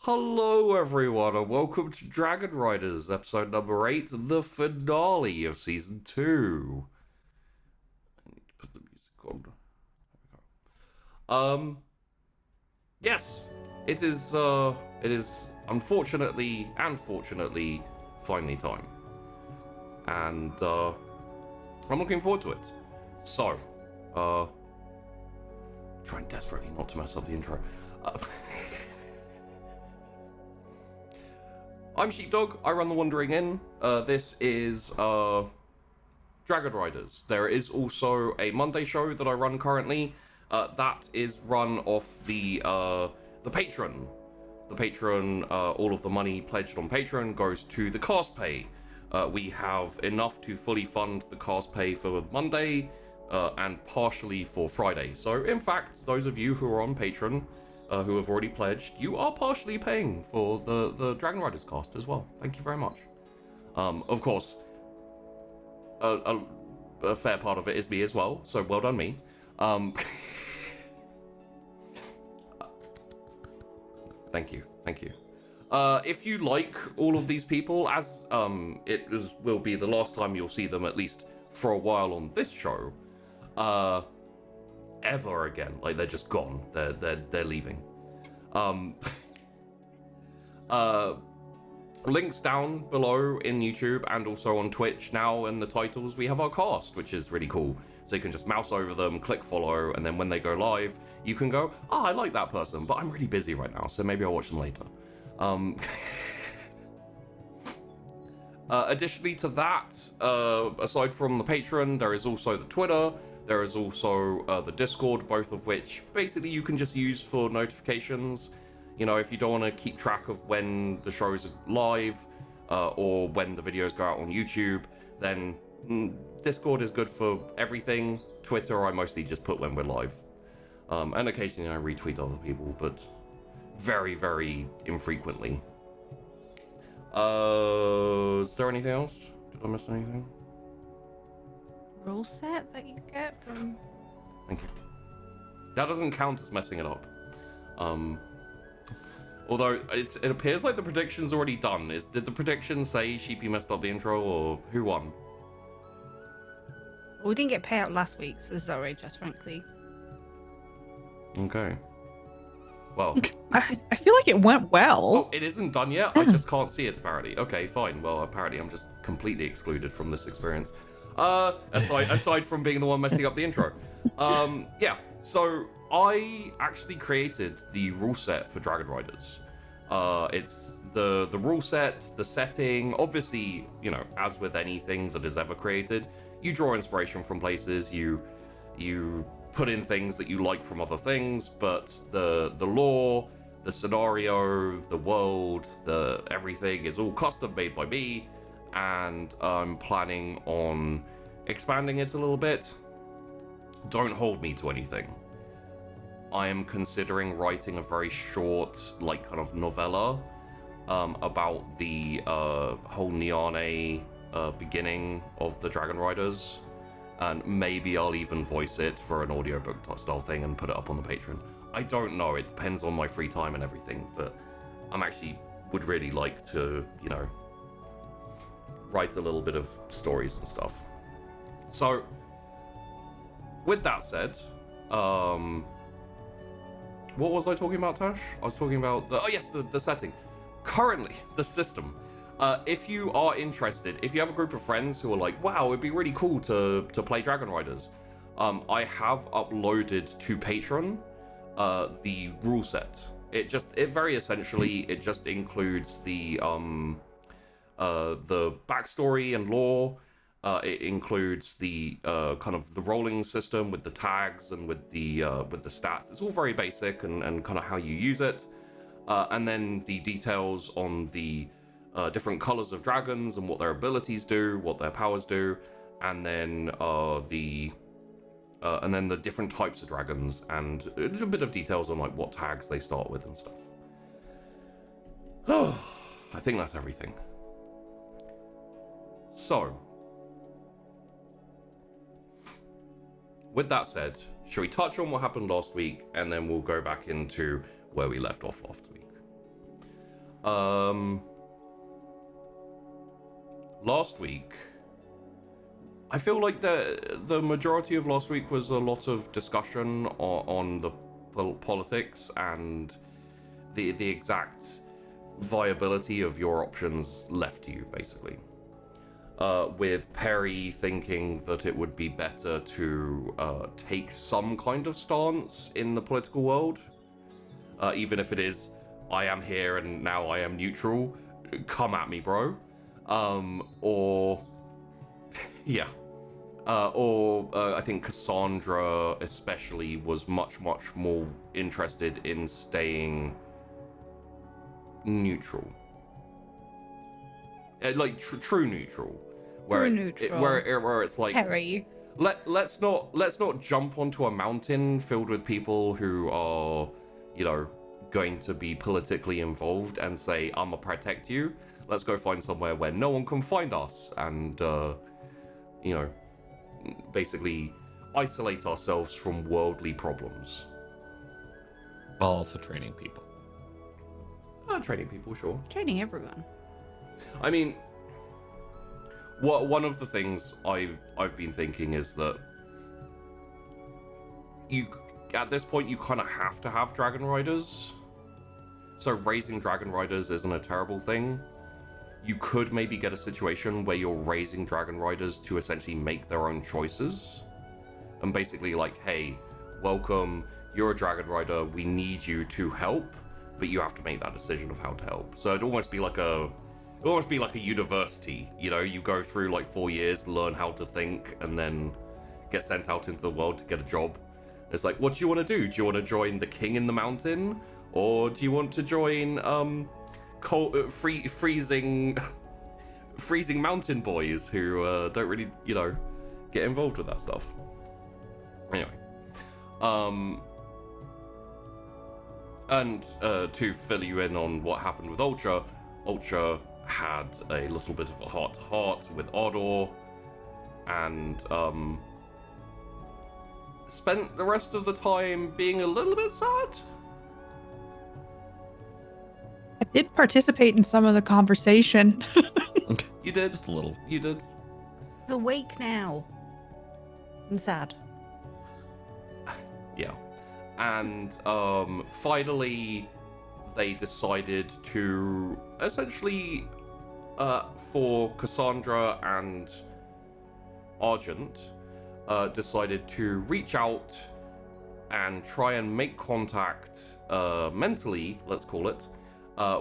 Hello everyone and welcome to Dragon Riders, episode number 8, the finale of season 2. I need to put the music on. Yes, it is unfortunately and fortunately finally time. And I'm looking forward to it. So, trying desperately not to mess up the intro. I'm Sheepdog, I run the Wandering Inn. This is Dragon Riders. There is also a Monday show that I run currently. That is run off the Patreon. The Patreon, all of the money pledged on Patreon goes to the cast pay. We have enough to fully fund the cast pay for Monday and partially for Friday. So in fact, those of you who are on Patreon, who have already pledged, you are partially paying for the Dragon Riders cast as well. Thank you very much. Of course, a fair part of it is me as well, so well done me. Thank you. If you like all of these people, as will be the last time you'll see them, at least for a while on this show, ever again, like they're just gone, they're leaving. Links down below in YouTube and also on Twitch now in the titles we have our cast, which is really cool, so you can just mouse over them, click follow, and then when they go live you can go, I like that person, but I'm really busy right now, so maybe I'll watch them later. Additionally to that, aside from the Patreon, there is also the Twitter. There is also the Discord, both of which basically you can just use for notifications. You know, if you don't want to keep track of when the shows are live or when the videos go out on YouTube, then Discord is good for everything. Twitter, I mostly just put when we're live. And occasionally I retweet other people, but very, very infrequently. Is there anything else? Did I miss anything? Rule set that you get from... Thank you. That doesn't count as messing it up. Although it appears like the prediction's already done. Did the prediction say Sheepy messed up the intro, or who won? Well, we didn't get payout last week, so this is outrageous, frankly. Okay. Well, I feel like it went well. Oh, it isn't done yet? I just can't see it, apparently. Okay, fine. Well, apparently I'm just completely excluded from this experience. Aside from being the one messing up the intro. Yeah, so I actually created the rule set for Dragon Riders. It's the rule set, the setting. Obviously, you know, as with anything that is ever created, you draw inspiration from places, you put in things that you like from other things, but the lore, the scenario, the world, everything is all custom made by me, and I'm planning on expanding it a little bit. Don't hold me to anything. I am considering writing a very short, like, kind of novella about the whole Niana beginning of the Dragon Riders. And maybe I'll even voice it for an audiobook style thing and put it up on the Patreon. I don't know, it depends on my free time and everything, but I'm actually would really like to, you know, write a little bit of stories and stuff. So, with that said, what was I talking about, Tash? I was talking about, the setting. Currently, the system. If you are interested, if you have a group of friends who are like, wow, it'd be really cool to play Dragon Riders, I have uploaded to Patreon the rule set. It very essentially, it just includes the backstory and lore. It includes the kind of the rolling system with the tags and with the stats. It's all very basic and kind of how you use it. And then the details on the different colors of dragons and what their abilities do, what their powers do, and then the different types of dragons, and a little bit of details on like what tags they start with and stuff. I think that's everything. So, with that said, shall we touch on what happened last week, and then we'll go back into where we left off last week. Last week, I feel like the majority of last week was a lot of discussion on the politics and the exact viability of your options left to you, basically. With Perry thinking that it would be better to take some kind of stance in the political world, even if it is, I am here and now I am neutral, come at me, bro. Or yeah. I think Cassandra especially was much more interested in staying neutral. Like true neutral. True neutral. Where it's like Perry. let's not jump onto a mountain filled with people who are, you know, going to be politically involved and say, I'm gonna protect you. Let's go find somewhere where no one can find us and you know, basically isolate ourselves from worldly problems. While also training people. Training people, sure. Training everyone. I mean, one of the things I've been thinking is that you, at this point, you kind of have to have dragon riders. So raising dragon riders isn't a terrible thing. You could maybe get a situation where you're raising dragon riders to essentially make their own choices. And basically like, hey, welcome, you're a dragon rider, we need you to help, but you have to make that decision of how to help. So it'd almost be like a university, you know, you go through like 4 years, learn how to think, and then get sent out into the world to get a job. It's like, what do you want to do? Do you want to join the king in the mountain? Or do you want to join, freezing mountain boys who don't really, you know, get involved with that stuff? Anyway. And to fill you in on what happened with Ultra had a little bit of a heart-to-heart with Odor, and spent the rest of the time being a little bit sad. I did participate in some of the conversation. You did. Just a little. You did. He's awake now. And sad. Yeah. And finally they decided to essentially for Cassandra and Argent decided to reach out and try and make contact mentally, let's call it,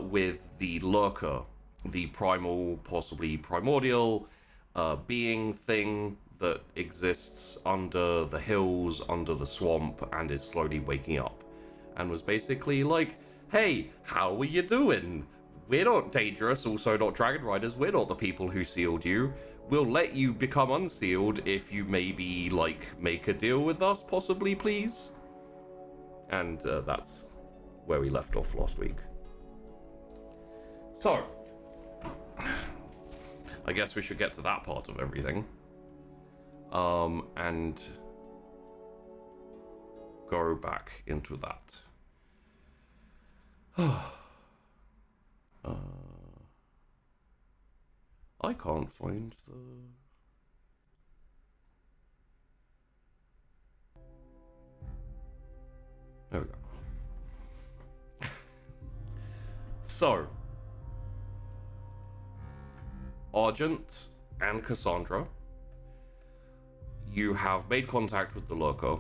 with the lurker, the primal, possibly primordial being thing that exists under the hills, under the swamp, and is slowly waking up. And was basically like, hey, how are you doing? We're not dangerous, also not dragon riders, we're not the people who sealed you. We'll let you become unsealed if you maybe, like, make a deal with us, possibly, please? And that's where we left off last week. So, I guess we should get to that part of everything. And go back into that. I can't find the... There we go. So, Argent and Cassandra, you have made contact with the lurker.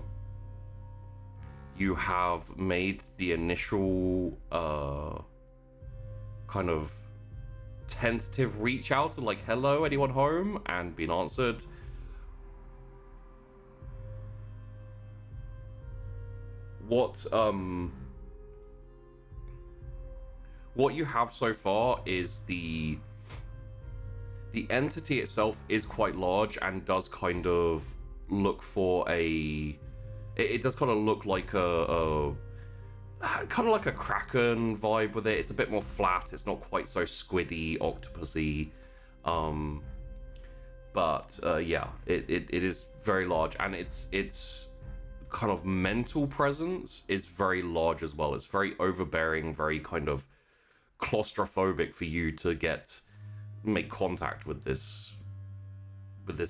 You have made the initial kind of tentative reach out to like, hello, anyone home? And been answered. What you have so far is the entity itself is quite large and does kind of look for a... It does kind of look like a kind of like a Kraken vibe with it. It's a bit more flat. It's not quite so squiddy, octopusy. But yeah, it is very large, and its kind of mental presence is very large as well. It's very overbearing, very kind of claustrophobic for you to make contact with this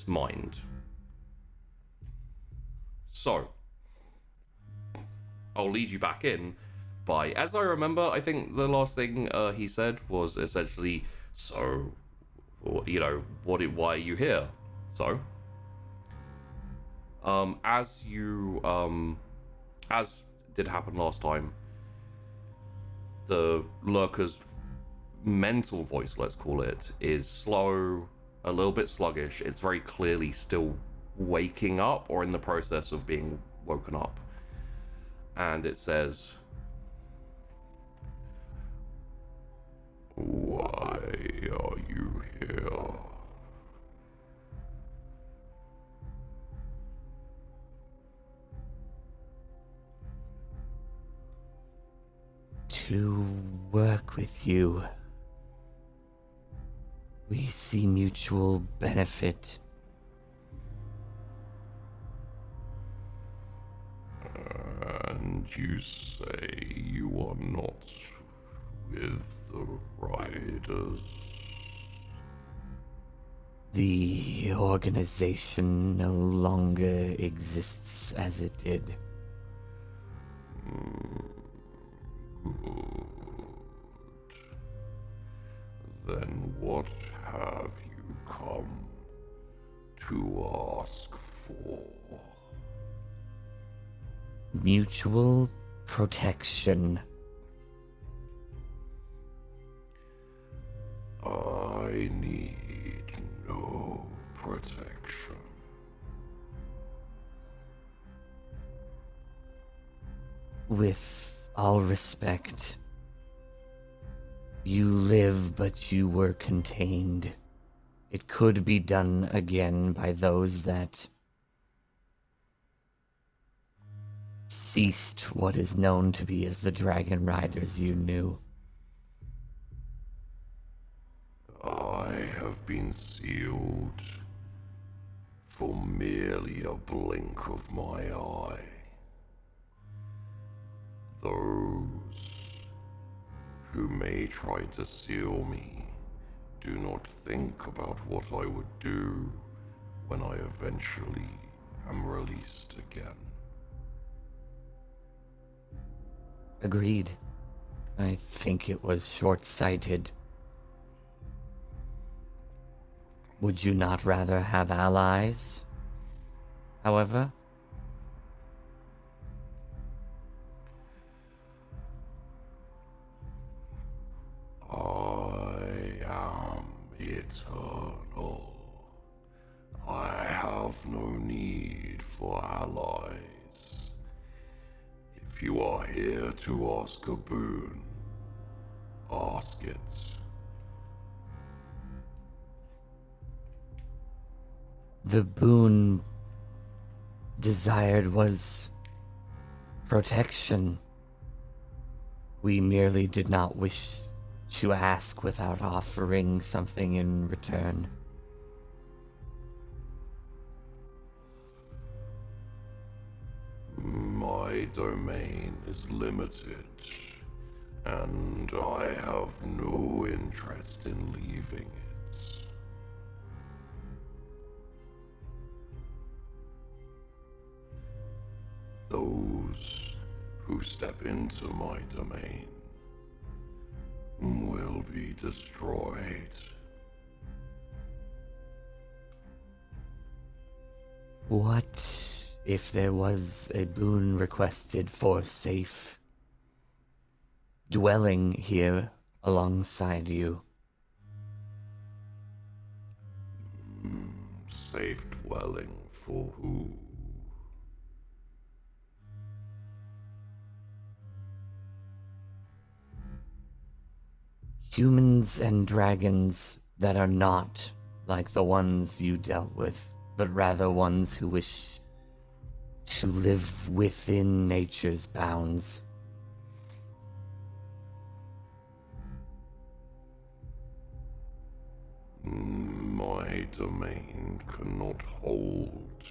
mind. So I'll lead you back in by, as I remember, I think the last thing he said was essentially, so, you know, why are you here? So, as did happen last time, the lurker's mental voice, let's call it, is slow, a little bit sluggish. It's very clearly still waking up or in the process of being woken up. And it says, "Why are you here?" To work with you. We see mutual benefit. And you say you are not with the riders? The organization no longer exists as it did. Good. Then what have you come to ask for? Mutual protection. I need no protection. With all respect, you live, but you were contained. It could be done again by those that ceased what is known to be as the Dragon Riders you knew. I have been sealed for merely a blink of my eye. Those who may try to seal me do not think about what I would do when I eventually am released again. Agreed. I think it was short-sighted. Would you not rather have allies? However? I am eternal. I have no need for allies. If you are here to ask a boon, ask it. The boon desired was protection. We merely did not wish to ask without offering something in return. My domain is limited, and I have no interest in leaving it. Those who step into my domain will be destroyed. What if there was a boon requested for safe dwelling here alongside you? Safe dwelling for who? Humans and dragons that are not like the ones you dealt with, but rather ones who wish to live within nature's bounds. My domain cannot hold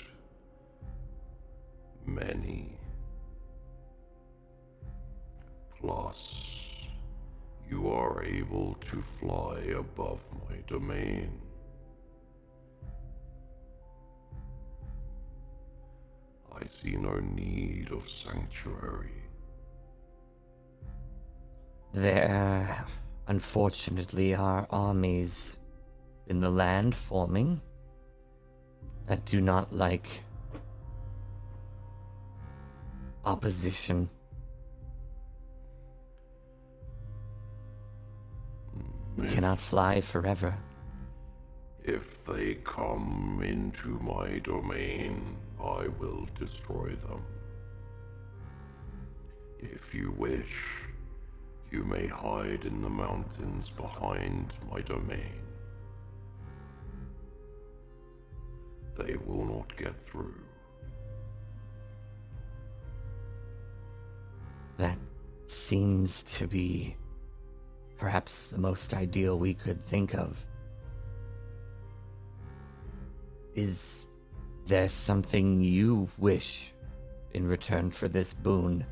many. Plus, you are are able to fly above my domain. I see no need of sanctuary. There, unfortunately, are armies in the land forming that do not like opposition. You cannot fly forever. If they come into my domain, I will destroy them. If you wish, you may hide in the mountains behind my domain. They will not get through. That seems to be perhaps the most ideal we could think of. Is there something you wish in return for this boon?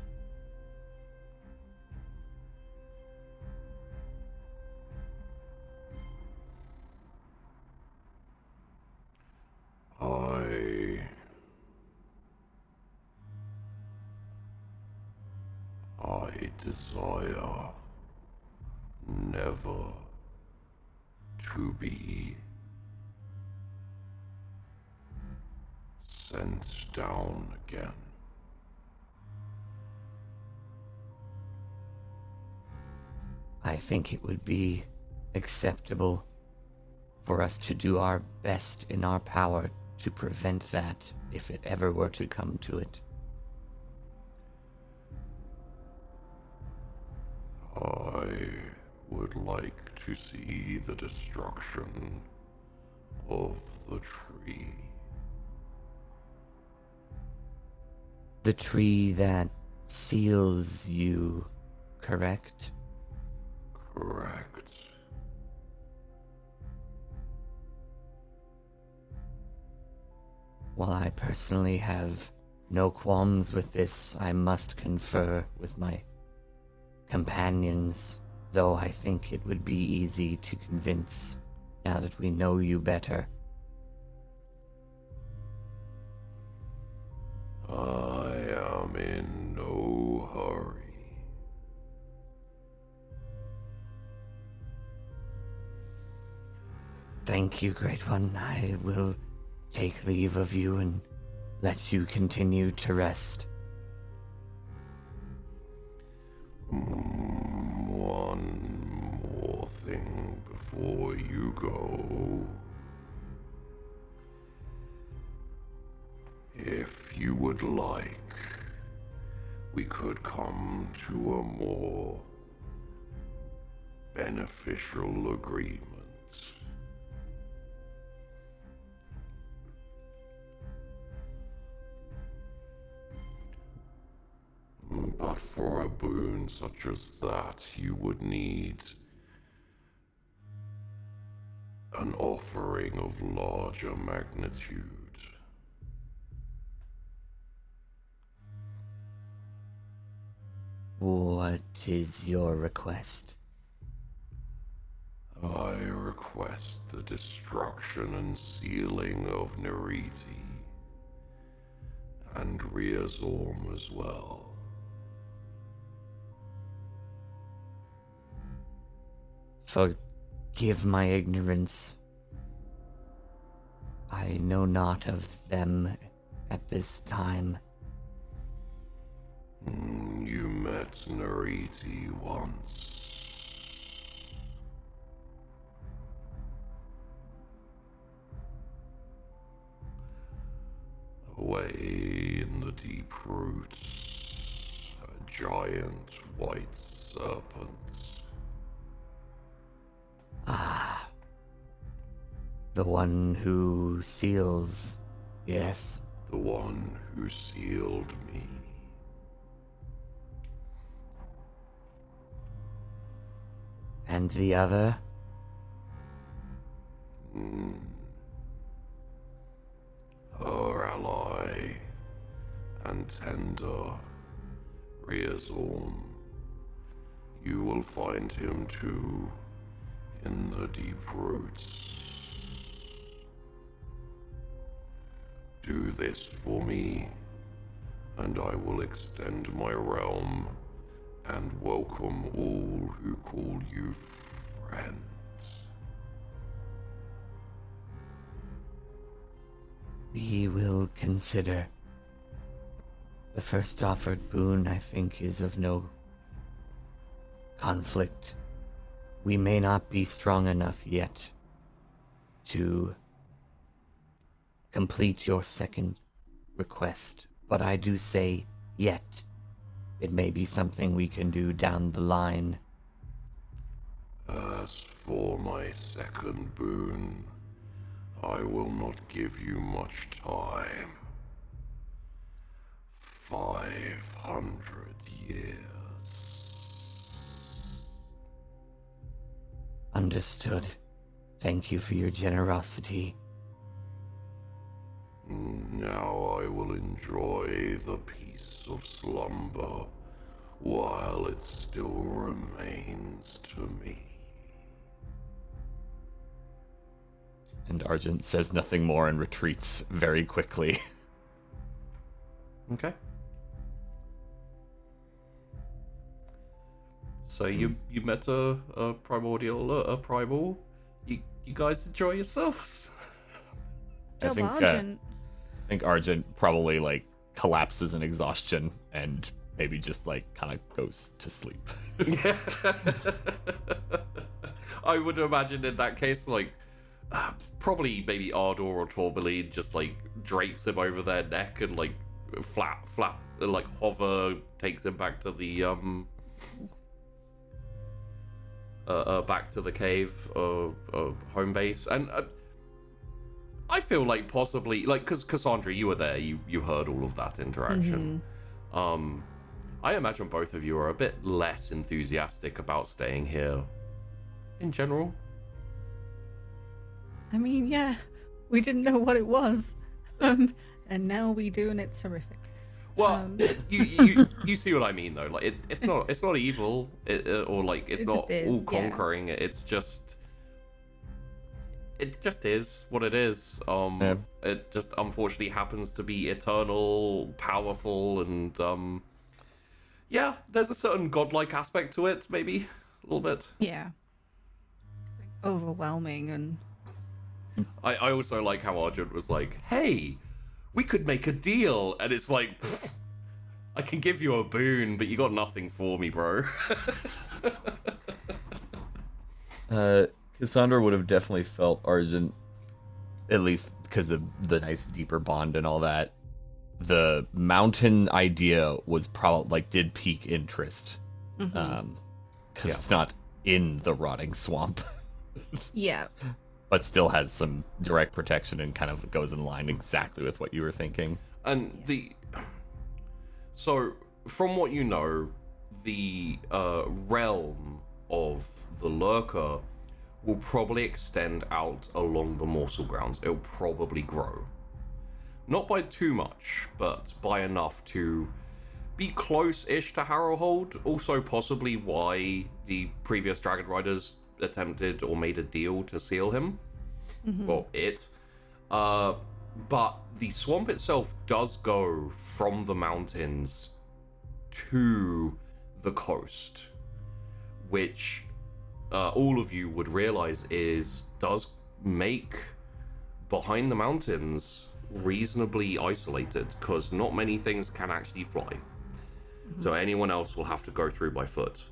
I desire never to be sent down again. I think it would be acceptable for us to do our best in our power to prevent that if it ever were to come to it. I would like to see the destruction of the tree. The tree that seals you, correct? Correct. While I personally have no qualms with this, I must confer with my companions, though I think it would be easy to convince now that we know you better. I am in no hurry. Thank you, Great One. I will take leave of you and let you continue to rest. One more thing before you go. If you would like, we could come to a more beneficial agreement. But for a boon such as that, you would need an offering of larger magnitude. What is your request? I request the destruction and sealing of Neriti and Riazorm as well. Forgive my ignorance. I know not of them at this time. You met Neriti once. Away in the deep roots, a giant white serpent. Ah. The one who seals, yes. The one who sealed me. And the other? Her ally and tender, Riazorm. You will find him too in the deep roots. Do this for me, and I will extend my realm and welcome all who call you friends. We will consider. The first offered boon, I think, is of no conflict. We may not be strong enough yet to complete your second request, but I do say yet. It may be something we can do down the line. As for my second boon, I will not give you much time. 500 years. Understood. Thank you for your generosity. Now I will enjoy the peace of slumber while it still remains to me. And Argent says nothing more and retreats very quickly. Okay. So you met a primordial, a primal. You guys enjoy yourselves. I Job think Argent. I think Argent probably like collapses in exhaustion and maybe just like kind of goes to sleep. I would imagine in that case, like, probably maybe Ardor or Tourmaline just like drapes him over their neck and like flap, like hover, takes him back to the back to the cave home base. And I feel like possibly, like, because Cassandra, you were there, you heard all of that interaction. I imagine both of you are a bit less enthusiastic about staying here in general. I mean, yeah, we didn't know what it was, and now we do, and it's horrific. Well, you see what I mean though. Like it's not evil, or like it's It not just is, all yeah. conquering. It just is what it is. Yeah. It just unfortunately happens to be eternal, powerful, and yeah, there's a certain godlike aspect to it, maybe a little bit. Yeah. It's like overwhelming, and I also like how Arjun was like, "Hey, we could make a deal," and it's like, pfft, I can give you a boon, but you got nothing for me, bro. Cassandra would have definitely felt Argent, at least because of the nice deeper bond and all that. The mountain idea was probably like did pique interest, because it's not in the rotting swamp, yeah, but still has some direct protection and kind of goes in line exactly with what you were thinking. And so from what you know, the realm of the lurker will probably extend out along the morsel grounds. It'll probably grow. Not by too much, but by enough to be close-ish to Harrowhold. Also possibly why the previous Dragon Riders attempted or made a deal to seal him. Well, it. But the swamp itself does go from the mountains to the coast, which all of you would realize does make behind the mountains reasonably isolated, because not many things can actually fly. So anyone else will have to go through by foot.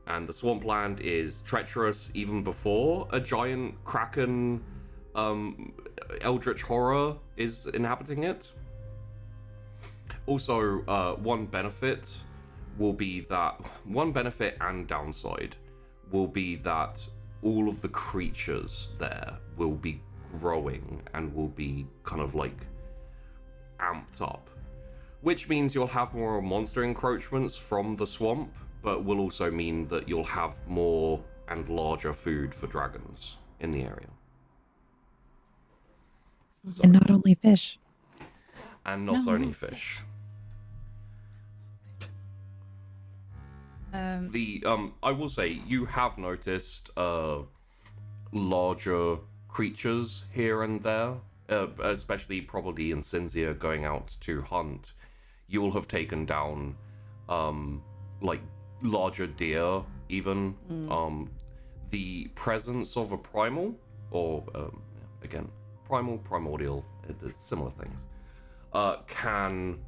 And the swampland is treacherous even before a giant kraken eldritch horror is inhabiting it. Also, one benefit and downside will be that all of the creatures there will be growing and will be kind of like amped up, which means you'll have more monster encroachments from the swamp, but will also mean that you'll have more and larger food for dragons in the area. And not only fish. And not No, only not fish. I will say you have noticed larger creatures here and there, especially probably in Cinzia going out to hunt. You will have taken down like larger deer even. The presence of a primal, or again, primordial, similar things, can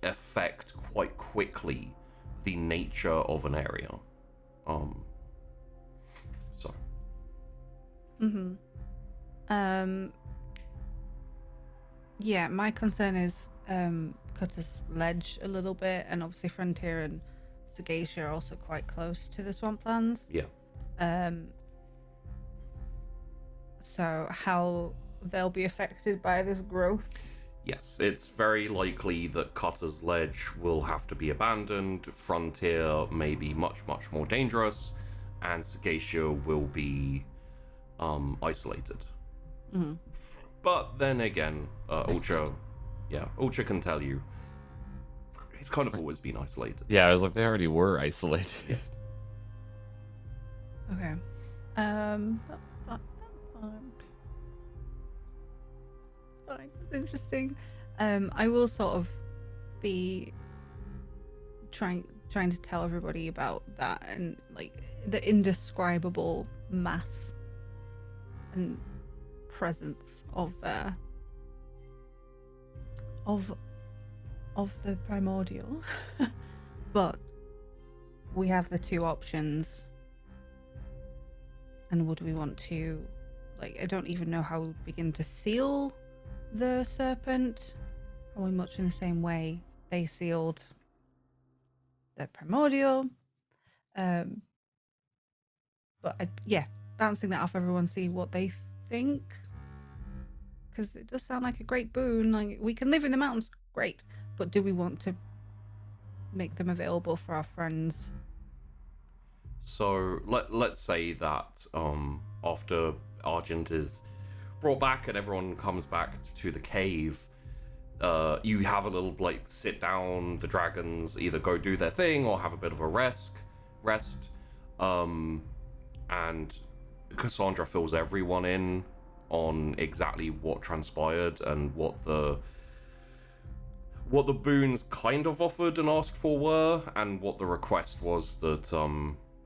affect quite quickly the nature of an area. So. Yeah, my concern is Cutter's Ledge a little bit, and obviously Frontier and Sagacia are also quite close to the swamplands. Yeah. So how they'll be affected by this growth? Yes, it's very likely that Cutter's Ledge will have to be abandoned, Frontier may be much, much more dangerous, and Sagacia will be isolated. But then again, Ultra can tell you, it's kind of always been isolated. Yeah, I was like, they already were isolated. Yeah. Okay. That's fine. Fine. It's interesting. I will sort of be trying to tell everybody about that and like the indescribable mass and presence of the primordial. But we have the two options. And would we want to, like, I don't even know how we would begin to seal the serpent. Are we much in the same way they sealed the primordial? But bouncing that off everyone, see what they think. Because it does sound like a great boon. Like, we can live in the mountains, great. But do we want to make them available for our friends? So let's say that after Argent is brought back and everyone comes back to the cave, you have a little like sit down. The dragons either go do their thing or have a bit of a rest. And Cassandra fills everyone in on exactly what transpired and what the boons kind of offered and asked for were, and what the request was that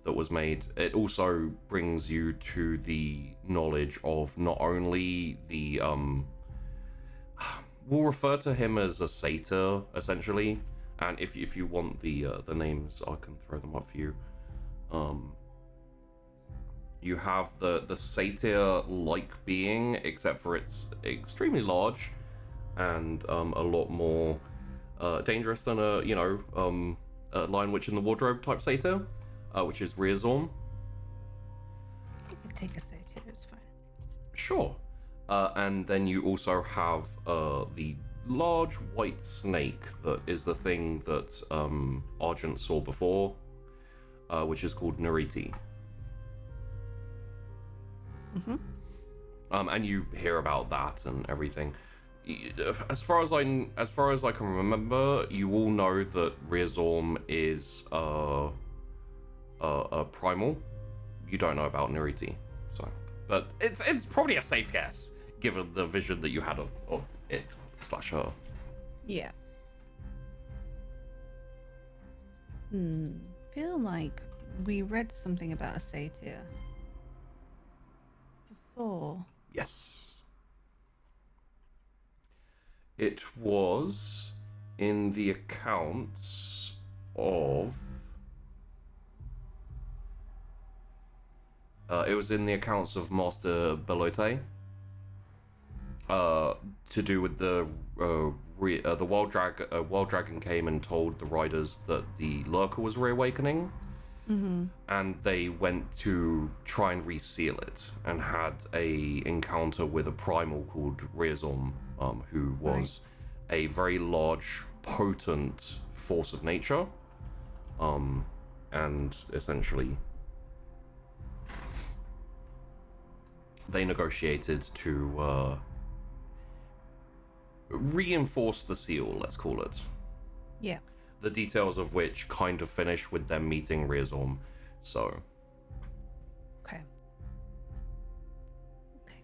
was made. It also brings you to the knowledge of not only the we'll refer to him as a satyr essentially, and if you want the names, I can throw them up for you. You have the satyr-like being, except for it's extremely large and a lot more dangerous than a Lion Witch in the Wardrobe type satyr, which is Riazorm. You can take a satyr, it's fine. Sure. And then you also have the large white snake that is the thing that Argent saw before, which is called Nariti. And you hear about that and everything. As far as I can remember, you all know that Riazorm is a primal. You don't know about Nariti, so, but it's probably a safe guess given the vision that you had of it / her. Yeah. Feel like we read something about a satyr before. Yes. It was in the accounts of... it was in the accounts of Master Belote. To do with the wild dragon came and told the riders that the lurker was reawakening. And they went to try and reseal it and had a encounter with a primal called Riazorm, who was a very large, potent force of nature, and essentially they negotiated to reinforce the seal, let's call it. Yeah. the details of which kind of finish with them meeting Riazorm. So, Okay. Okay.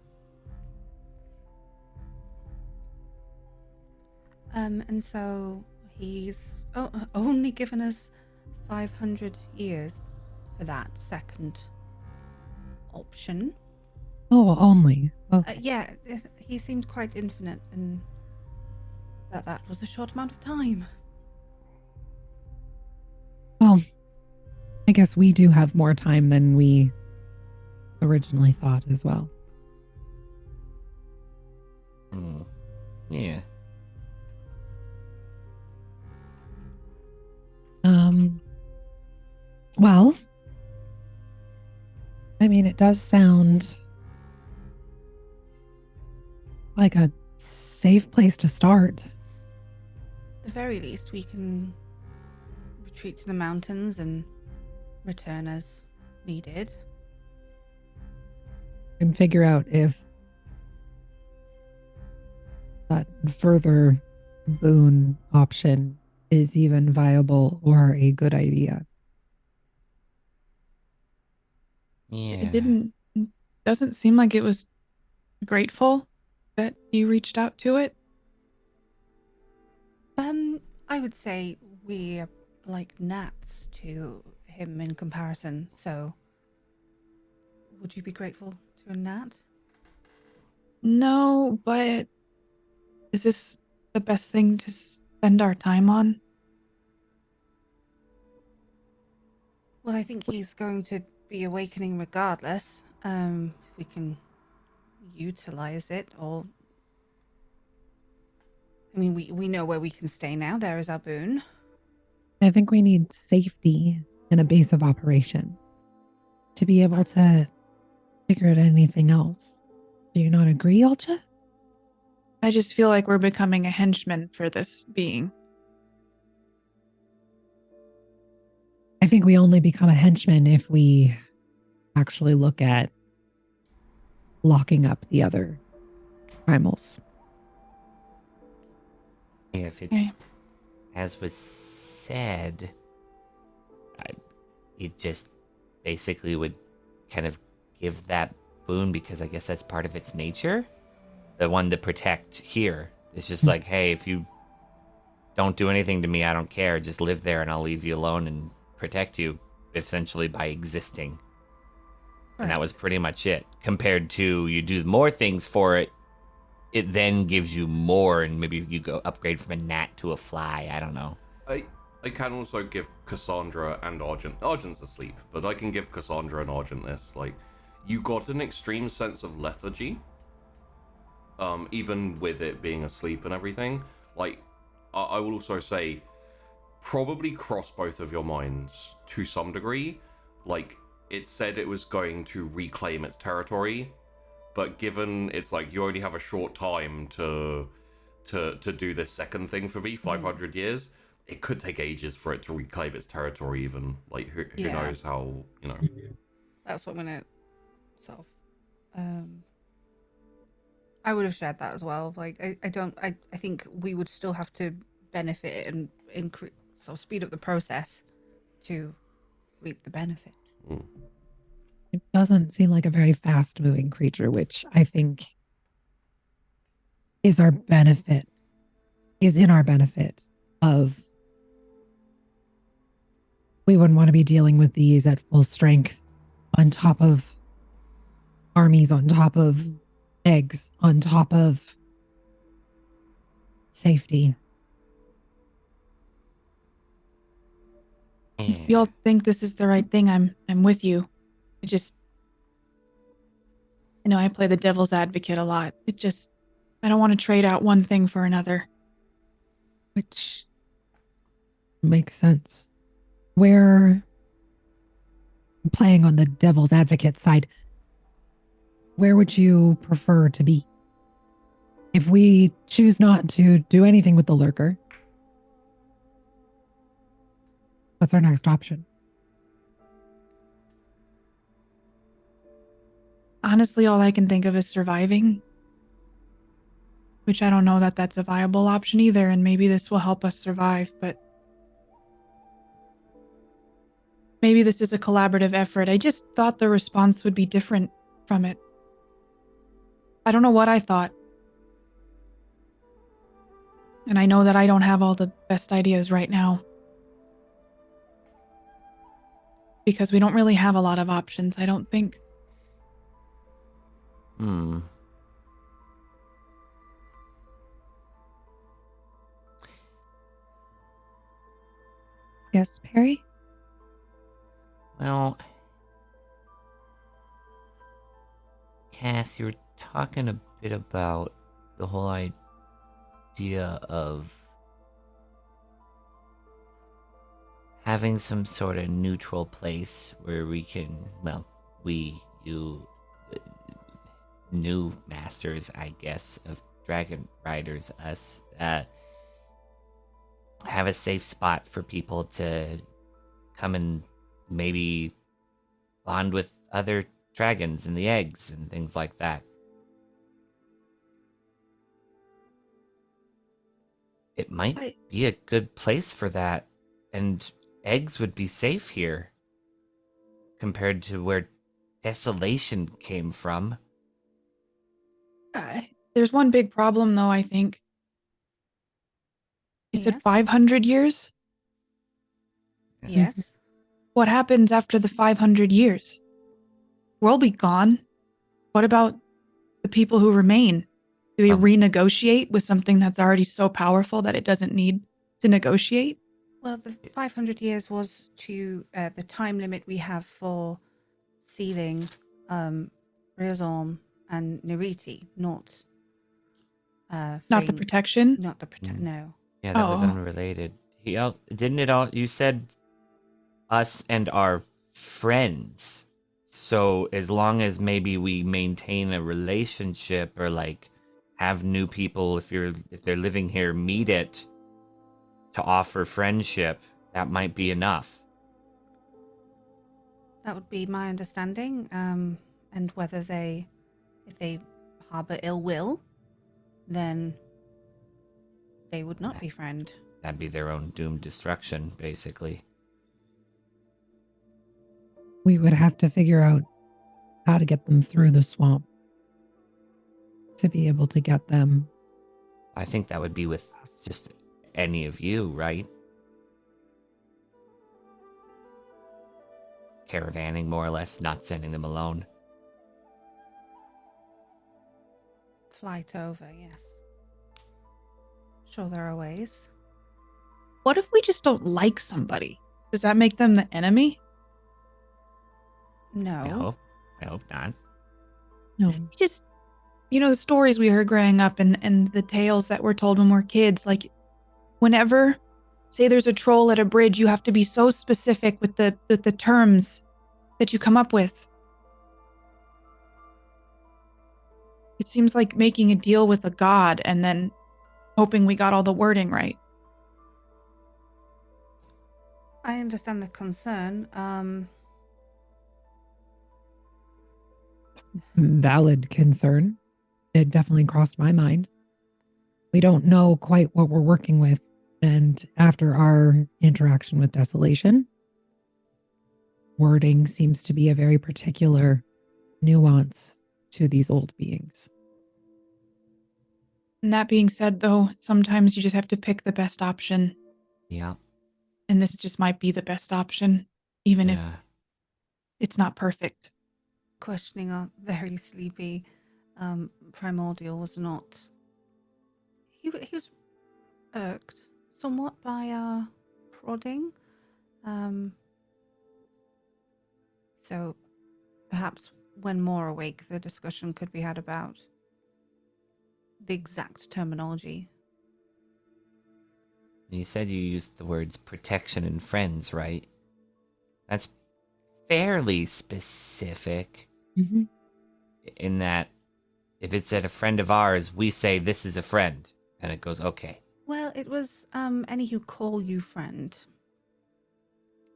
And so he's only given us 500 years for that second option. Oh, only. Oh, Yeah, he seemed quite infinite, and that was a short amount of time. well, I guess we do have more time than we originally thought as well. Yeah. Well, I mean, it does sound like a safe place to start. At the very least, we can retreat to the mountains and return as needed. And figure out if that further boon option is even viable or a good idea. Yeah. It doesn't seem like it was grateful that you reached out to it. I would say we are like gnats to him in comparison, so would you be grateful to a gnat? No, but is this the best thing to spend our time on? Well, I think he's going to be awakening regardless. If we can utilize it, or I mean, we know where we can stay now. There is our boon. I think we need safety and a base of operation to be able to figure out anything else. Do you not agree, Alcha? I just feel like we're becoming a henchman for this being. I think we only become a henchman if we actually look at locking up the other primals. If it's as was said, it just basically would kind of give that boon because I guess that's part of its nature. The one to protect here is just like, hey, if you don't do anything to me, I don't care. Just live there and I'll leave you alone and protect you essentially by existing. And that was pretty much it. Compared to you do more things for it, it then gives you more, and maybe you go upgrade from a gnat to a fly. I don't know. I can also give Cassandra and Argent. Argent's asleep, but I can give Cassandra and Argent this. Like, you got an extreme sense of lethargy, even with it being asleep and everything. Like, I will also say, probably cross both of your minds to some degree. Like, it said it was going to reclaim its territory, but given it's like you only have a short time to do this second thing for me, 500 years, it could take ages for it to reclaim its territory even. Like, who knows how, you know. That's what I'm gonna sort of I would have shared that as well. Like I think we would still have to benefit and increase, sort of speed up the process to reap the benefit. It doesn't seem like a very fast moving creature, which I think is in our benefit of we wouldn't want to be dealing with these at full strength on top of armies, on top of eggs, on top of safety. If y'all think this is the right thing, I'm with you. I know I play the devil's advocate a lot. I don't want to trade out one thing for another. Which makes sense. We're playing on the devil's advocate side. Where would you prefer to be? If we choose not to do anything with the lurker, what's our next option? Honestly, all I can think of is surviving. Which I don't know that that's a viable option either, and maybe this will help us survive, but maybe this is a collaborative effort. I just thought the response would be different from it. I don't know what I thought. And I know that I don't have all the best ideas right now. Because we don't really have a lot of options, I don't think. Yes, Perry? Well, Cass, you were talking a bit about the whole idea of having some sort of neutral place where we can, well, you, new masters, I guess, of Dragon Riders, us, have a safe spot for people to come and maybe bond with other dragons and the eggs and things like that. It might be a good place for that, and eggs would be safe here compared to where desolation came from. There's one big problem, though, I think. You said Yes. 500 years? Yes. What happens after the 500 years? We'll be gone. What about the people who remain? Do they renegotiate with something that's already so powerful that it doesn't need to negotiate? Well, the 500 years was to the time limit we have for sealing Rizom and Neriti, not Not the freeing- protection? Not the no. Yeah, that was Oh. unrelated. Didn't it all? You said us and our friends. So as long as maybe we maintain a relationship or like have new people, if they're living here, meet it to offer friendship, that might be enough. That would be my understanding. And whether if they harbor ill will, then they would not befriend. That'd be their own doomed destruction, basically. We would have to figure out how to get them through the swamp to be able to get them. I think that would be with just any of you, right? Caravanning, more or less, not sending them alone. Flight over, yes. Sure, there are ways. What if we just don't like somebody? Does that make them the enemy? No. I hope not. No. We just, the stories we heard growing up and the tales that were told when we were kids, like whenever, say there's a troll at a bridge, you have to be so specific with the terms that you come up with. It seems like making a deal with a god and then hoping we got all the wording right. I understand the concern. Valid concern. It definitely crossed my mind. We don't know quite what we're working with. And after our interaction with Desolation, wording seems to be a very particular nuance to these old beings. And that being said, though, sometimes you just have to pick the best option. Yeah. And this just might be the best option, even if it's not perfect. Questioning a very sleepy Primordial was not... He was irked somewhat by our prodding. So perhaps when more awake, the discussion could be had about the exact terminology. You said you used the words protection and friends, right? That's fairly specific Mm-hmm. in that if it said a friend of ours, we say this is a friend, and it goes, okay. Well, it was any who call you friend.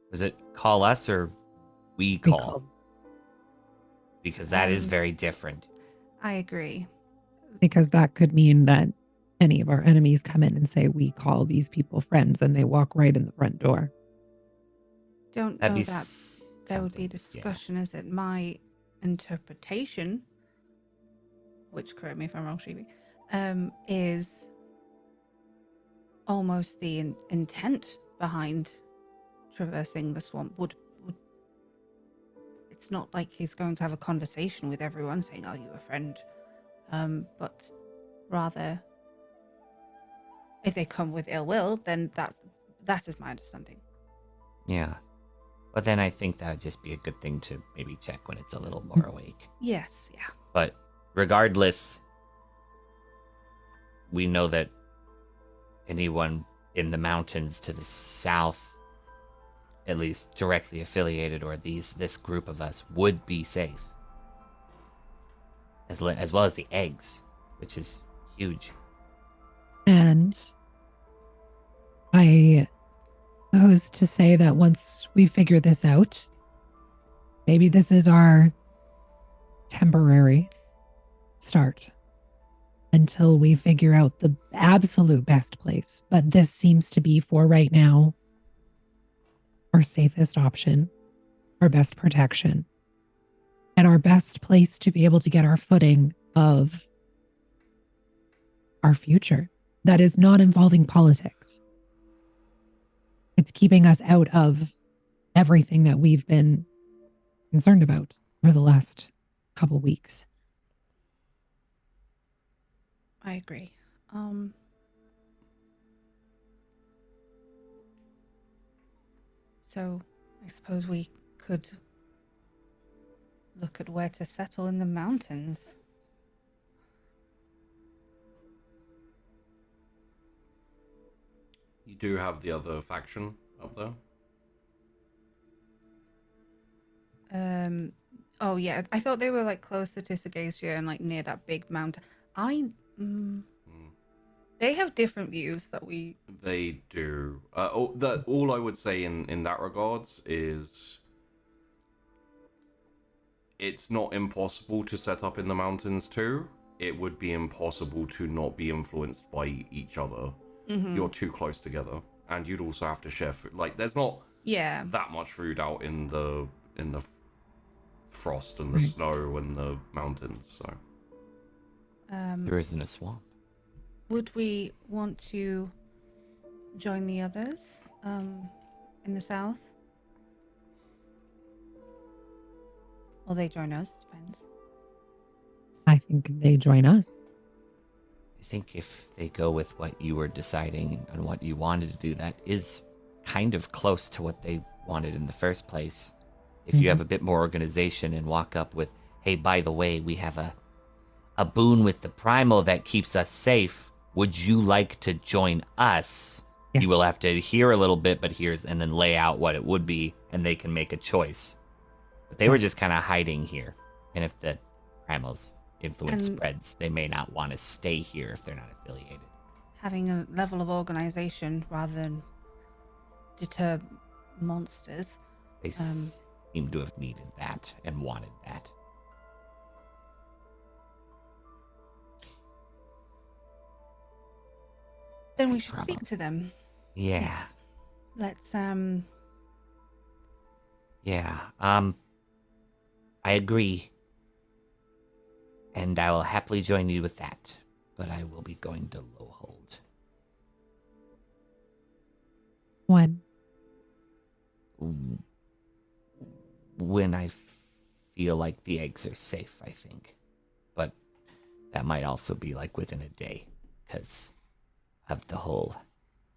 Was it call us or we call? Because that is very different. I agree. Because that could mean that any of our enemies come in and say, we call these people friends, and they walk right in the front door. don't That'd know be that there would be something, discussion, is it? My interpretation, which, correct me if I'm wrong, Shelby, is almost the intent behind traversing the swamp would it's not like he's going to have a conversation with everyone saying, "Are you a friend?" But rather, if they come with ill will, then that is my understanding. Yeah. But then I think that would just be a good thing to maybe check when it's a little more awake. Yes, yeah. But regardless, we know that anyone in the mountains to the south, at least directly affiliated, or this group of us, would be safe. As well as the eggs, which is huge. And I suppose to say that once we figure this out, maybe this is our temporary start until we figure out the absolute best place. But this seems to be, for right now, our safest option, our best protection, and our best place to be able to get our footing of our future that is not involving politics. It's keeping us out of everything that we've been concerned about for the last couple weeks. I agree. So I suppose we could look at where to settle in the mountains. You do have the other faction up there. Oh yeah, I thought they were like closer to Sagacia and like near that big mountain. They have different views that we. They do. All I would say in that regards is it's not impossible to set up in the mountains too. It would be impossible to not be influenced by each other. Mm-hmm. You're too close together, and you'd also have to share food. Like, there's not that much food out in the frost and the snow and the mountains. So There isn't a swamp. would we want to join the others in the south? Or they join us, depends. I think they join us. I think if they go with what you were deciding and what you wanted to do, that is kind of close to what they wanted in the first place. If you have a bit more organization and walk up with, hey, by the way, we have a boon with the primal that keeps us safe. Would you like to join us? Yes. You will have to hear a little bit, but and then lay out what it would be, and they can make a choice. But they were just kind of hiding here. And if the primal's influence spreads, they may not want to stay here if they're not affiliated. Having a level of organization rather than deter monsters. They seem to have needed that and wanted that. Then we should speak to them. Yeah. Yes. Let's Yeah. I agree. And I will happily join you with that. But I will be going to Lowhold. When? When I feel like the eggs are safe, I think. But that might also be like within a day. Because of the whole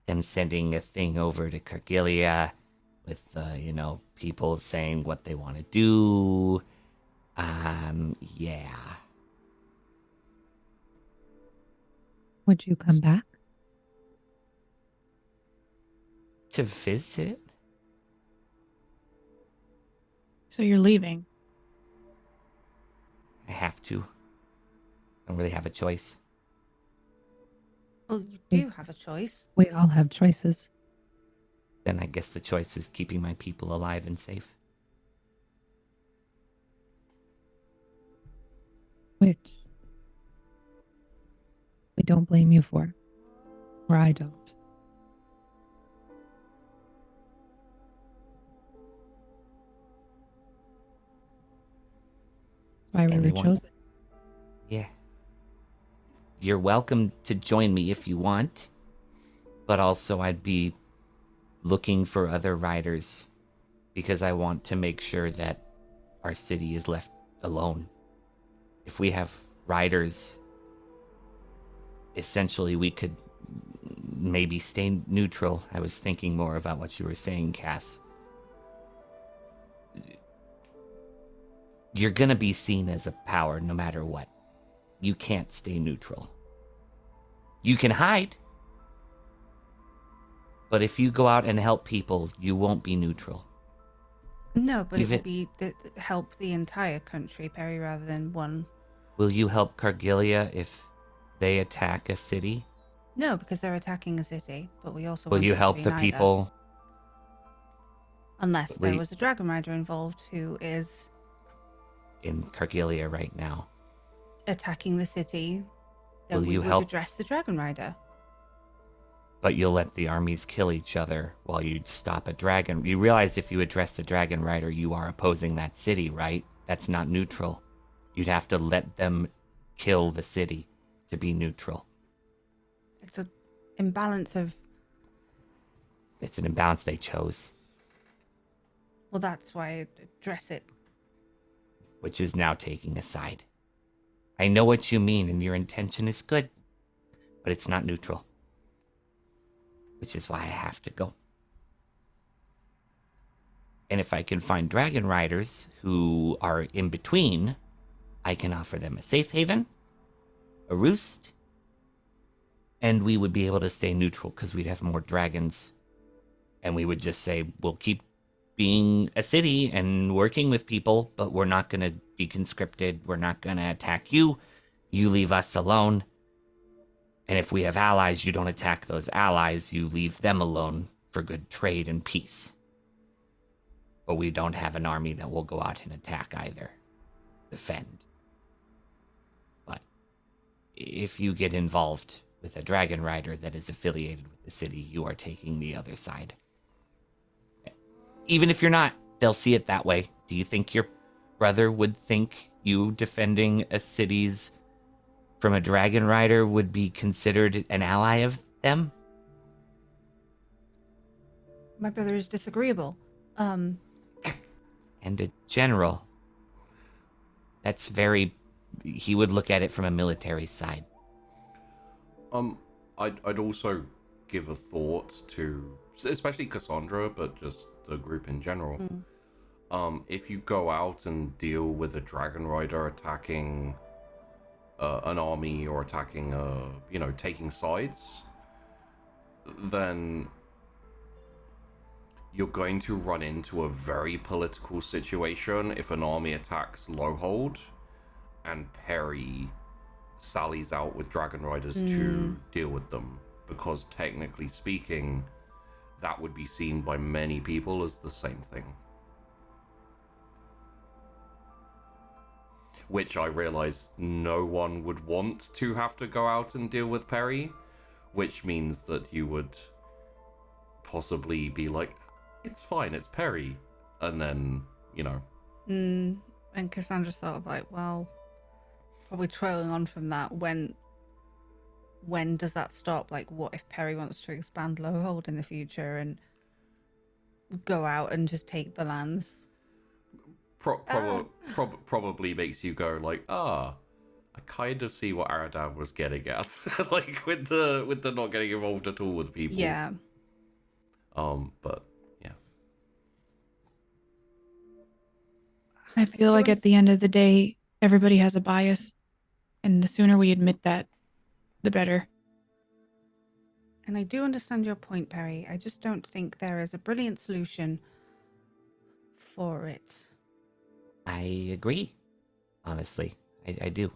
them sending a thing over to Cargilia with people saying what they want to do. Yeah. Would you come back? To visit? So you're leaving. I have to. I don't really have a choice. well, you do have a choice. We all have choices. Then I guess the choice is keeping my people alive and safe. Which we don't blame you for. Or I don't. Why we were Anyone? chosen. Yeah. You're welcome to join me if you want. But also I'd be looking for other riders because I want to make sure that our city is left alone. If we have riders, essentially we could maybe stay neutral. I was thinking more about what you were saying, Cass. You're gonna be seen as a power no matter what. You can't stay neutral. You can hide. But if you go out and help people, you won't be neutral. No, but Even- it would be help the entire country, Perry, rather than one. Will you help Cargilia if they attack a city? No, because they're attacking a city. But we also Will want you it to help be the neither. people? Unless there Wait. was a dragon rider involved who is In Cargilia right now. attacking the city. Then Will we you would help? address the dragon rider. But you'll let the armies kill each other while you stop a dragon. You realize if you address the dragon rider, you are opposing that city, right? That's not neutral. You'd have to let them kill the city to be neutral. It's an imbalance of. It's an imbalance they chose, Well, that's why I address it. which is now taking a side. I know what you mean, and your intention is good, but it's not neutral. Which is why I have to go. And if I can find dragon riders who are in between, I can offer them a safe haven, a roost, and we would be able to stay neutral because we'd have more dragons. And we would just say, we'll keep being a city and working with people, but we're not going to be conscripted. We're not going to attack you. You leave us alone. And if we have allies, you don't attack those allies. You leave them alone for good trade and peace. But we don't have an army that will go out and attack either. Defend. But if you get involved with a dragon rider that is affiliated with the city, you are taking the other side. Even if you're not, they'll see it that way. Do you think your brother would think you defending a city's from a dragon rider would be considered an ally of them? My brother is disagreeable. And a general. That's very... He would look at it from a military side. I'd also give a thought to, especially Cassandra, but just the group in general. If you go out and deal with a dragon rider attacking an army or attacking, taking sides, then you're going to run into a very political situation if an army attacks Lowhold and Perry sallies out with dragon riders to deal with them, because technically speaking, that would be seen by many people as the same thing. Which I realize no one would want to have to go out and deal with Perry, which means that you would possibly be like, it's fine, it's Perry. And then, And Cassandra's sort of like, well, probably trailing on from that. When does that stop? Like, what if Perry wants to expand Lowhold in the future and go out and just take the lands? Probably makes you go like, I kind of see what Aradan was getting at, like with the not getting involved at all with people. Yeah. But yeah. I feel like at the end of the day, everybody has a bias. And the sooner we admit that, the better. And I do understand your point, Perry. I just don't think there is a brilliant solution for it. I agree. Honestly, I do.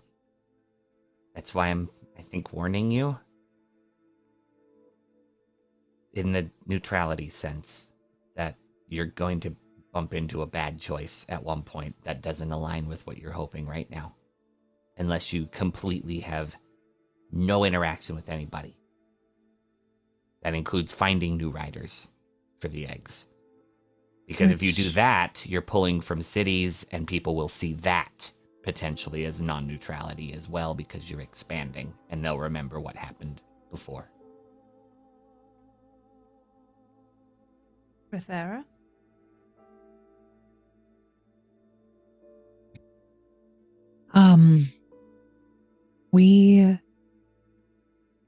That's why I think, warning you. In the neutrality sense, that you're going to bump into a bad choice at one point that doesn't align with what you're hoping right now. Unless you completely have no interaction with anybody. That includes finding new riders for the eggs. Because if you do that, you're pulling from cities and people will see that potentially as non-neutrality as well, because you're expanding and they'll remember what happened before. Bethera?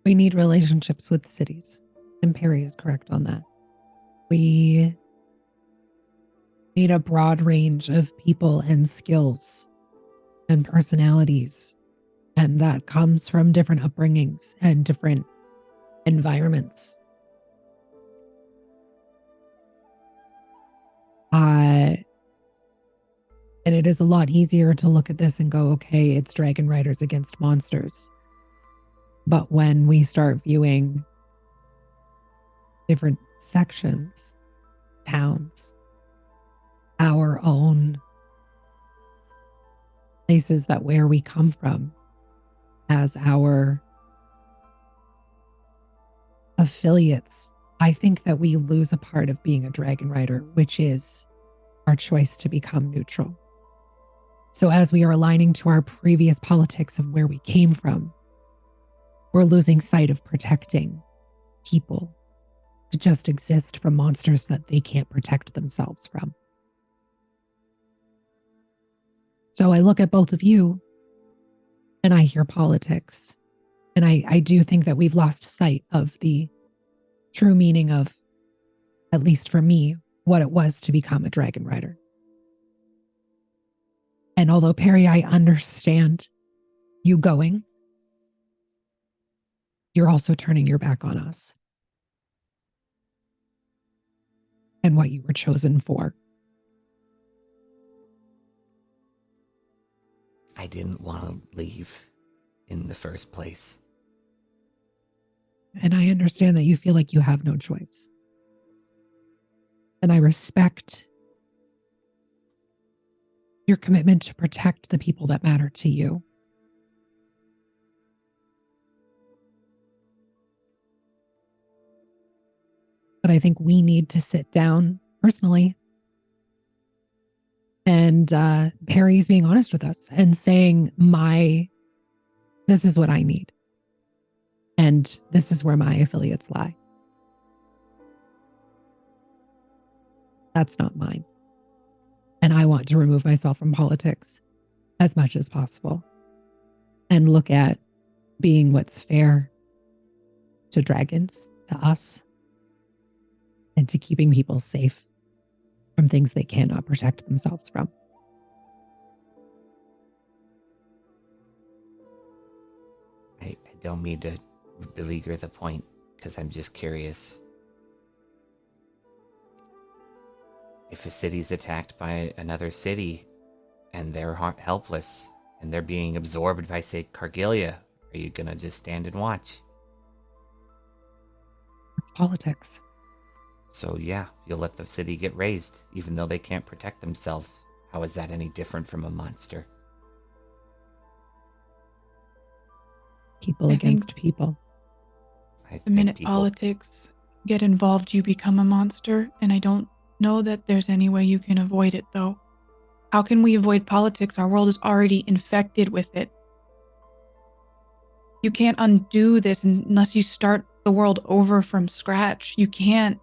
We need relationships with cities. And Perry is correct on that. We need a broad range of people and skills and personalities. And that comes from different upbringings and different environments. And it is a lot easier to look at this and go, okay, it's dragon riders against monsters. But when we start viewing different sections, towns, our own places that where we come from as our affiliates, I think that we lose a part of being a dragon rider, which is our choice to become neutral. So as we are aligning to our previous politics of where we came from, we're losing sight of protecting people to just exist from monsters that they can't protect themselves from. So I look at both of you and I hear politics. And I do think that we've lost sight of the true meaning of, at least for me, what it was to become a dragon rider. And although, Perry, I understand you going, you're also turning your back on us and what you were chosen for. I didn't want to leave in the first place. And I understand that you feel like you have no choice. And I respect your commitment to protect the people that matter to you. But I think we need to sit down personally. And Perry's being honest with us and saying, this is what I need. And this is where my affiliates lie. That's not mine. And I want to remove myself from politics as much as possible and look at being what's fair to dragons, to us, and to keeping people safe from things they cannot protect themselves from. I don't mean to beleaguer the point, because I'm just curious. If a city's attacked by another city and they're helpless and they're being absorbed by, say, Cargilia, are you gonna just stand and watch? It's politics. So yeah, you'll let the city get razed, even though they can't protect themselves. How is that any different from a monster? People I against people. The minute politics get involved, you become a monster, and I don't know that there's any way you can avoid it, though. How can we avoid politics? Our world is already infected with it. You can't undo this unless you start the world over from scratch. You can't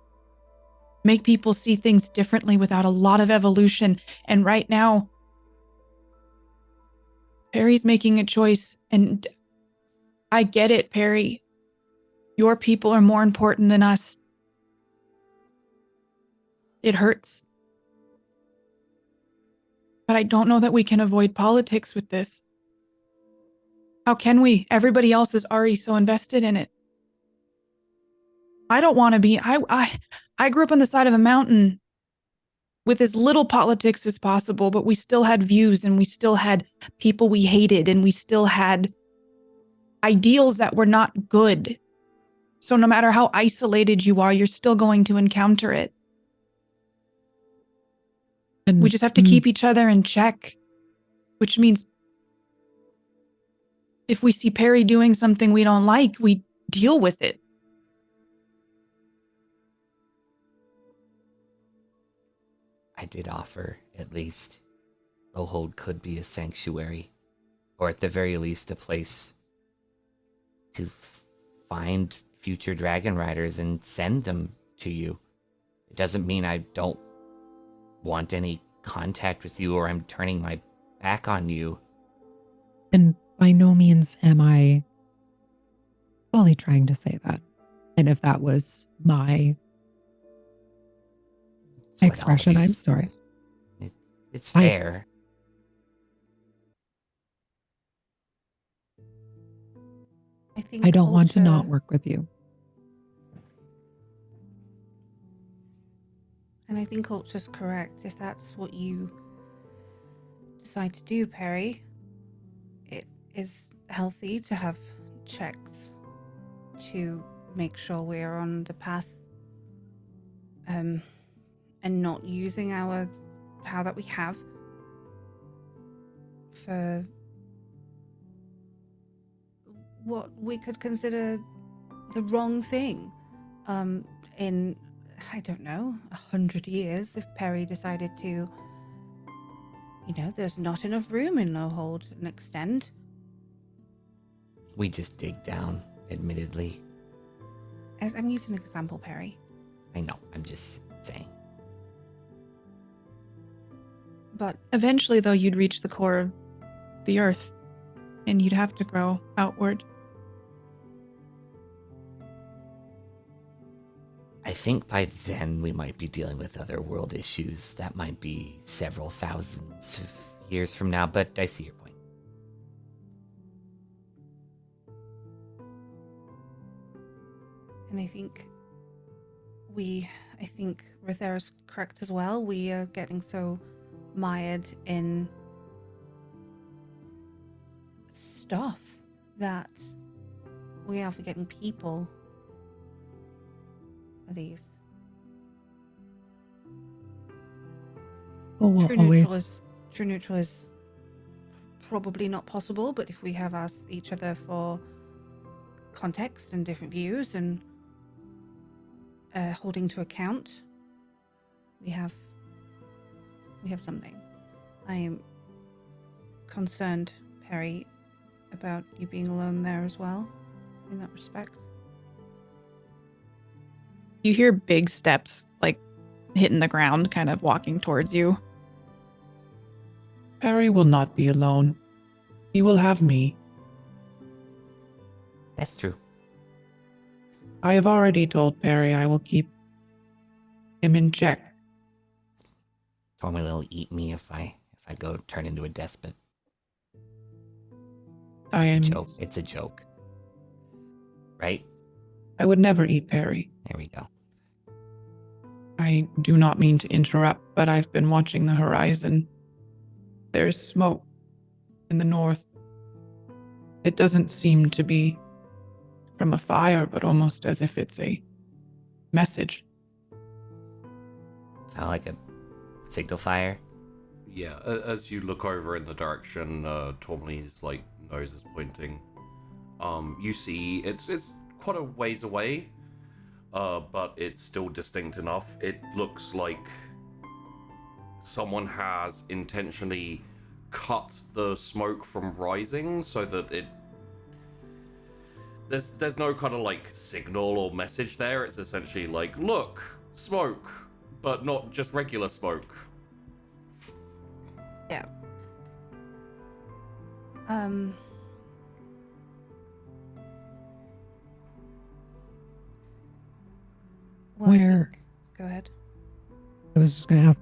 make people see things differently without a lot of evolution. And right now, Perry's making a choice, and I get it, Perry. Your people are more important than us. It hurts. But I don't know that we can avoid politics with this. How can we? Everybody else is already so invested in it. I don't want to be. I grew up on the side of a mountain with as little politics as possible, but we still had views and we still had people we hated and we still had ideals that were not good. So no matter how isolated you are, you're still going to encounter it. And we just have to keep each other in check, which means if we see Perry doing something we don't like, we deal with it. I did offer, at least, Lohold could be a sanctuary, or at the very least a place to find future dragon riders and send them to you. It doesn't mean I don't want any contact with you or I'm turning my back on you. And by no means am I fully trying to say that. And if that was my It's what all of expression, you I'm s- sorry. It's I- fair. I think I don't want to not culture- work with you. And I think culture's correct. If that's what you decide to do, Perry, it is healthy to have checks to make sure we're on the path and not using our power that we have for what we could consider the wrong thing. In, I don't know, 100 years, if Perry decided to, there's not enough room in Lowhold and extend. We just dig down, admittedly. As I'm using an example, Perry. I know, I'm just saying. But Eventually, though, you'd reach the core of the earth, and you'd have to grow outward. I think by then we might be dealing with other world issues. That might be several thousands of years from now, but I see your point. And I think Rothera's correct as well. We are getting so mired in stuff that we are forgetting people. At least. Well, we'll True always neutral is probably not possible, but if we have asked each other for context and different views and holding to account, we have something. I am concerned, Perry, about you being alone there as well, in that respect. You hear big steps, like hitting the ground, kind of walking towards you. Perry will not be alone. He will have me. That's true. I have already told Perry I will keep him in check. Told me they'll eat me if I go turn into a despot. It's a joke. It's a joke. Right? I would never eat Perry. There we go. I do not mean to interrupt, but I've been watching the horizon. There's smoke in the north. It doesn't seem to be from a fire, but almost as if it's a message. I like a signal fire. Yeah, as you look over in the direction Tourmaline's nose is pointing, you see it's quite a ways away, but it's still distinct enough. It looks like someone has intentionally cut the smoke from rising so that there's no kind of signal or message there. It's essentially look, smoke, but not just regular smoke. Yeah. Well, I Where- think- Go ahead. I was just going to ask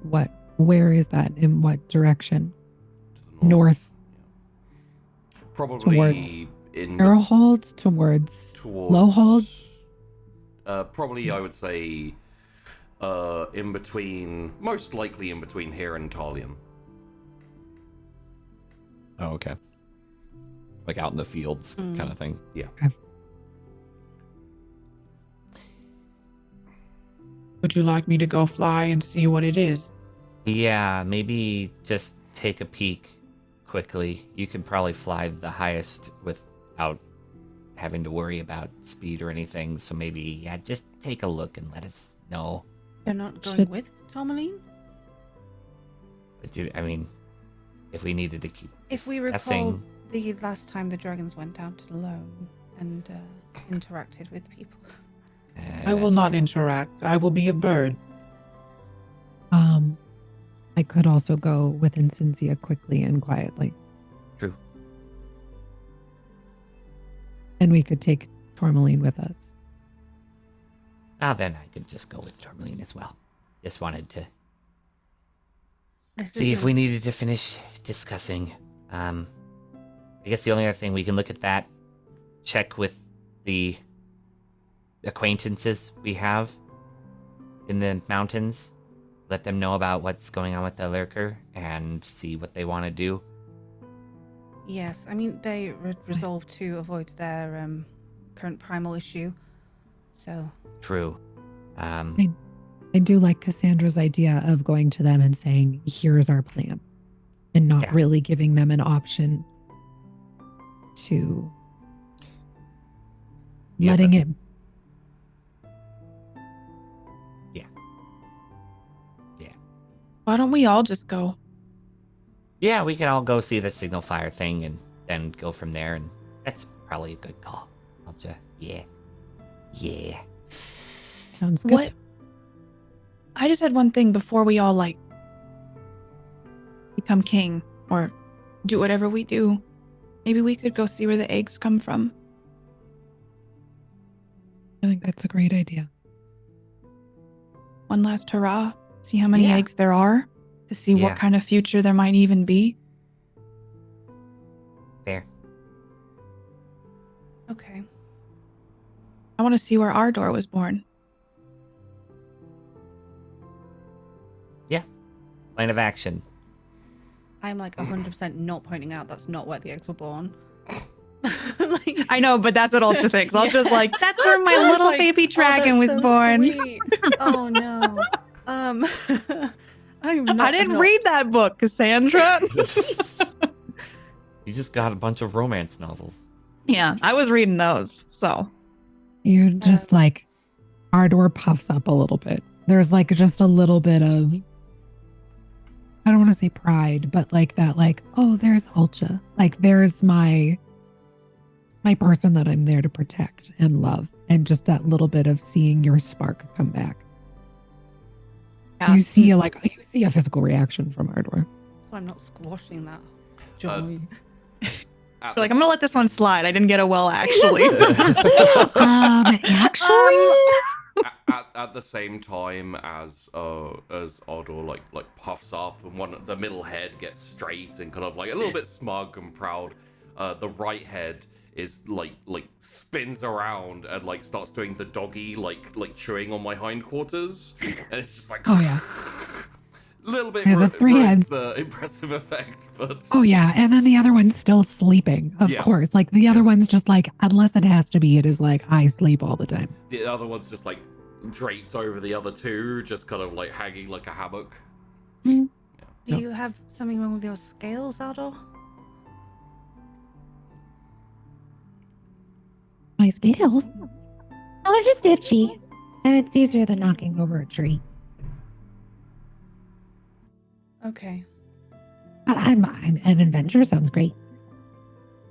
where is that? In what direction? To the North. Probably Towards in Arrowhold towards towards Lowhold? probably I would say in between, most likely in between here and Talion. Oh, okay. Like out in the fields kind of thing. Would you like me to go fly and see what it is? Yeah, maybe just take a peek quickly. You can probably fly the highest without having to worry about speed or anything. So maybe, just take a look and let us know. You're not going Should- with Tourmaline? But I mean, if we needed to keep If we discussing. recall the last time the dragons went out alone and interacted with people. I will not interact. I will be a bird. I could also go with Incensia quickly and quietly. True. And we could take Tourmaline with us. Then I could just go with Tourmaline as well. Just wanted to This see if isn't- we needed to finish discussing. I guess the only other thing, we can look at that, check with the acquaintances we have in the mountains, let them know about what's going on with the lurker, and see what they want to do. Yes, I mean, they resolved to avoid their current primal issue. So, True. I do like Cassandra's idea of going to them and saying, here's our plan, and not Yeah. really giving them an option to Yeah, letting it. Why don't we all just go? Yeah, we can all go see the signal fire thing and then go from there, and that's probably a good call. I'll just, yeah. Sounds good. What? I just had one thing before we all become king or do whatever we do. Maybe we could go see where the eggs come from. I think that's a great idea. One last hurrah. See how many Yeah. eggs there are to see Yeah. what kind of future there might even be. There. okay. I want to see where Ardor was born. Plan of action. I'm like 100% not pointing out that's not where the eggs were born. I know, but that's what Ultra thinks. Ultra's like, that's where my I was little like, baby "Oh, dragon that's was so born. sweet." Oh no. I'm not, I didn't read that book, Cassandra. You just got a bunch of romance novels. Yeah, I was reading those. So You just like, our door puffs up a little bit. There's like just a little bit of, I don't want to say pride, but like that, like, oh, there's Ulcha. Like there's my person that I'm there to protect and love. And just that little bit of seeing your spark come back. yeah. You see a physical reaction from Ardor. So I'm not squashing that joy. At Like, the- I'm gonna let this one slide. I didn't get a well actually. Actually, at the same time as Ardor like puffs up and the middle head gets straight and kind of like a little bit smug and proud, the right head is like spins around and like starts doing the doggy like chewing on my hindquarters, and it's just like oh yeah. little bit Yeah, the three ruins heads. the impressive effect, but Oh yeah, and then the other one's still sleeping, of Yeah. course. Like the other one's just like, unless it has to be, it is like I sleep all the time. the other one's just like draped over the other two, just kind of like hanging like a hammock. Do no. you have something wrong with your scales, Ardor? My scales? Oh, they're just itchy, and it's easier than knocking over a tree. Okay. But I'm an adventure sounds great.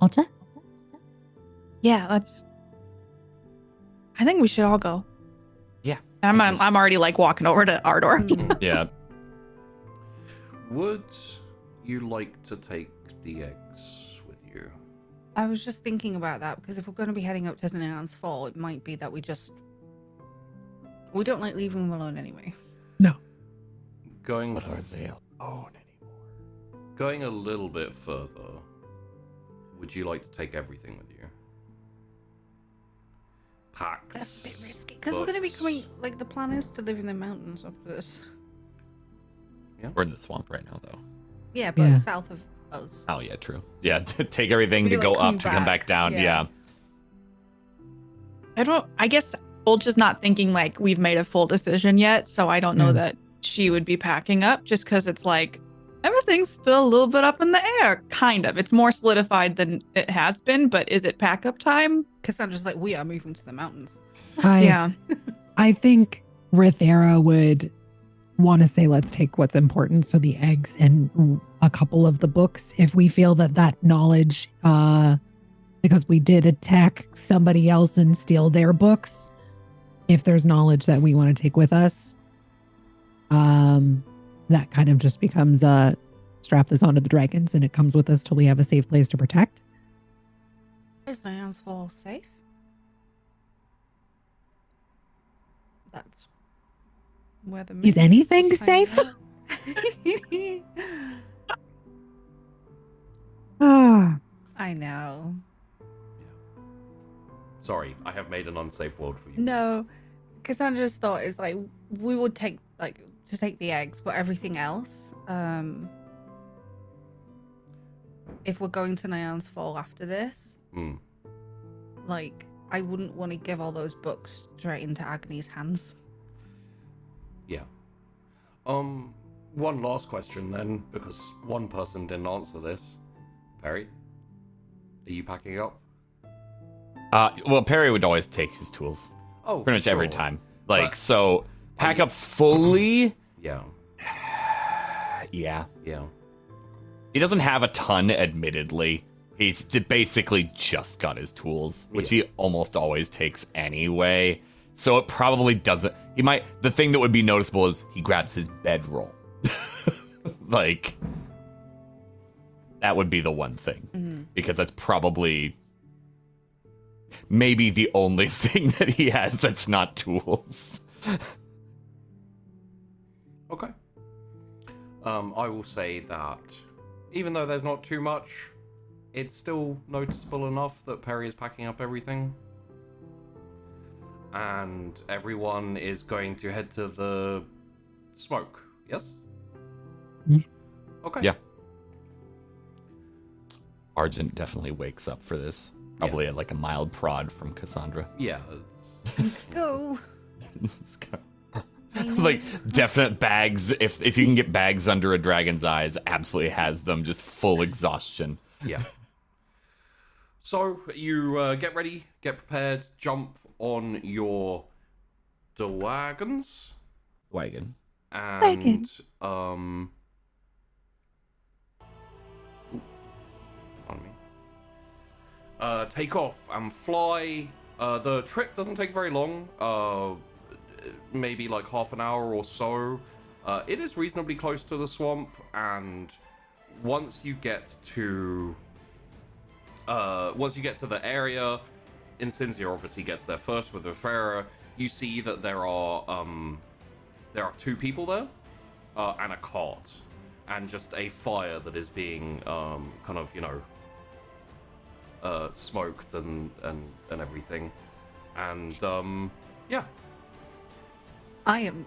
Ulcha? Yeah, I think we should all go. Yeah. I'm already like walking over to Ardor. Mm. Yeah. Would you like to take the eggs with you? I was just thinking about that because if we're going to be heading up to Niana's Fall, it might be that we don't like leaving them alone anyway. Going What are they alone anymore? Going a little bit further, would you like to take everything with you? Packs. That's a bit risky because we're going to be books. coming. Like the plan is to live in the mountains after this. We're in the swamp right now, though. Yeah, but Yeah. south of us. Oh yeah, true. Yeah, to take everything We, to like, go come up to come back. back down. Yeah. Yeah. I guess Ulcha's not thinking like we've made a full decision yet, so I don't know Mm. that she would be packing up just because it's like everything's still a little bit up in the air. Kind of. It's more solidified than it has been, but is it pack up time? Cassandra's like, we are moving to the mountains. I Yeah. think Rithera would want to say let's take what's important, so the eggs and a couple of the books, if we feel that knowledge, because we did attack somebody else and steal their books, if there's knowledge that we want to take with us, that kind of just becomes strap this onto the dragons and it comes with us till we have a safe place to protect. Is Niana's Fall safe? That's where the Is anything safe? Ah. I know. Sorry, I have made an unsafe world for you. No, Cassandra's thought is like we would take to take the eggs, but everything else, if we're going to Niana's Fall after this, like I wouldn't want to give all those books straight into Agni's hands. Yeah. One last question then, because one person didn't answer this. Perry, are you packing up? Well, Perry would always take his tools. Oh, pretty much every sure. time. So pack up fully. Yeah. Yeah. Yeah. He doesn't have a ton, admittedly. He's basically just got his tools, which he almost always takes anyway. So it probably doesn't. The thing that would be noticeable is he grabs his bedroll. Like, that would be the one thing. Because that's probably maybe the only thing that he has that's not tools. Okay. I will say that even though there's not too much, it's still noticeable enough that Perry is packing up everything. And everyone is going to head to the smoke, yes? Okay. Yeah. Argent definitely wakes up for this. Probably like a mild prod from Cassandra. Yeah. Go. Like definite bags. If you can get bags under a dragon's eyes, absolutely has them. Just full exhaustion. Yeah. So you get ready, get prepared, jump on your wagons. Wagon. And take off and fly. The trip doesn't take very long. Maybe like half an hour or so. It is reasonably close to the swamp, and once you get to the area, Incinzia obviously gets there first with the Farah. You see that there are two people there, and a cart, and just a fire that is being kind of, smoked and everything, and yeah. I am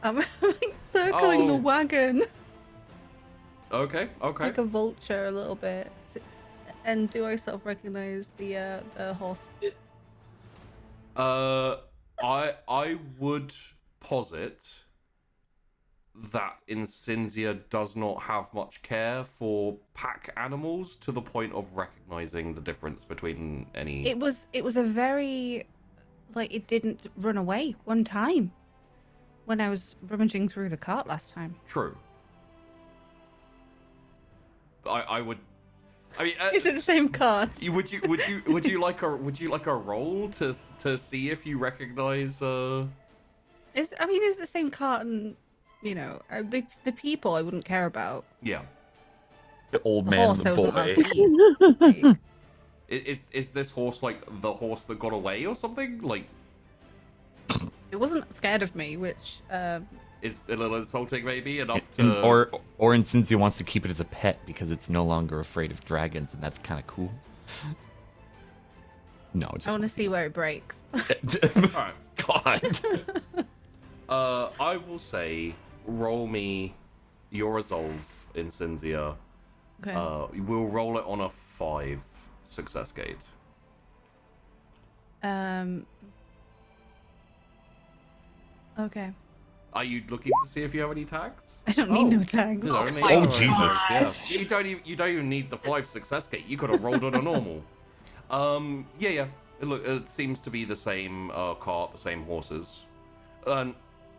I'm circling the wagon. Okay. Like a vulture a little bit. And do I sort of recognize the horse? I would posit that Incinzia does not have much care for pack animals to the point of recognizing the difference between any. It was a very it didn't run away one time when I was rummaging through the cart last time. True. I would. I mean, is it the same cart? Would you like a roll to see if you recognize? It's the same cart, and the people I wouldn't care about. Yeah. The old man and the boy. Is this horse like the horse that got away or something? Like, it wasn't scared of me, which is a little insulting, maybe enough to. Or Incinzia wants to keep it as a pet because it's no longer afraid of dragons, and that's kind of cool. No, I want to see where it breaks. Alright. God. I will say, roll me your resolve, Incinzia. Okay. We'll roll it on a 5 success gate. Okay. Are you looking to see if you have any tags? I don't need no tags. Oh, Jesus. Yeah. You don't even need the 5 success gate. You could have rolled on a normal. Yeah. It seems to be the same cart, the same horses.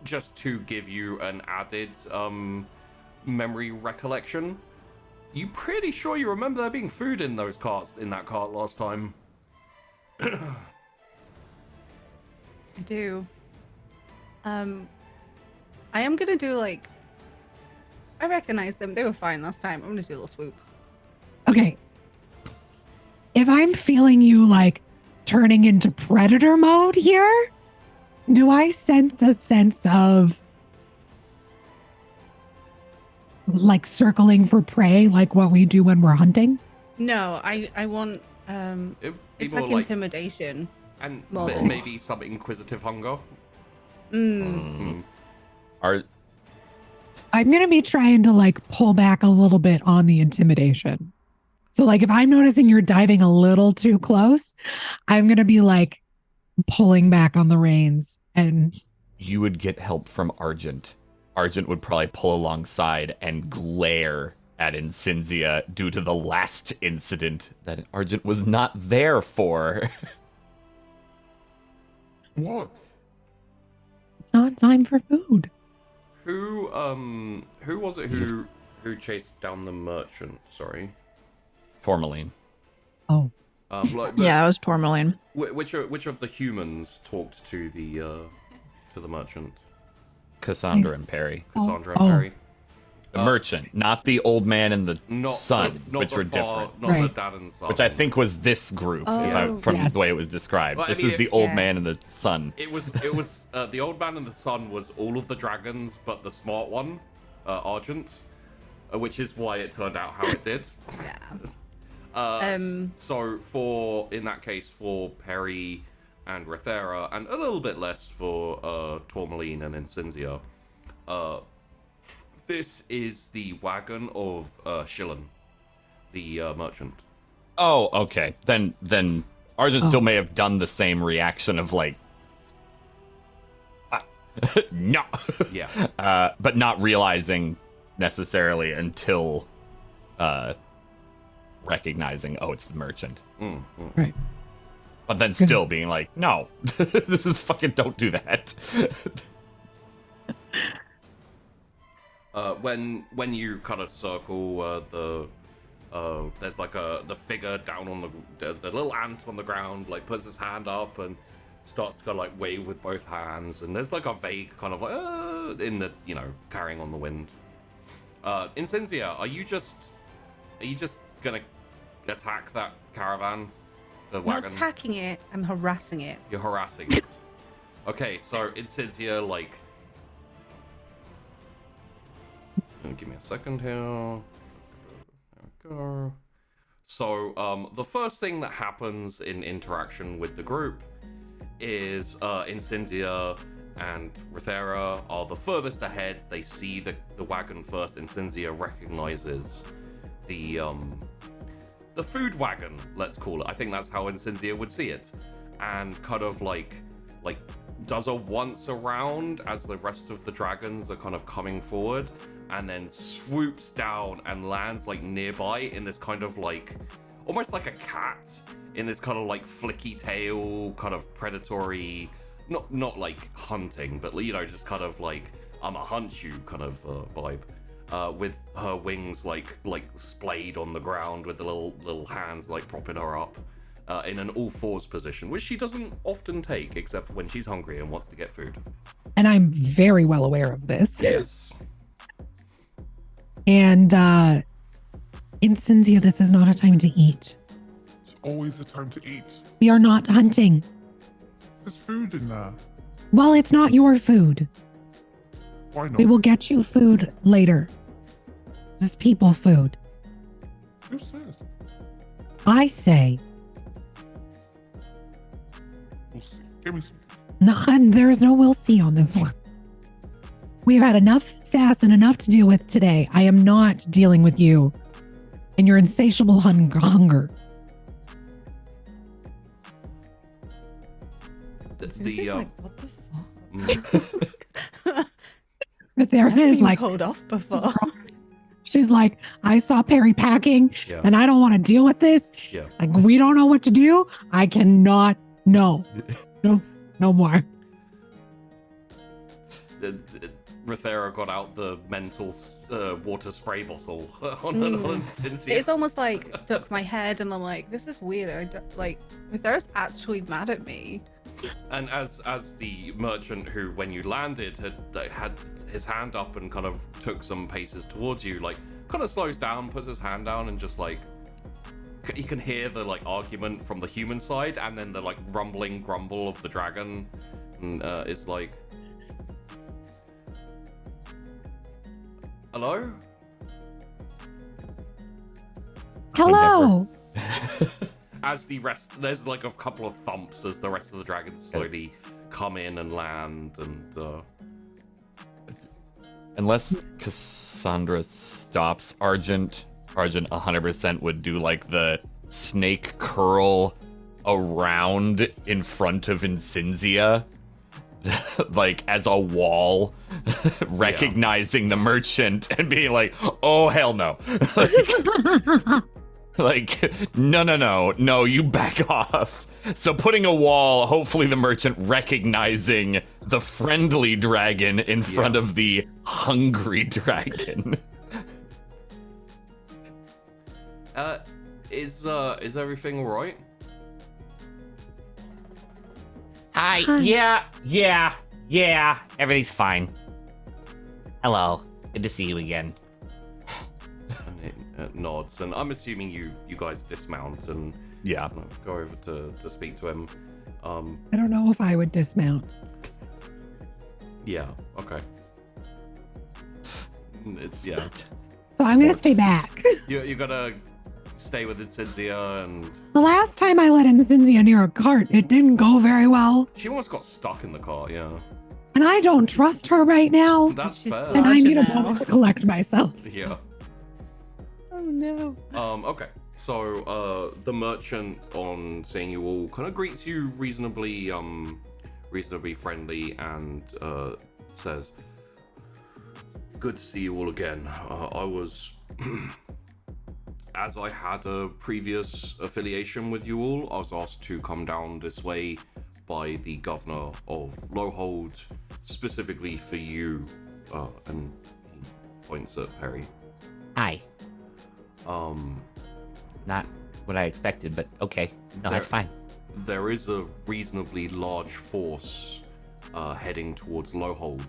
just to give you an added memory recollection, you pretty sure you remember there being food in that cart last time? I do. I am gonna do like. I recognize them. They were fine last time. I'm gonna do a little swoop. Okay. If I'm feeling you like turning into predator mode here, do I sense a sense of like circling for prey, like what we do when we're hunting? No, I want. It's like intimidation. And More. maybe some inquisitive hunger. Are I'm going to be trying to like pull back a little bit on the intimidation. So like if I'm noticing you're diving a little too close, I'm going to be like pulling back on the reins, and you would get help from Argent. Argent would probably pull alongside and glare at Incinzia due to the last incident that Argent was not there for. What? it's not time for food. Who was it who chased down the merchant? Sorry. Tourmaline. Oh, Yeah, it was Tourmaline. Which of the humans talked to the merchant? Cassandra and Perry. Cassandra Oh. and Perry. The merchant, not the old man and the Not son, not which the were fa- different. Not Right. the dad and son. Which I think was this group, Oh, from yes. the way it was described. Well, I This mean, is the old yeah. man and the son. It was the old man and the son was all of the dragons, but the smart one, Argent, which is why it turned out how it did. Yeah. So in that case for Perry and Rethera, and a little bit less for Tourmaline and Incinzia, this is the wagon of Shillen, the merchant. Oh, okay. Then Argent still may have done the same reaction of like, no. Yeah. But not realizing necessarily until recognizing, oh, it's the merchant. right. But then still being like, no, fucking don't do that. When you kind of circle there's like the figure down on the little ant on the ground, like puts his hand up and starts to kind of like wave with both hands, and there's like a vague kind of like in the carrying on the wind. Incinzia, are you just gonna attack that caravan, the Not wagon? attacking it. I'm harassing it. You're harassing it. Okay, so Incinzia like. Give me a second here. There we go. So, the first thing that happens in interaction with the group is Incinzia and Rethera are the furthest ahead. They see the wagon first. Incinzia recognizes the food wagon, let's call it. I think that's how Incinzia would see it. And kind of like does a once around as the rest of the dragons are kind of coming forward, and then swoops down and lands like nearby in this kind of like almost like a cat in this kind of like flicky tail, kind of predatory, not like hunting, but just kind of like I'ma hunt you kind of vibe, with her wings like splayed on the ground with the little hands like propping her up. In an all fours position, which she doesn't often take, except for when she's hungry and wants to get food. And I'm very well aware of this. Yes. And in Cinzia, this is not a time to eat. It's always the time to eat. We are not hunting. There's food in there. Well, it's not your food. Why not? We will get you food later. This is people food. Who says? I say, We'll see. Give me some. no, there is no we'll see on this one. We've had enough sass and enough to deal with today. I am not dealing with you and your insatiable hunger. Like, what the fuck? But there I've it is been like, told off before. she's like, I saw Perry packing Yeah. and I don't want to deal with this. Yeah. Like, we don't know what to do. I cannot. No, no more. Rithera got out the mental water spray bottle on Cynthia. It's almost like duck my head, and I'm like, this is weird. Rithera's actually mad at me. And as the merchant who, when you landed, had his hand up and kind of took some paces towards you, like kind of slows down, puts his hand down, and just like you can hear the like argument from the human side, and then the like rumbling grumble of the dragon, and it's like, hello. Hello. As the rest, there's like a couple of thumps as the rest of the dragons slowly come in and land, and unless Cassandra stops Argent 100% would do like the snake curl around in front of Incinzia, like as a wall, recognizing the merchant and being like, oh hell no. Like, no, you back off. So putting a wall, hopefully the merchant recognizing the friendly dragon in front of the hungry dragon. Is everything all right? Hi. Yeah. Everything's fine. Hello. Good to see you again. And it nods, and I'm assuming you guys dismount and go over to speak to him. I don't know if I would dismount. Yeah. Okay. It's So I'm gonna stay back. You gotta stay with Cynthia, and The last time I let Incinzia near a cart, it didn't go very well. she almost got stuck in the car. Yeah. And I don't trust her right now. That's She's fair. And I need a now. moment to collect myself. Yeah. Oh no. Okay. So, the merchant, on seeing you all, kind of greets you reasonably friendly, and says, "Good to see you all again. I was, as I had a previous affiliation with you all, I was asked to come down this way by the governor of Lowhold, specifically for you." And he points at Perry. Hi. Not what I expected, but okay. No, that's fine. There is a reasonably large force heading towards Lowhold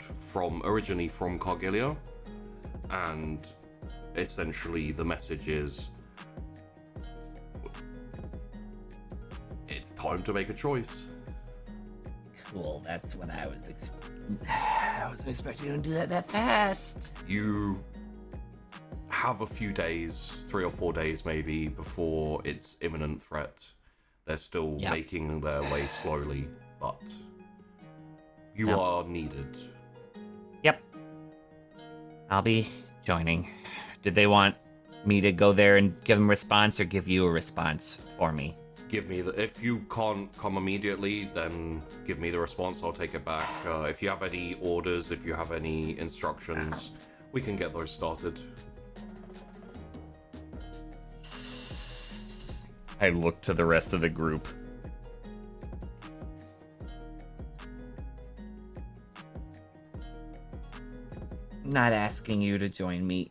originally from Cargilia, and essentially the message is it's time to make a choice. Cool. That's what I was I wasn't expecting you to do that fast. You have a few days, 3 or 4 days maybe, before it's imminent threat. They're still making their way slowly, but you are needed. Yep. I'll be joining. Did they want me to go there and give them a response, or give you a response for me? Give me if you can't come immediately, then give me the response. I'll take it back. If you have any orders, if you have any instructions, we can get those started. I look to the rest of the group. Not asking you to join me,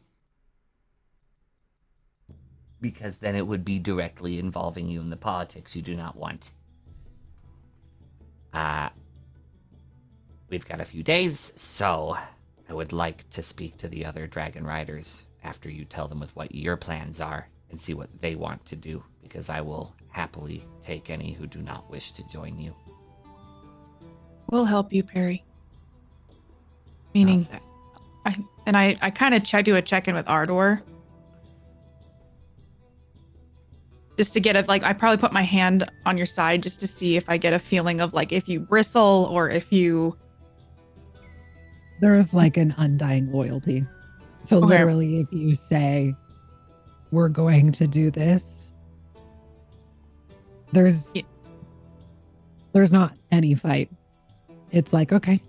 because then it would be directly involving you in the politics you do not want. We've got a few days, so I would like to speak to the other dragon riders after you tell them with what your plans are and see what they want to do, because I will happily take any who do not wish to join you. We'll help you, Perry. Meaning, I kind of do a check-in with Ardor. Just to get I probably put my hand on your side just to see if I get a feeling of like if you bristle or if you. There's like an undying loyalty. So Okay. literally, if you say, we're going to do this, there's not any fight. It's like, okay.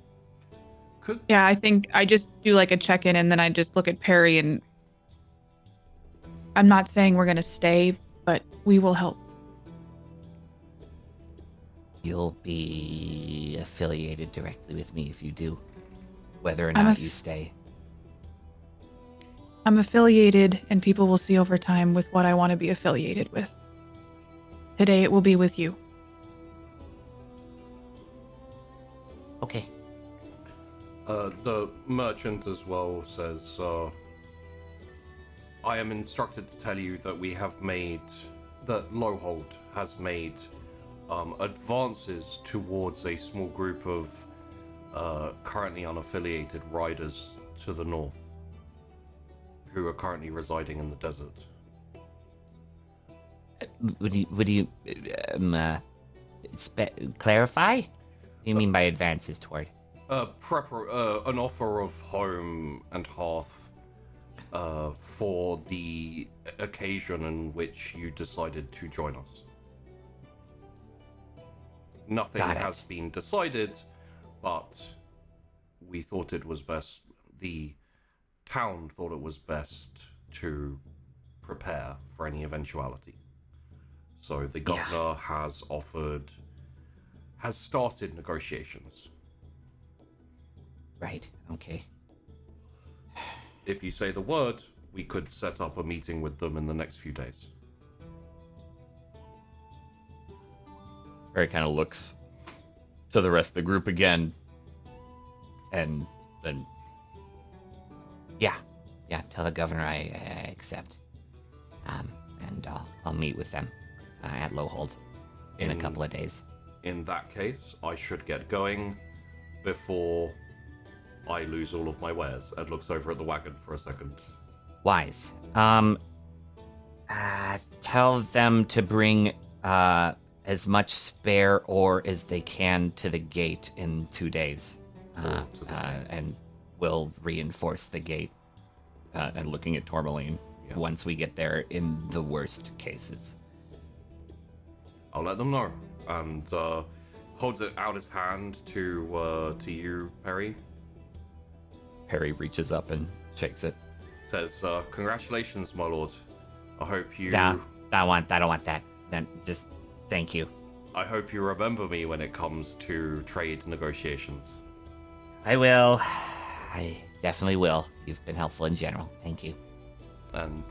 Yeah, I think I just do like a check-in and then I just look at Perry, and I'm not saying we're going to stay, but we will help. You'll be affiliated directly with me if you do. whether or I'm not a you f- stay. I'm affiliated, and people will see over time with what I want to be affiliated with. Today it will be with you. Okay. The merchant as well says, I am instructed to tell you that that Lowhold has made advances towards a small group of currently unaffiliated riders to the north who are currently residing in the desert. Would you clarify? What do you mean by advances toward? An offer of home and hearth for the occasion in which you decided to join us. Nothing Got it. has been decided, but we thought it was best, the town thought it was best to prepare for any eventuality. So the governor has started negotiations. Right. Okay. If you say the word, we could set up a meeting with them in the next few days. Barry kind of looks to the rest of the group again, and then Yeah. Tell the governor I accept. And I'll meet with them at Lowhold in a couple of days. In that case, I should get going before I lose all of my wares. Ed looks over at the wagon for a second. Wise. Tell them to bring as much spare ore as they can to the gate in 2 days. And we'll reinforce the gate. and looking at Tourmaline. Once we get there in the worst cases. I'll let them know. And holds it out his hand to you, Perry. Perry reaches up and shakes it. Says, congratulations, my lord. I hope you... I don't want that. No, just thank you. I hope you remember me when it comes to trade negotiations. I will. I definitely will. You've been helpful in general. Thank you. And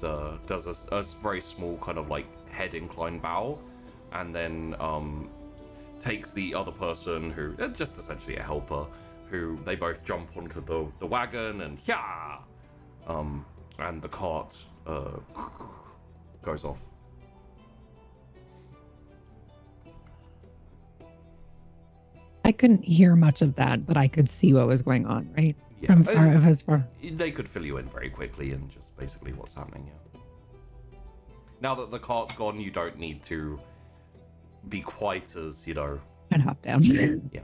does a very small kind of like head incline bow, and then takes the other person who, just essentially a helper, who they both jump onto the wagon and and the cart goes off. I couldn't hear much of that, but I could see what was going on, right? Yeah. From far as far. They could fill you in very quickly and just basically what's happening, yeah. Now that the cart's gone, you don't need to be quite as, And hop down. Yeah.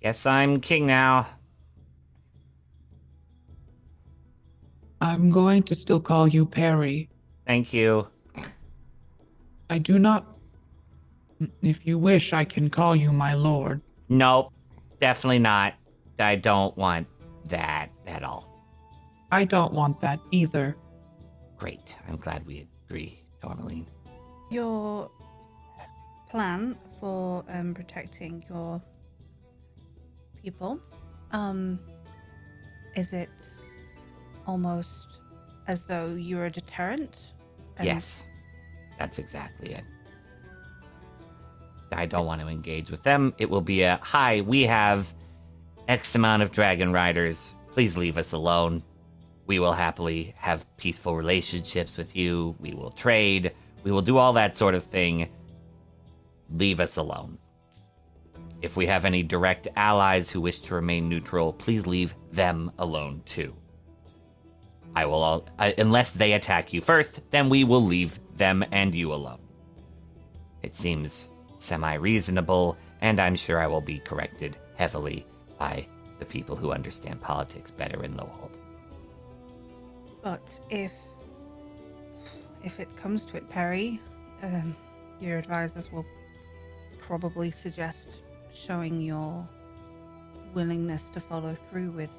Guess I'm king now. I'm going to still call you Perry. Thank you. I do not. If you wish, I can call you my lord. Nope. Definitely not. I don't want that at all. I don't want that either. Great. I'm glad we agree, Tourmaline. Your plan for protecting your people, is it almost as though you're a deterrent? Yes. That's exactly it. I don't want to engage with them. It will be a, hi, we have X amount of dragon riders. Please leave us alone. We will happily have peaceful relationships with you. We will trade. We will do all that sort of thing. Leave us alone. If we have any direct allies who wish to remain neutral, please leave them alone too. I will unless they attack you first, then we will leave them and you alone. It seems semi-reasonable, and I'm sure I will be corrected heavily by the people who understand politics better in Lowhold. But if it comes to it, Perry, your advisors will probably suggest showing your willingness to follow through with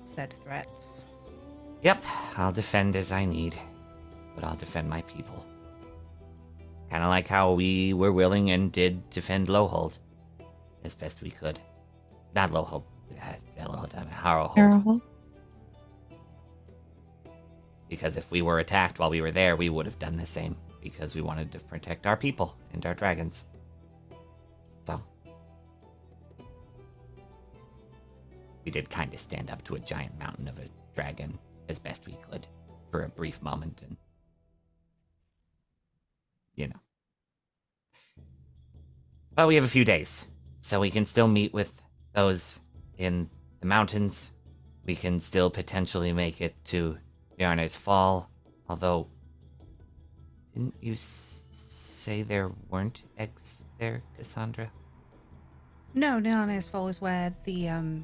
said threats. Yep, I'll defend as I need, but I'll defend my people. Kind of like how we were willing and did defend Lowhold as best we could. Not Lowhold. Harrowhold. Arrowhold? Because if we were attacked while we were there, we would have done the same. Because we wanted to protect our people and our dragons. So. We did kind of stand up to a giant mountain of a dragon as best we could for a brief moment, and you know. But we have a few days, so we can still meet with those in the mountains. We can still potentially make it to Niana's Fall, although didn't you say there weren't eggs there, Cassandra? No, Niana's Fall is where the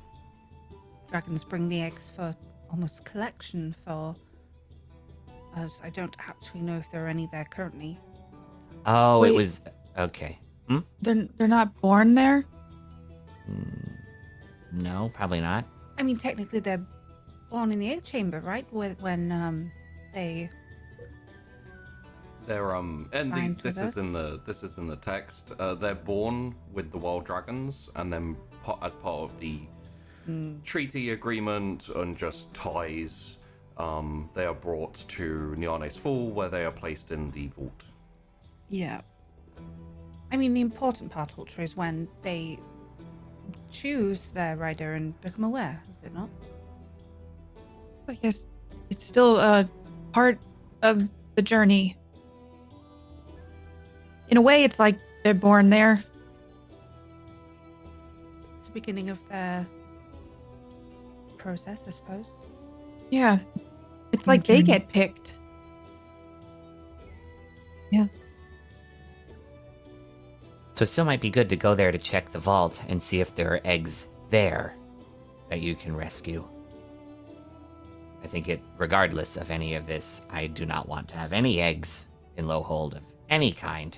dragons bring the eggs for almost collection for us. I don't actually know if there are any there currently. Oh, Wait. it was okay. They're not born there? No, probably not. I mean, technically they're born in the egg chamber, right? When they They're and Find this with is in the text. They're born with the wild dragons, and then as part of the treaty agreement and just ties, they are brought to Niana's Fall, where they are placed in the vault. Yeah. I mean, the important part, Ultra, is when they choose their rider and become aware, is it not? I guess it's still a part of the journey. In a way, it's like they're born there. It's the beginning of their process, I suppose. Yeah. It's like they journey. get picked. So it still might be good to go there to check the vault and see if there are eggs there that you can rescue. I think regardless of any of this, I do not want to have any eggs in Lowhold of any kind,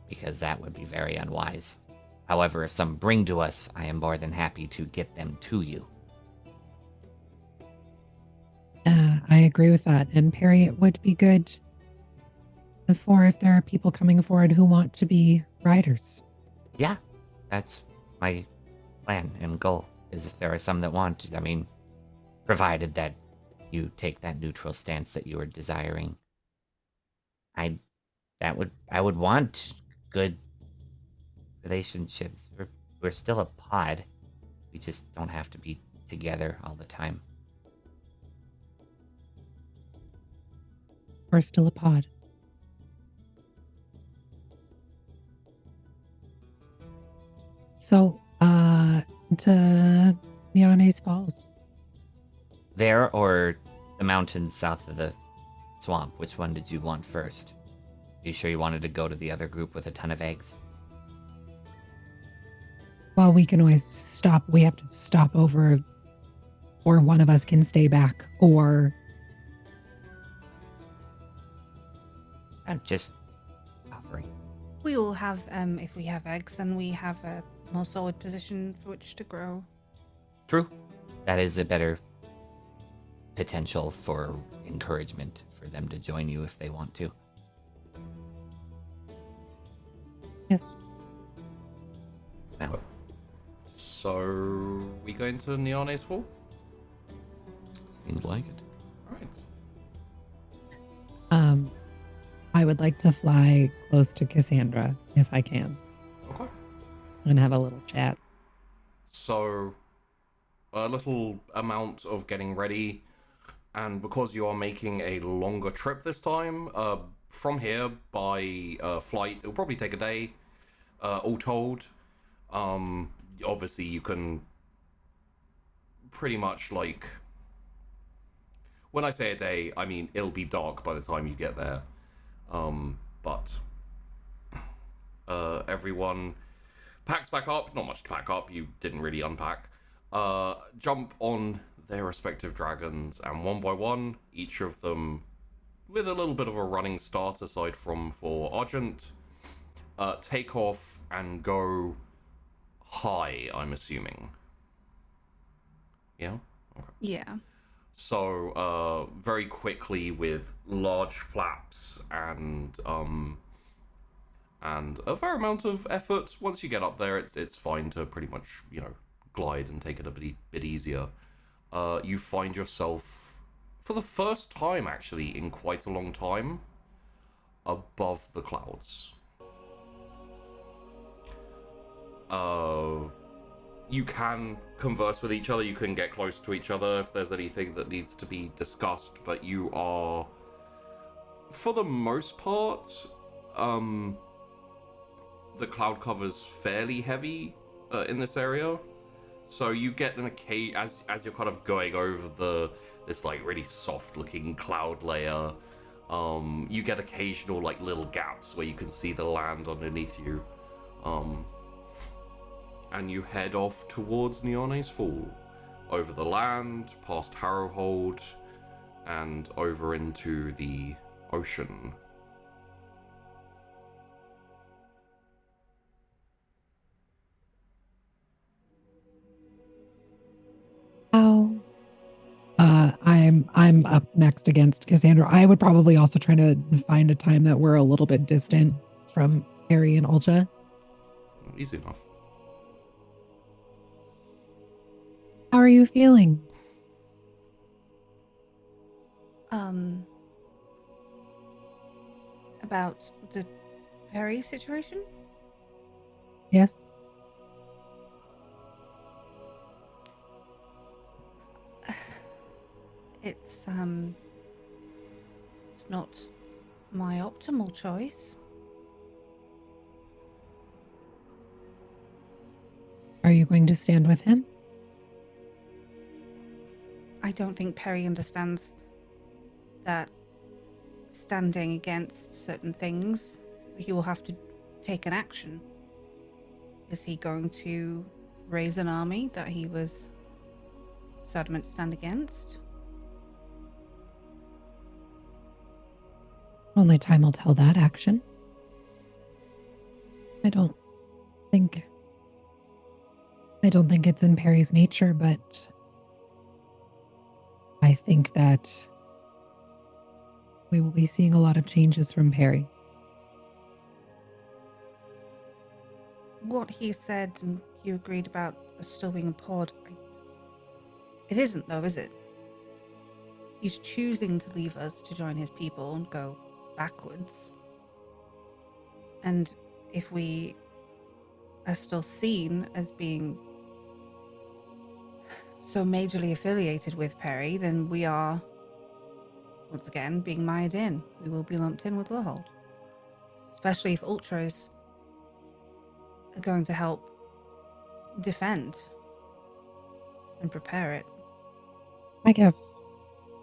because that would be very unwise. However, if some bring to us, I am more than happy to get them to you. I agree with that. And Perry, it would be good for if there are people coming forward who want to be riders. Yeah, that's my plan and goal, is if there are some that want to. I mean, provided that you take that neutral stance that you are desiring. I would want good relationships. We're still a pod. We just don't have to be together all the time. We're still a pod. So, to Niana's Falls. There or the mountains south of the swamp? Which one did you want first? Are you sure you wanted to go to the other group with a ton of eggs? Well, we can always stop. We have to stop over, or one of us can stay back, or I'm just offering. We all have, if we have eggs, then we have a more solid position for which to grow. True. That is a better potential for encouragement for them to join you if they want to. yes. Well, So, we going to Niana's Fall? seems like it. Alright. I would like to fly close to Cassandra if I can, Okay. and have a little chat. So, a little amount of getting ready, and because you are making a longer trip this time, from here by flight, it'll probably take a day, all told. Obviously, you can pretty much, like, when I say a day, I mean it'll be dark by the time you get there. But everyone packs back up. Not much to pack up. You didn't really unpack. Jump on their respective dragons, and one by one, each of them with a little bit of a running start aside from for Argent, take off and go high, I'm assuming. Yeah? Okay. Yeah. So, very quickly with large flaps and and a fair amount of effort. Once you get up there, it's fine to pretty much, glide and take it a bit easier. You find yourself, for the first time actually in quite a long time, above the clouds. You can converse with each other, you can get close to each other if there's anything that needs to be discussed, but you are, for the most part, the cloud cover's fairly heavy in this area. So you get an as you're kind of going over this like really soft looking cloud layer, you get occasional like little gaps where you can see the land underneath you. And you head off towards Niana's Fall, over the land, past Harrowhold, and over into the ocean. How? I'm up next against Cassandra. I would probably also try to find a time that we're a little bit distant from Harry and Ulcha. Easy enough. How are you feeling? About the Perry situation? Yes. It's not my optimal choice. Are you going to stand with him? I don't think Perry understands that standing against certain things, he will have to take an action. Is he going to raise an army that he was so adamant to stand against? Only time will tell that action. I don't think it's in Perry's nature, but I think that we will be seeing a lot of changes from Perry. What he said and you agreed about us still being a pod, it isn't though, is it? He's choosing to leave us to join his people and go backwards. And if we are still seen as being so majorly affiliated with Perry, then we are, once again, being mired in. We will be lumped in with Lorehold. Especially if Ultras are going to help defend and prepare it. I guess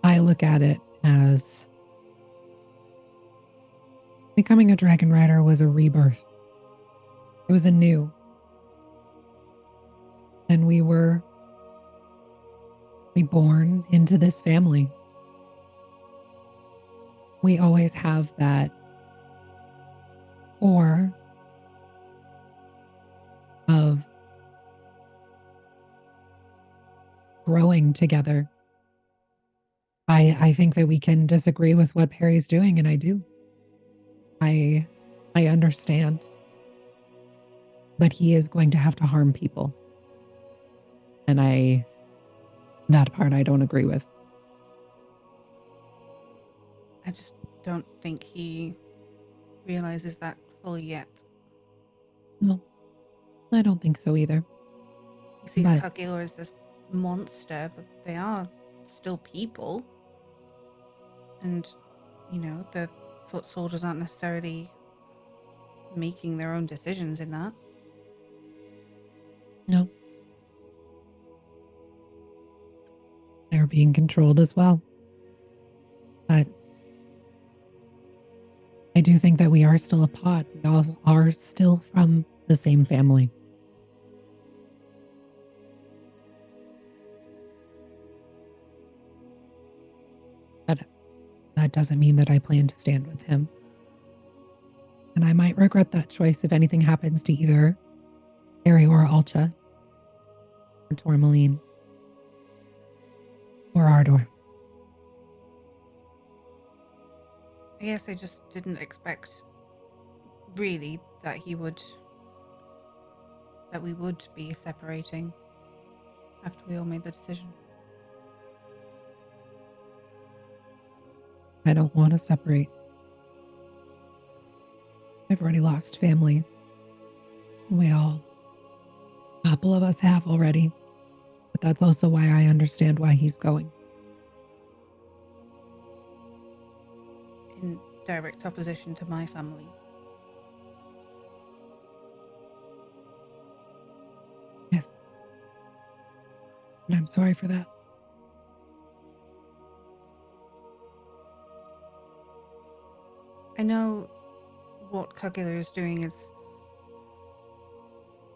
I look at it as becoming a dragon rider was a rebirth. It was anew. And we were reborn into this family. We always have that core of growing together. I think that we can disagree with what Perry's doing, and I do. I understand. But he is going to have to harm people. And that part I don't agree with. I just don't think he realizes that fully yet. No, I don't think so either. He sees But- Kagila as this monster, but they are still people. And, the foot soldiers aren't necessarily making their own decisions in that. No. They're being controlled as well. But I do think that we are still a pod. We all are still from the same family. But that doesn't mean that I plan to stand with him. And I might regret that choice if anything happens to either Harry or Ulcha, or Tourmaline, or Ardor. I guess I just didn't expect, really, that we would be separating after we all made the decision. I don't want to separate. I've already lost family. A couple of us have already. But that's also why I understand why he's going. In direct opposition to my family. Yes. And I'm sorry for that. I know what Kagura is doing is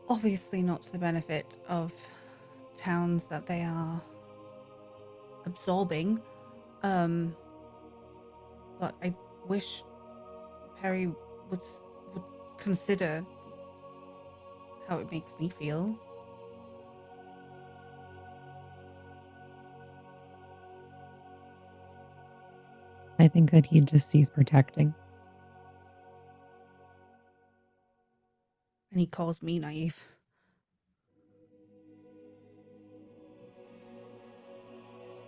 obviously not to the benefit of towns that they are absorbing. But I wish Perry would consider how it makes me feel. I think that he just sees protecting. And he calls me naive.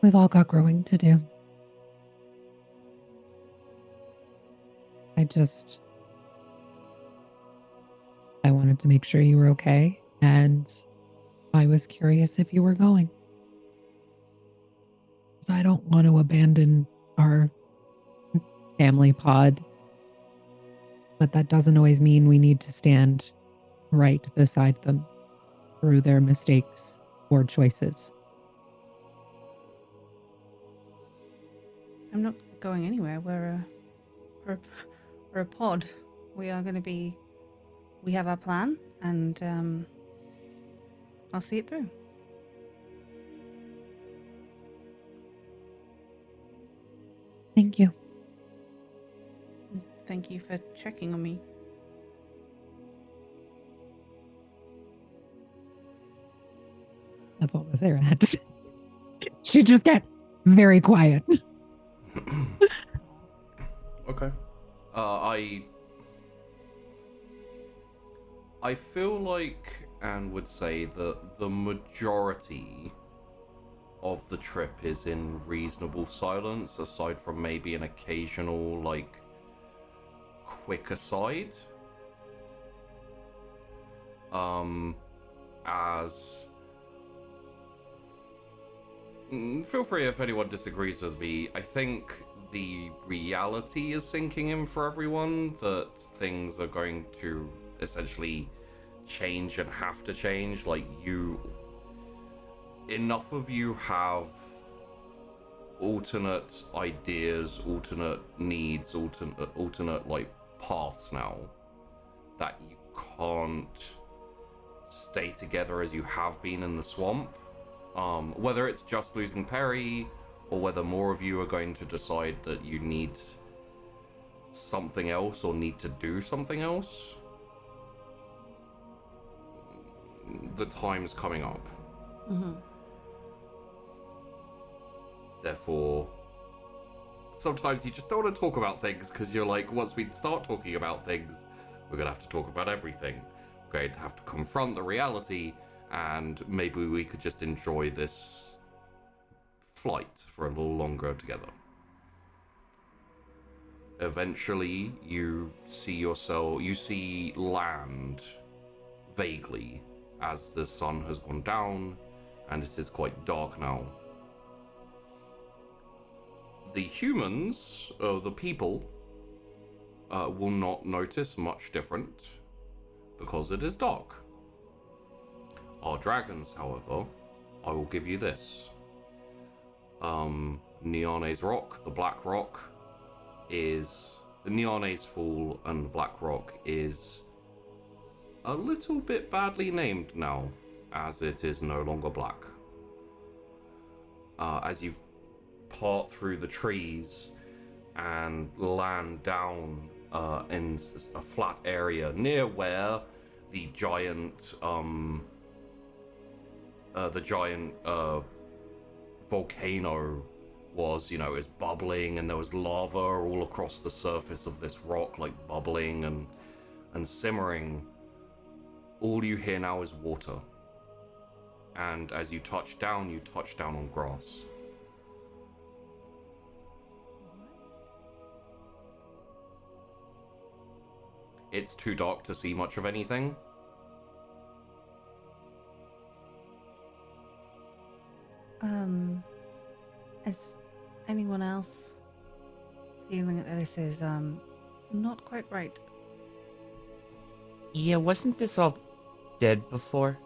We've all got growing to do. I wanted to make sure you were okay, and I was curious if you were going. Because I don't want to abandon our family pod, but that doesn't always mean we need to stand right beside them through their mistakes or choices. I'm not going anywhere. We're a pod. We are going to be. We have our plan, and I'll see it through. Thank you. Thank you for checking on me. That's all that Sarah had to say. She just got very quiet. Okay. I feel like Anne would say that the majority of the trip is in reasonable silence, aside from maybe an occasional, like, quick aside. Feel free if anyone disagrees with me. I think the reality is sinking in for everyone that things are going to essentially change and have to change. Like, enough of you have alternate ideas, alternate needs, alternate like paths now, that you can't stay together as you have been in the swamp. Whether it's just losing Perry, or whether more of you are going to decide that you need something else or need to do something else, the time's coming up. Mm-hmm. Therefore, sometimes you just don't want to talk about things, because you're like, once we start talking about things, we're going to have to talk about everything. We're going to have to confront the reality, and maybe we could just enjoy this flight for a little longer together. Eventually, you see land vaguely as the sun has gone down, and it is quite dark now. The humans, the people, will not notice much different because it is dark. Our dragons, however, I will give you this. Niane's Rock, the Black Rock, is... Niane's Fall and the Black Rock is a little bit badly named now, as it is no longer black. As you part through the trees and land down in a flat area near where the giant volcano was, is bubbling, and there was lava all across the surface of this rock, like bubbling, and and simmering, all you hear now is water. And as you touch down on grass. It's too dark to see much of anything. Is anyone else feeling that this is not quite right? Yeah, wasn't this all dead before?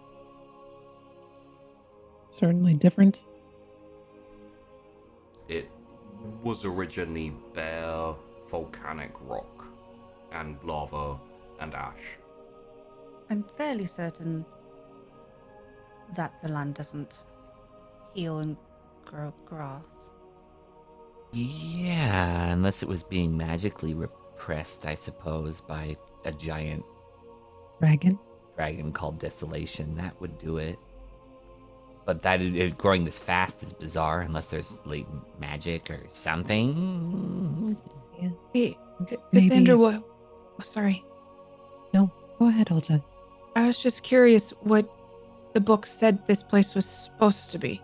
Certainly different. It was originally bare volcanic rock and lava and ash. I'm fairly certain that the land doesn't heal and grow grass. Yeah, unless it was being magically repressed, I suppose, by a giant dragon called Desolation. That would do it. But that it growing this fast is bizarre, unless there's latent magic or something. Yeah. Hey, Maybe- Cassandra, what? Oh, sorry. No, go ahead, Alja. I was just curious what the book said this place was supposed to be.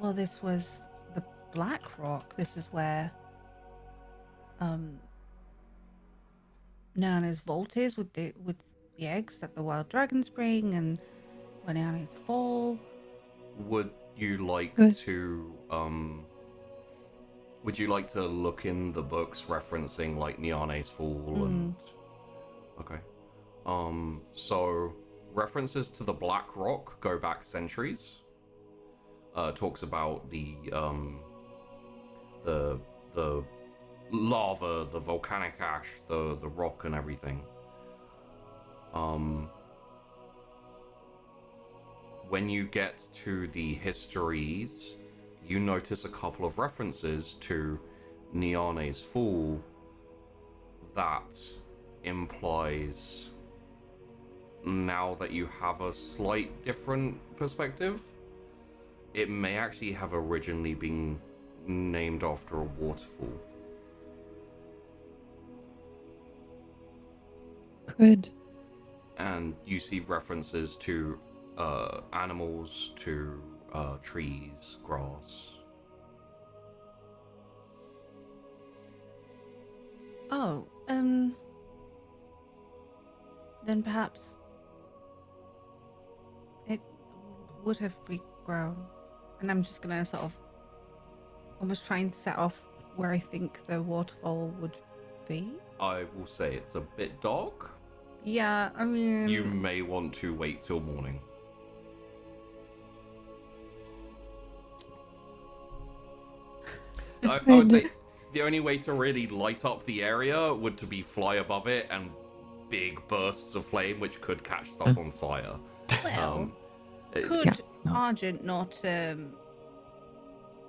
Well, this was the Black Rock. This is where Niana's vault is with the eggs that the wild dragons bring, and when Niana's fall. Would you like Good. to look in the books referencing like Niane's fall and okay. So references to the Black Rock go back centuries. Talks about the lava, the volcanic ash, the rock and everything. When you get to the histories, you notice a couple of references to Niane's fall that implies, now that you have a slight different perspective, it may actually have originally been named after a waterfall. Could. And you see references to animals, to trees, grass. Oh, then perhaps it would have regrown. And I'm just gonna sort of almost try and set off where I think the waterfall would be. I will say it's a bit dark. Yeah, I mean, You may want to wait till morning. I would say the only way to really light up the area would to be fly above it and big bursts of flame, which could catch stuff on fire. well, it- could Yeah, no. Argent not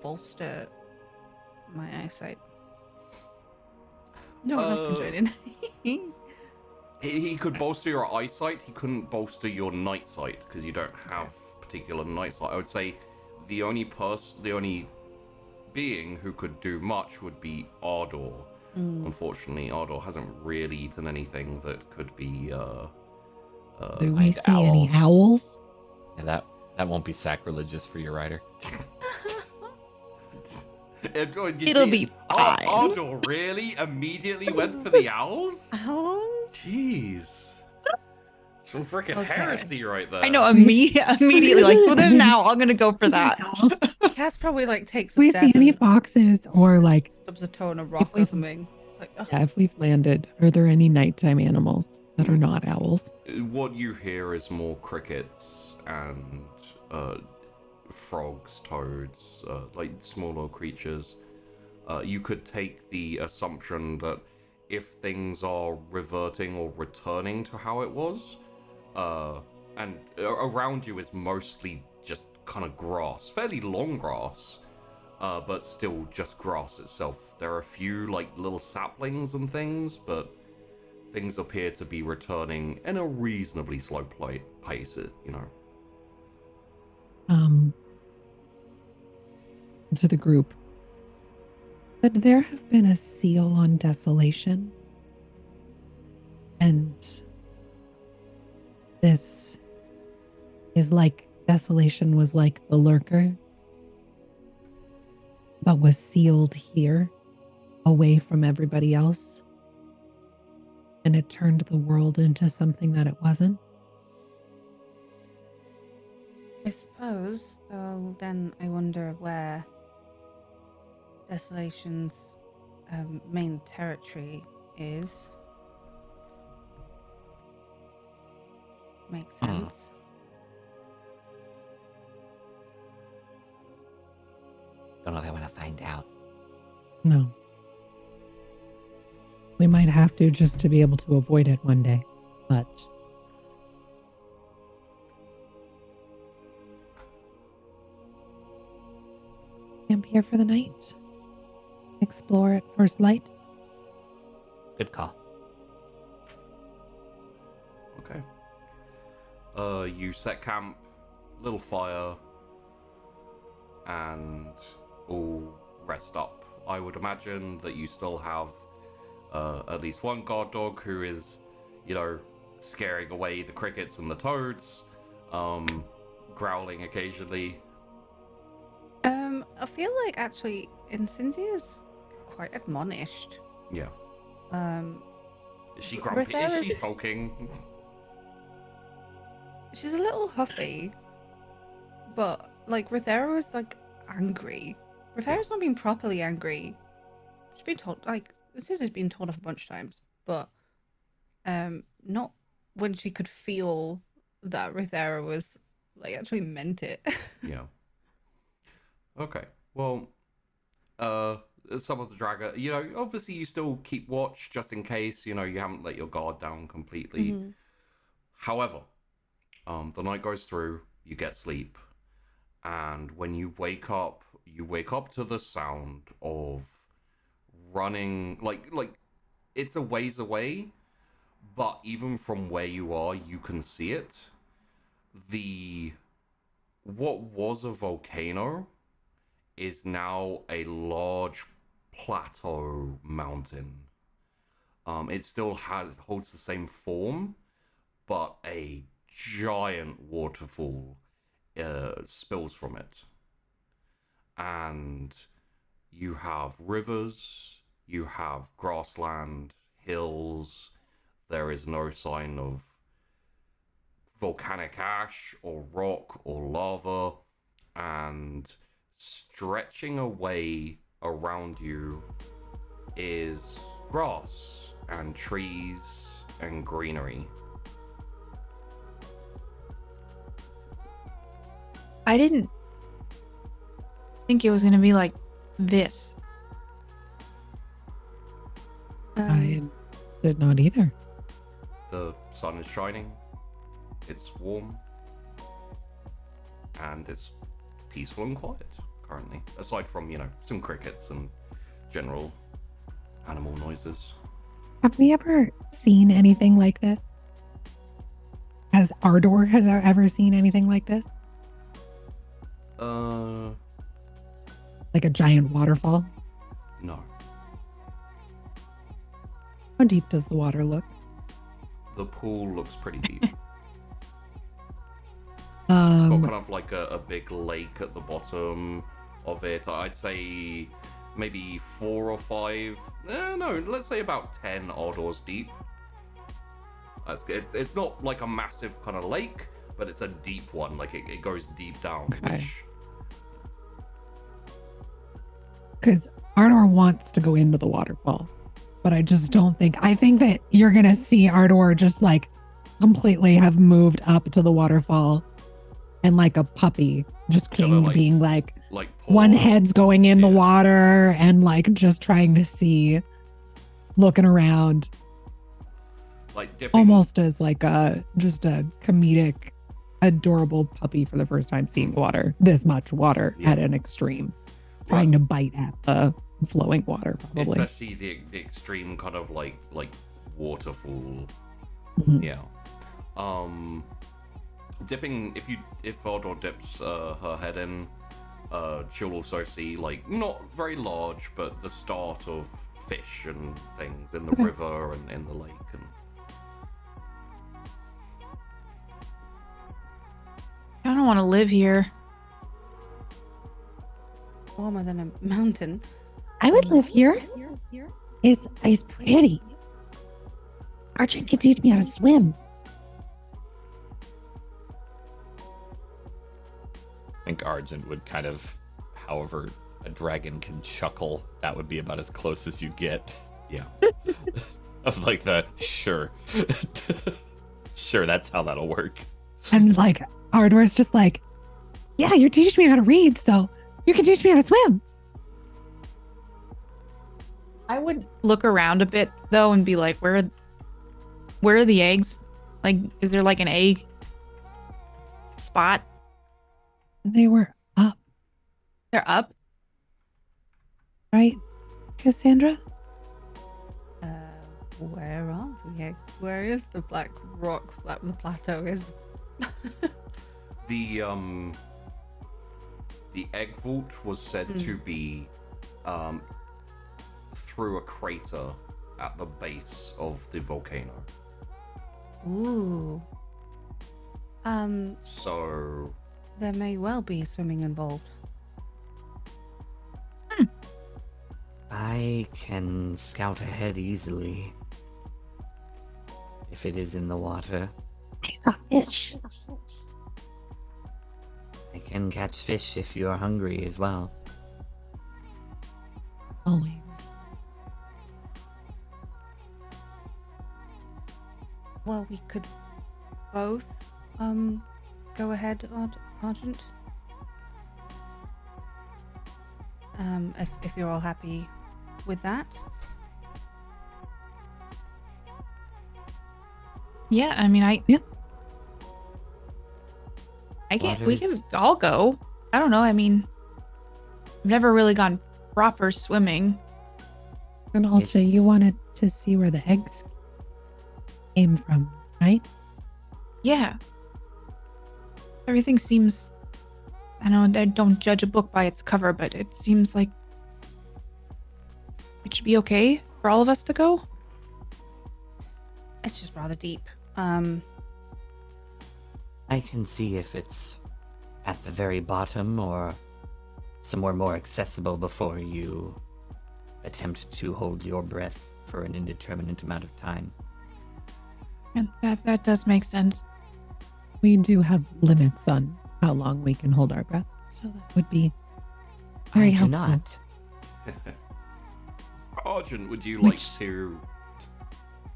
bolster my eyesight? No one else can join in. He could bolster your eyesight. He couldn't bolster your night sight because you don't have particular night sight. I would say the only being who could do much would be Ardor. Unfortunately, Ardor hasn't really eaten anything that could be. Do we Night see any owl. owls? Yeah, that won't be sacrilegious for your rider. It'll be fine. Ardor really immediately went for the owls? Oh, Jeez. Some freaking Okay. heresy right there. I know immediately like, well, there's now. I'm gonna go for that. Cass probably like takes a We step see any and foxes or like, stubs a toe on a rock or we've- something. It's like, oh, yeah, if we've landed, are there any nighttime animals that are not owls? What you hear is more crickets and frogs, toads, like smaller creatures. You could take the assumption that if things are reverting or returning to how it was, and around you is mostly just kind of grass, fairly long grass, but still just grass itself. There are a few like little saplings and things, but things appear to be returning in a reasonably slow pace, you know. To the group. Could there have been a seal on Desolation And this is like desolation was like the lurker, but was sealed here away from everybody else. And it turned the world into something that it wasn't. I suppose. So then I wonder where Desolation's main territory is. Makes sense. Don't know if I want to find out. No. We might have to just to be able to avoid it one day, but camp here for the night. Explore at first light. Good call. Okay. You set camp, little fire, and all rest up. I would imagine that you still have at least one guard dog who is, scaring away the crickets and the toads, growling occasionally. I feel like actually Incendia's quite admonished. Yeah. Is she grumpy? Is she sulking? She's a little huffy, but like Rithera was like angry. Rithera's not been properly angry. She's been told this has been told off a bunch of times, but not when she could feel that Rithera was like actually meant it. Yeah. Okay. Well, some of the dragger, obviously you still keep watch just in case, you haven't let your guard down completely. Mhm. However, the night goes through, you get sleep, and when you wake up to the sound of running, like it's a ways away, but even from where you are, you can see it. What was a volcano is now a large plateau mountain. It still holds the same form, but a giant waterfall spills from it. And you have rivers, you have grassland, hills. There is no sign of volcanic ash or rock or lava, and stretching away around you is grass and trees and greenery. I didn't think it was going to be like this. I did not either. The sun is shining, it's warm, and it's peaceful and quiet currently, aside from, some crickets and general animal noises. Have we ever seen anything like this? Has Ardor ever seen anything like this? Like a giant waterfall? No. How deep does the water look? The pool looks pretty deep. Got kind of like a big lake at the bottom of it. I'd say maybe 4 or 5. No, let's say about 10 Ardors deep. It's not like a massive kind of lake, but it's a deep one. Like it goes deep down. Okay. Because Ardor wants to go into the waterfall, but I just don't think. I think that you're gonna see Ardor just like completely have moved up to the waterfall, and like a puppy, just being like one head's going in the water and like just trying to see, looking around, like dipping. Almost as like just a comedic, adorable puppy for the first time seeing water, this much water at an extreme, trying to bite at the flowing water, probably. Especially the extreme kind of like waterfall. Mhm. Yeah. Dipping, if Ardor dips her head in, she'll also see like not very large, but the start of fish and things in the river and in the lake. And I don't want to live here. Warmer than a mountain. I would live here. It's pretty. Archie can teach me how to swim. I think Argent would kind of, however a dragon can chuckle, that would be about as close as you get. Yeah. Of like the, sure. Sure, that's how that'll work. And like, Ardor's just like, yeah, you're teaching me how to read, so you can teach me how to swim. I would look around a bit though and be like, where are the eggs? Like, is there like an egg spot? They were up, They're up. right, Cassandra? Where are the eggs? Where is the black rock that the plateau is? The egg vault was said to be through a crater at the base of the volcano. Ooh. So There may well be swimming involved. I can scout ahead easily. If it is in the water, I saw fish. I can catch fish if you're hungry as well. Always. Well, we could both go ahead, Argent. If you're all happy with that. Yeah, I mean, I can't. We can Waters. all go. I don't know. I mean, I've never really gone proper swimming. And also, you It's- wanted to see where the eggs came from, right? Yeah. Everything seems. I know I don't judge a book by its cover, but it seems like it should be okay for all of us to go. It's just rather deep. I can see if it's at the very bottom or somewhere more accessible before you attempt to hold your breath for an indeterminate amount of time. And that does make sense. We do have limits on how long we can hold our breath, so that would be very I do helpful. not. Argent, would you like Which- to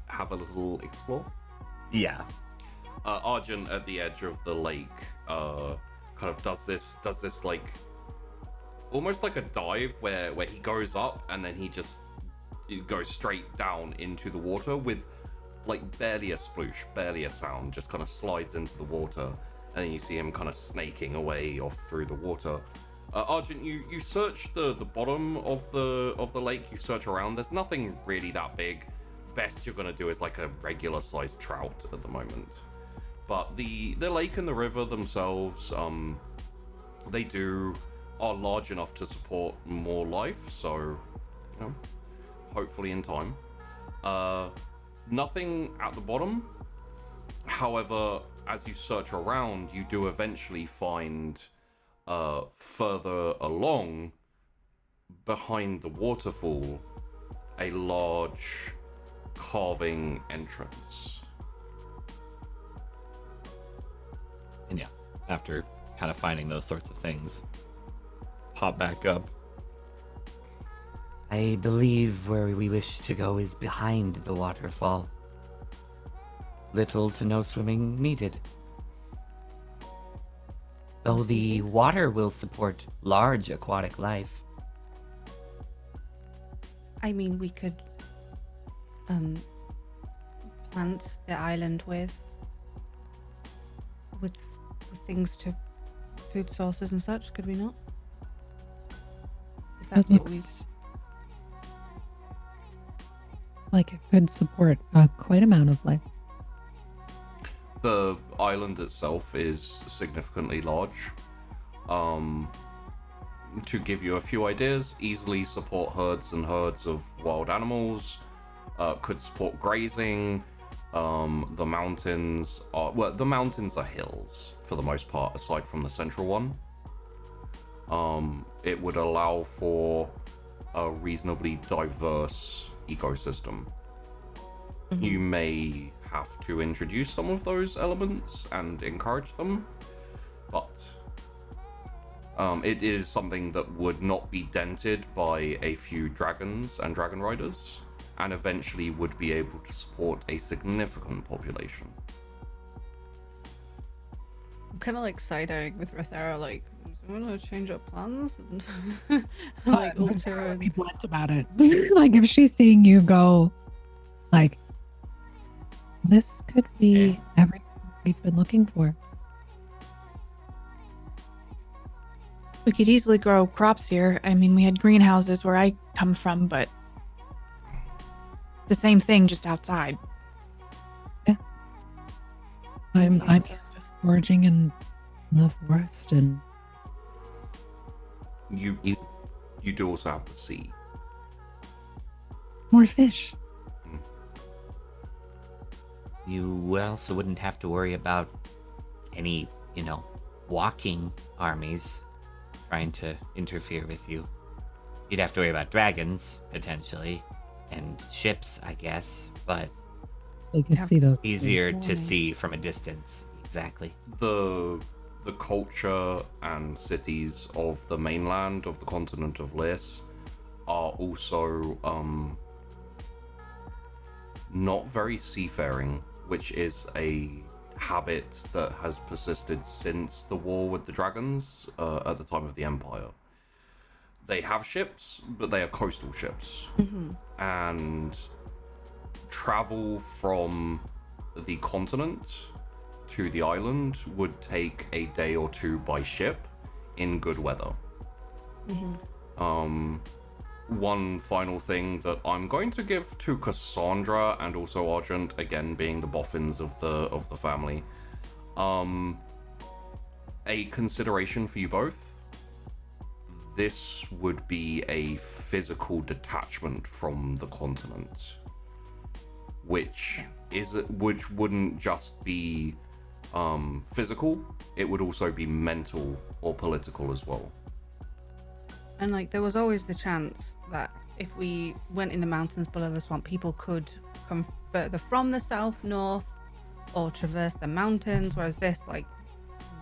have a little explore? Yeah. Argent at the edge of the lake kind of does this like almost like a dive where he goes up and then he goes straight down into the water with like barely a sploosh, barely a sound, just kind of slides into the water, and then you see him kind of snaking away off through the water. Argent, you search the bottom of the lake, you search around, there's nothing really that big. Best you're gonna do is like a regular sized trout at the moment. But the lake and the river themselves, they are large enough to support more life, so you know, hopefully in time. Nothing at the bottom. However, as you search around, you do eventually find further along behind the waterfall a large carving entrance. And yeah, after kind of finding those sorts of things, pop back up. I believe where we wish to go is behind the waterfall. Little to no swimming needed. Though the water will support large aquatic life. I mean, we could plant the island with things to food sources and such, could we not? If That that's what we looks like it could support quite amount of life. The island itself is significantly large. To give you a few ideas, easily support herds and herds of wild animals, could support grazing, The mountains are hills for the most part, aside from the central one. It would allow for a reasonably diverse ecosystem. You may have to introduce some of those elements and encourage them, but it is something that would not be dented by a few dragons and dragon riders, and eventually would be able to support a significant population. I'm kind of like side-eyeing with Rethera, like, do you want to change our plans? And like, Ultra Be and... blunt about it. Like, if she's seeing you go, like, this could be everything we've been looking for. We could easily grow crops here. I mean, we had greenhouses where I come from, but it's the same thing, just outside. Yes. I'm used to foraging in the forest, and You do also have the sea. more fish. You also wouldn't have to worry about any, walking armies trying to interfere with you. You'd have to worry about dragons, potentially, and ships, I guess, but We could see those. easier to see from a distance. Exactly. The culture and cities of the mainland of the continent of Lys are also not very seafaring, which is a habit that has persisted since the war with the dragons at the time of the Empire. They have ships, but they are coastal ships. And travel from the continent to the island would take a day or two by ship in good weather. One final thing that I'm going to give to Cassandra and also Argent, again being the boffins of the family, a consideration for you both. This would be a physical detachment from the continent, which wouldn't just be physical, it would also be mental or political as well. And like, there was always the chance that if we went in the mountains below the swamp, people could come further from the south, north, or traverse the mountains. Whereas this, like,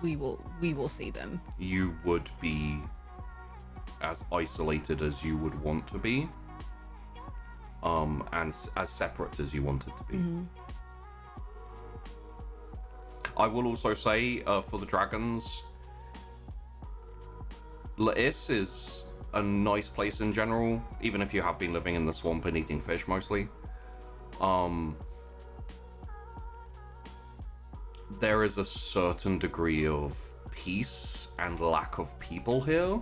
we will see them. You would be as isolated as you would want to be, and as separate as you wanted to be. I will also say, for the dragons, Lys is a nice place in general, even if you have been living in the swamp and eating fish mostly. There is a certain degree of peace and lack of people here,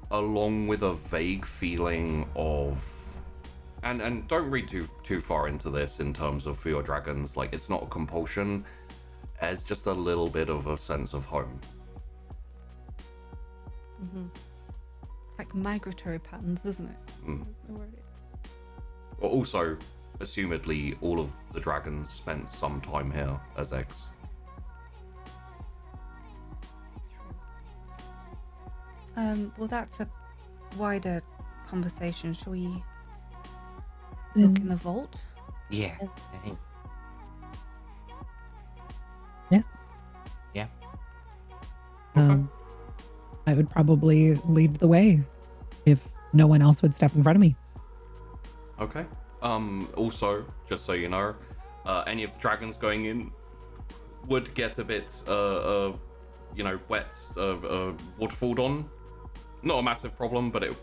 along with a vague feeling of, and don't read too far into this in terms of for your dragons, like, it's not a compulsion, it's just a little bit of a sense of home. It's like migratory patterns, isn't it? There's no word. But also, assumedly, all of the dragons spent some time here as eggs. Well, that's a wider conversation. Shall we look in the vault? Yeah, Yes. I think. Yes. Yeah. I would probably lead the way if no one else would step in front of me. Okay. Also, just so you know, any of the dragons going in would get a bit, wet, waterfalled on. Not a massive problem, but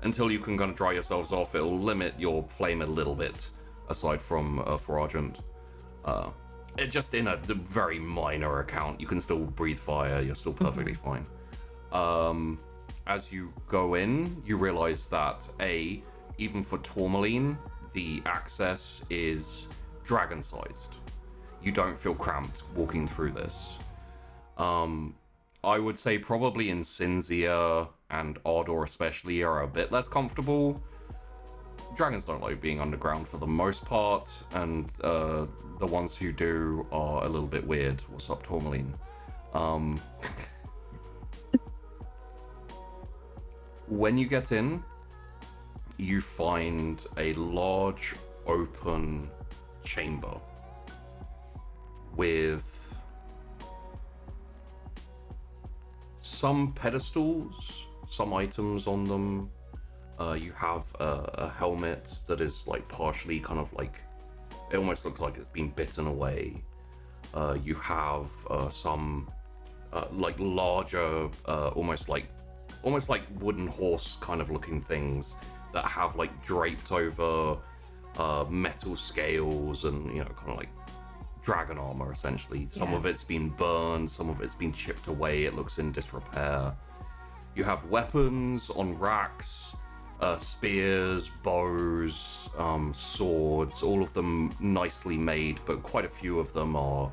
until you can kind of dry yourselves off, it'll limit your flame a little bit, aside from for Argent. It just in a very minor account, you can still breathe fire, you're still perfectly fine. As you go in, you realize that even for Tourmaline, the access is dragon-sized. You don't feel cramped walking through this. I would say probably in Cinzia and Ardor especially are a bit less comfortable. dragons don't like being underground for the most part, and the ones who do are a little bit weird. What's up, Tourmaline? When you get in, you find a large open chamber with some pedestals, some items on them. You have a helmet that is like partially kind of like, it almost looks like it's been bitten away. You have some like larger, almost like wooden horse kind of looking things that have like draped over metal scales and, you know, kind of like dragon armor essentially. Some of it's been burned, some of it's been chipped away, it looks in disrepair. You have weapons on racks, spears, bows, swords, all of them nicely made, but quite a few of them are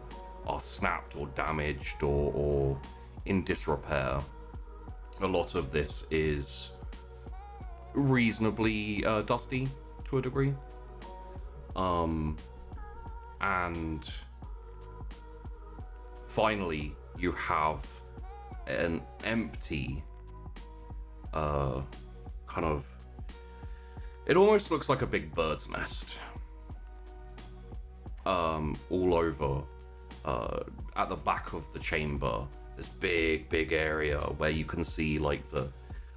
snapped or damaged or in disrepair. A lot of this is reasonably dusty to a degree. And finally, you have an empty kind of, it almost looks like a big bird's nest all over at the back of the chamber. This big area where you can see like the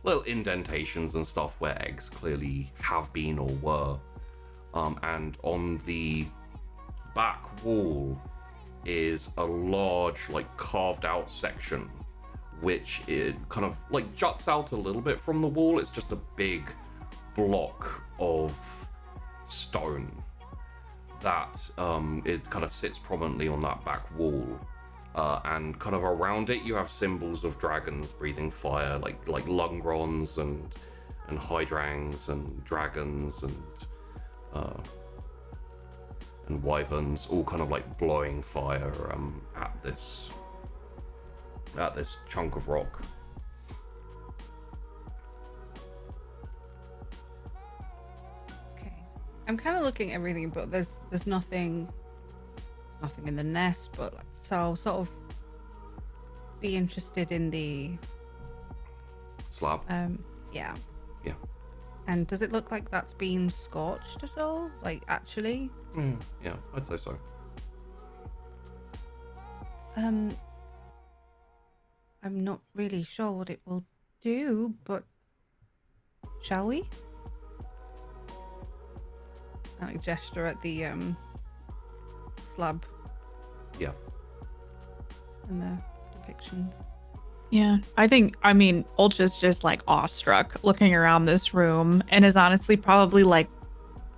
little indentations and stuff where eggs clearly have been or were, and on the back wall is a large like carved out section which it kind of like juts out a little bit from the wall. It's just a big block of stone that it kind of sits prominently on that back wall, and kind of around it you have symbols of dragons breathing fire, like lungrons and hydrangs and dragons and wyverns, all kind of like blowing fire at this chunk of rock. Okay, I'm kind of looking at everything, but there's nothing in the nest. But like, so I'll sort of be interested in the Slab. Yeah. Yeah. And does it look like that's been scorched at all? Like actually? Yeah, I'd say so. I'm not really sure what it will do, but shall we? I like gesture at the slab Yeah. and the depictions. Yeah, I mean, Ulcha's just like awestruck looking around this room and is honestly probably like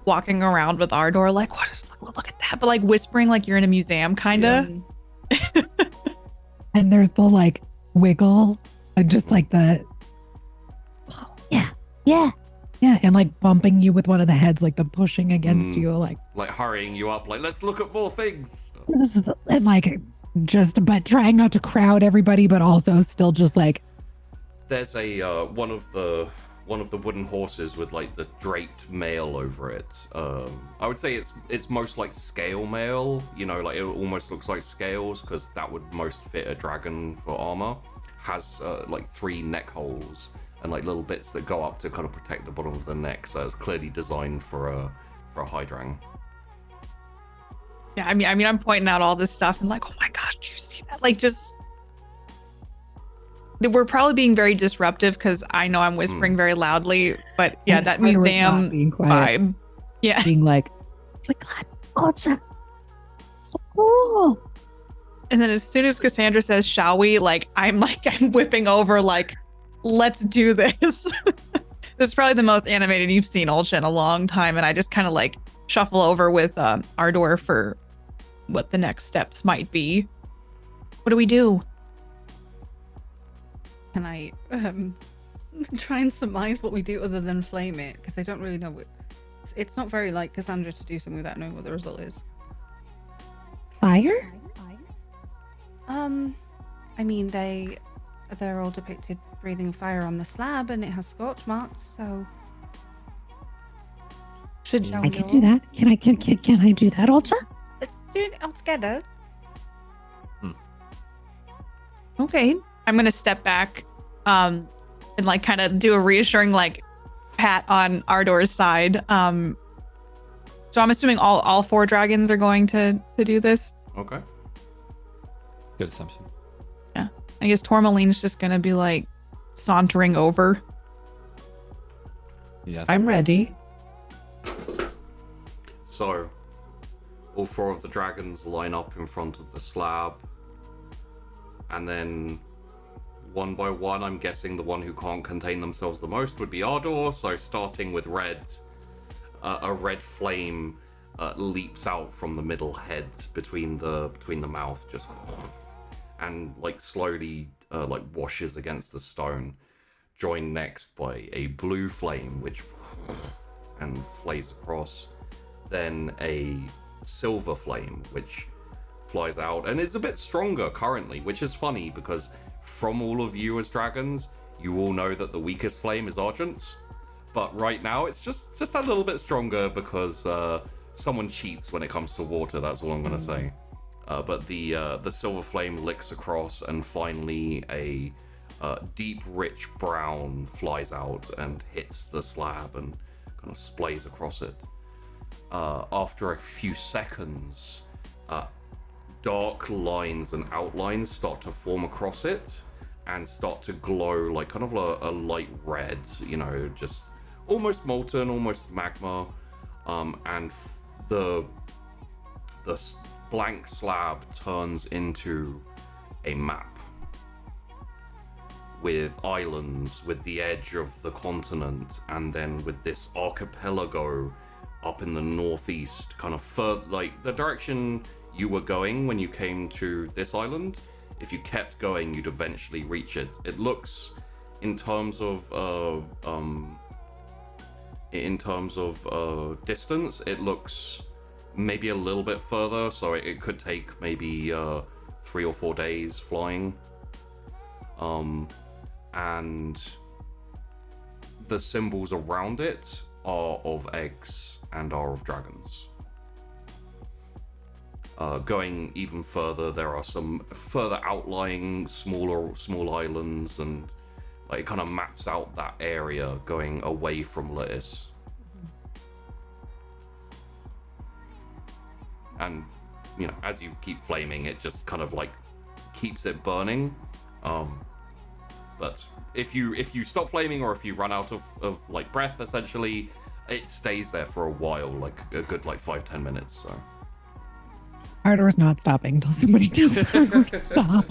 walking around with Ardor, like, what is, look at that, but like whispering like you're in a museum, kind of. Yeah. And there's the like wiggle, just like the, oh, yeah, and like bumping you with one of the heads, like the pushing against you, like hurrying you up, like, let's look at more things. this is and like just, but trying not to crowd everybody, but also still just like. There's a one of the wooden horses with like the draped mail over it. I would say it's most like scale mail, you know, like it almost looks like scales because that would most fit a dragon for armor. Has like 3 neck holes and like little bits that go up to kind of protect the bottom of the neck, so it's clearly designed for a hydrang. Yeah, I mean, I'm pointing out all this stuff and like, oh my gosh, do you see that? Like, just we're probably being very disruptive because I know I'm whispering very loudly, but yeah, that museum being quiet, vibe, yeah, being like, oh my god, Ulcha, so cool. And then as soon as Cassandra says, shall we, like I'm whipping over, like, let's do this. This is probably the most animated you've seen Ulcha in a long time, and I just kind of like shuffle over with Ardor for what the next steps might be. What do we do? Can I try and surmise what we do other than flame it? Because I don't really know. It's not very like Cassandra to do something without knowing what the result is. Fire? I mean, they're all depicted breathing fire on the slab, and it has scorch marks. So Should Shall I we can all? do that. Can I do that, Ulcha? Let's do it all together. Okay. I'm gonna step back, and like kind of do a reassuring like pat on Ardor's side. So I'm assuming all 4 dragons are going to do this. Okay. Good assumption. I guess Tourmaline's just gonna be like sauntering over. Yeah. I'm ready. So, all 4 of the dragons line up in front of the slab. And then, one by one, I'm guessing the one who can't contain themselves the most would be Ardor. So, starting with red, a red flame leaps out from the middle head between the mouth, just and like slowly like washes against the stone. Joined next by a blue flame, which and flays across. Then a silver flame, which flies out and is a bit stronger currently, which is funny because from all of you as dragons, you all know that the weakest flame is Argent's. But right now, it's just a little bit stronger because someone cheats when it comes to water. That's all I'm gonna say. But the silver flame licks across, and finally a deep, rich brown flies out and hits the slab and kind of splays across it. After a few seconds, dark lines and outlines start to form across it and start to glow like kind of a light red, just almost molten, almost magma. And the blank slab turns into a map with islands, with the edge of the continent, and then with this archipelago up in the northeast, kind of further, like the direction you were going when you came to this island. If you kept going, you'd eventually reach it. It looks, in terms of distance, it looks maybe a little bit further, so it could take maybe 3 or 4 days flying. And the symbols around it are of eggs and are of dragons. Going even further, there are some further outlying small islands, and like it kind of maps out that area going away from Litis. And as you keep flaming, it just kind of like keeps it burning. But if you stop flaming, or if you run out of like breath, essentially, it stays there for a while, like a good 5-10 minutes. So Ardor's not stopping until somebody tells Ardor to stop.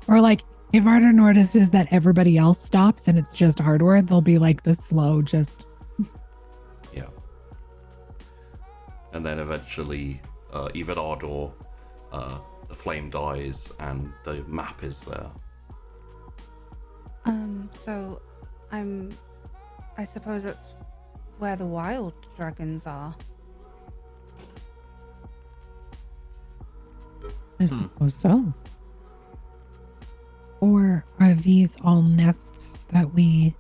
Or like, if Ardor notices that everybody else stops and it's just Ardor, they'll be like the slow, just... Yeah. And then eventually, even Ardor, the flame dies and the map is there. So I suppose that's where the wild dragons are. I suppose so. Or are these all nests that we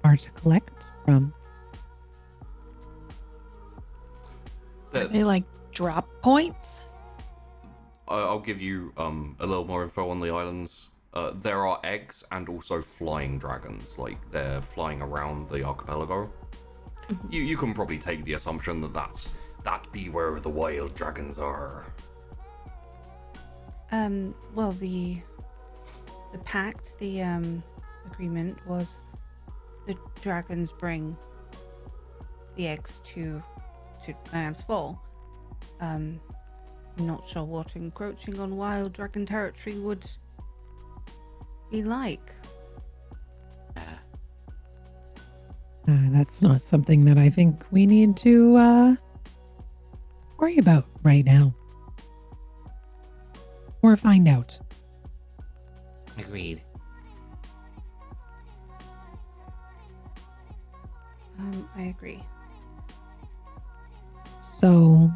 are to collect from? Are they like drop points? I'll give you a little more info on the islands. There are eggs and also flying dragons, like they're flying around the archipelago. You can probably take the assumption that be where the wild dragons are. Well, the pact, the agreement was the dragons bring the eggs to Nyan's Fall. I'm not sure what encroaching on wild dragon territory would be like. That's not something that I think we need to worry about right now. Or find out. Agreed. I agree. So,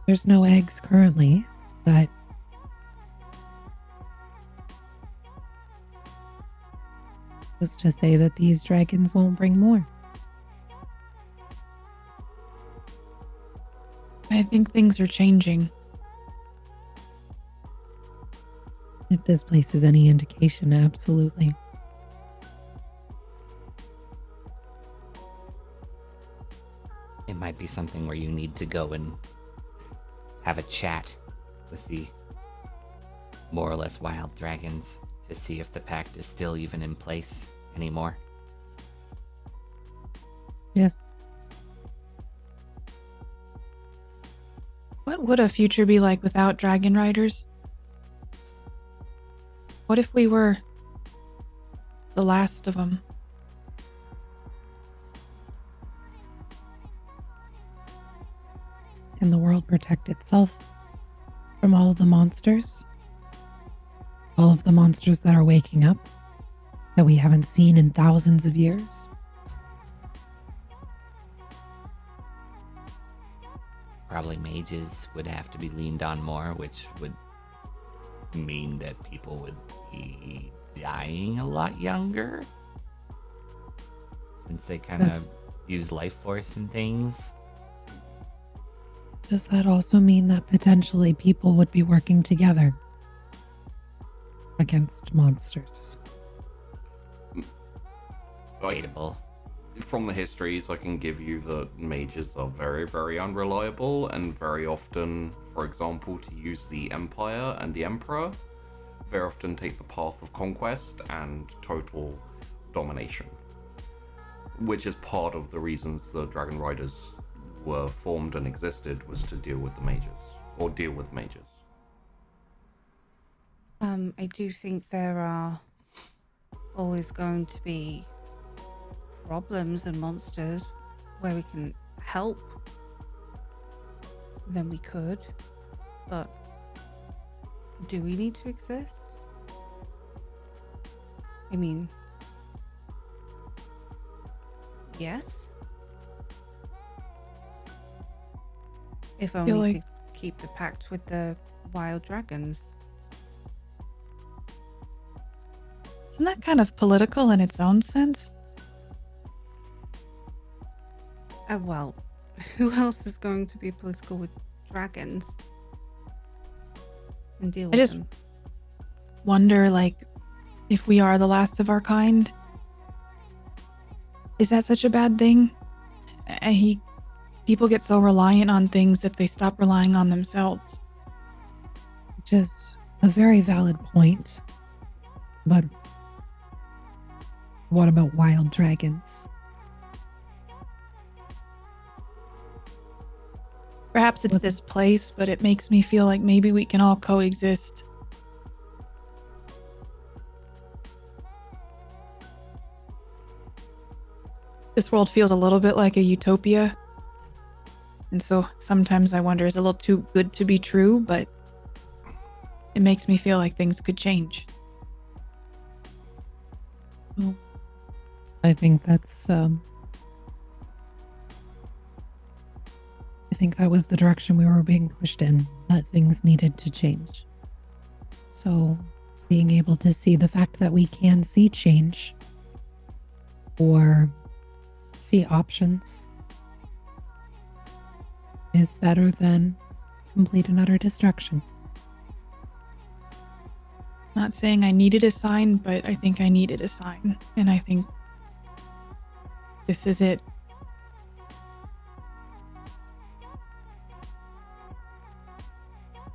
there's no eggs currently, but Who's to say that these dragons won't bring more? I think things are changing. If this place is any indication, absolutely. It might be something where you need to go and have a chat with the more or less wild dragons to see if the pact is still even in place anymore. Yes. What would a future be like without dragon riders? What if we were the last of them? Can the world protect itself from all of the monsters? All of the monsters that are waking up that we haven't seen in thousands of years? Probably mages would have to be leaned on more, which would mean that people would be dying a lot younger. Since they kind of Does- use life force and things. Does that also mean that potentially people would be working together against monsters? Debatable. From the histories, I can give you that mages are very, very unreliable and very often, for example, to use the Empire and the Emperor, very often take the path of conquest and total domination. Which is part of the reasons the Dragon Riders were formed and existed, was to deal with the mages, or deal with mages. I do think there are always going to be problems and monsters where we can help, then we could. But do we need to exist? I mean, yes. If only like- to keep the pact with the wild dragons. Isn't that kind of political in its own sense? Well, who else is going to be political with dragons and deal with just- them? Wonder, like, if we are the last of our kind, is that such a bad thing? People get so reliant on things that they stop relying on themselves. Which is a very valid point. But what about wild dragons? Perhaps it's What's- this place, but it makes me feel like maybe we can all coexist. This world feels a little bit like a utopia. And so sometimes I wonder, is it a little too good to be true, but it makes me feel like things could change. I think that's I think that was the direction we were being pushed in, that things needed to change. So being able to see the fact that we can see change or see options is better than complete and utter destruction. Not saying I needed a sign, but I think I needed a sign. And I think this is it.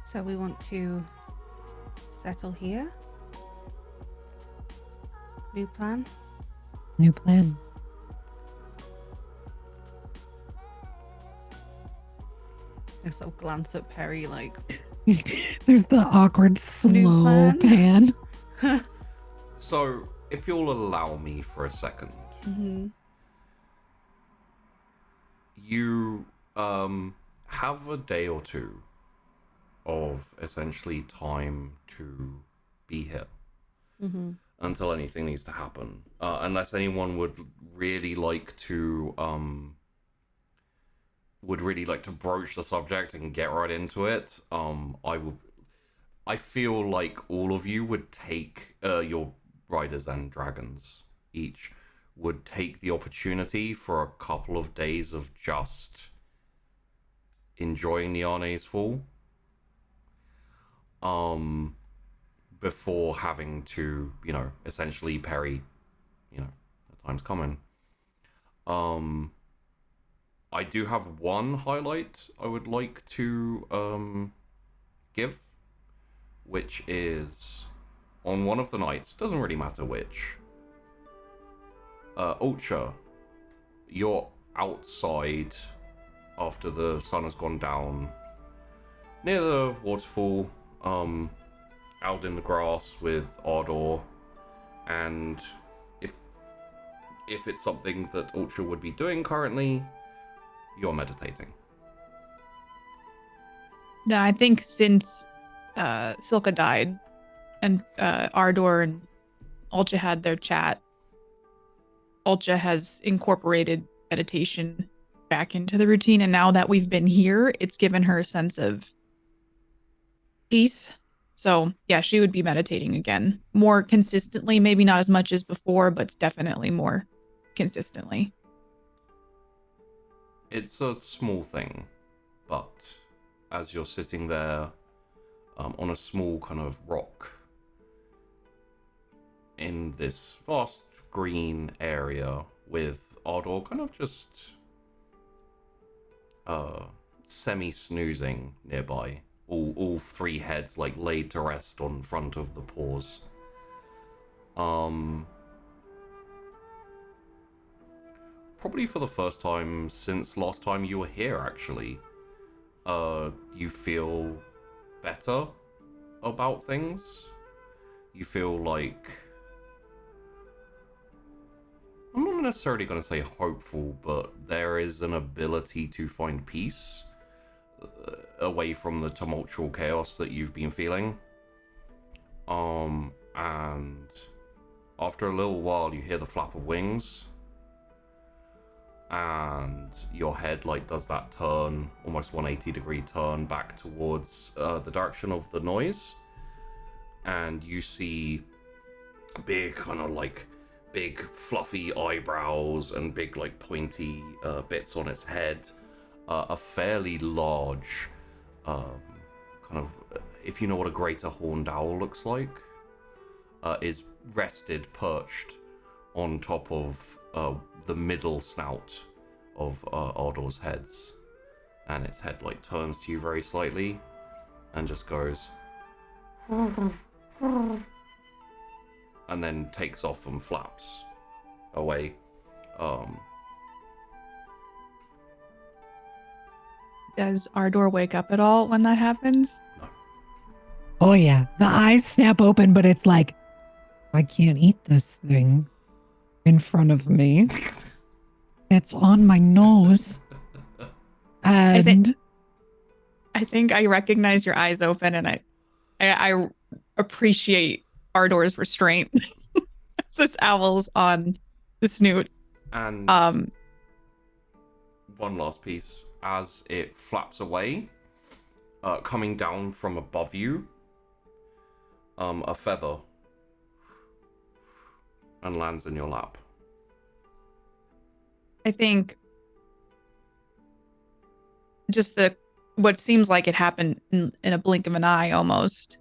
So we want to settle here? New plan? New plan. I sort of glance at Perry like, There's the awkward slow plan? pan. So, if you'll allow me for a second, mm-hmm. you have a day or two of essentially time to be here Mm-hmm. until anything needs to happen. Unless anyone would really like to broach the subject and get right into it, I feel like all of you would take your riders and dragons, each would take the opportunity for a couple of days of just enjoying Niane's fall, before having to, essentially parry, the time's coming. I do have one highlight I would like to give, which is on one of the nights, doesn't really matter which, Ultra, you're outside after the sun has gone down, near the waterfall, out in the grass with Ardor, and if it's something that Ultra would be doing currently, you're meditating. No, I think since Silka died and Ardor and Ulcha had their chat, Ulcha has incorporated meditation back into the routine, and now that we've been here, it's given her a sense of peace. So yeah, she would be meditating again, more consistently, maybe not as much as before, but definitely more consistently. It's a small thing, but as you're sitting there on a small kind of rock in this vast green area with Ardor kind of just semi-snoozing nearby, all three heads like laid to rest on front of the paws. Probably for the first time since last time you were here, actually, you feel better about things. You feel like, I'm not necessarily going to say hopeful, but there is an ability to find peace away from the tumultuous chaos that you've been feeling. And after a little while, you hear the flap of wings, and your head does that turn, almost 180-degree turn back towards the direction of the noise, and you see big big fluffy eyebrows and big pointy bits on its head, a fairly large if you know what a greater horned owl looks like, is perched on top of the middle snout of Ardor's heads, and its head turns to you very slightly and just goes and then takes off and flaps away. Does Ardor wake up at all when that happens? No. Oh yeah, the eyes snap open, but it's like, I can't eat this thing in front of me. It's on my nose. And I think I recognize your eyes open, and I appreciate Ardor's restraint. This owl's on the snoot. And one last piece, as it flaps away, coming down from above you, a feather, and lands in your lap. I think just what seems like it happened in a blink of an eye almost.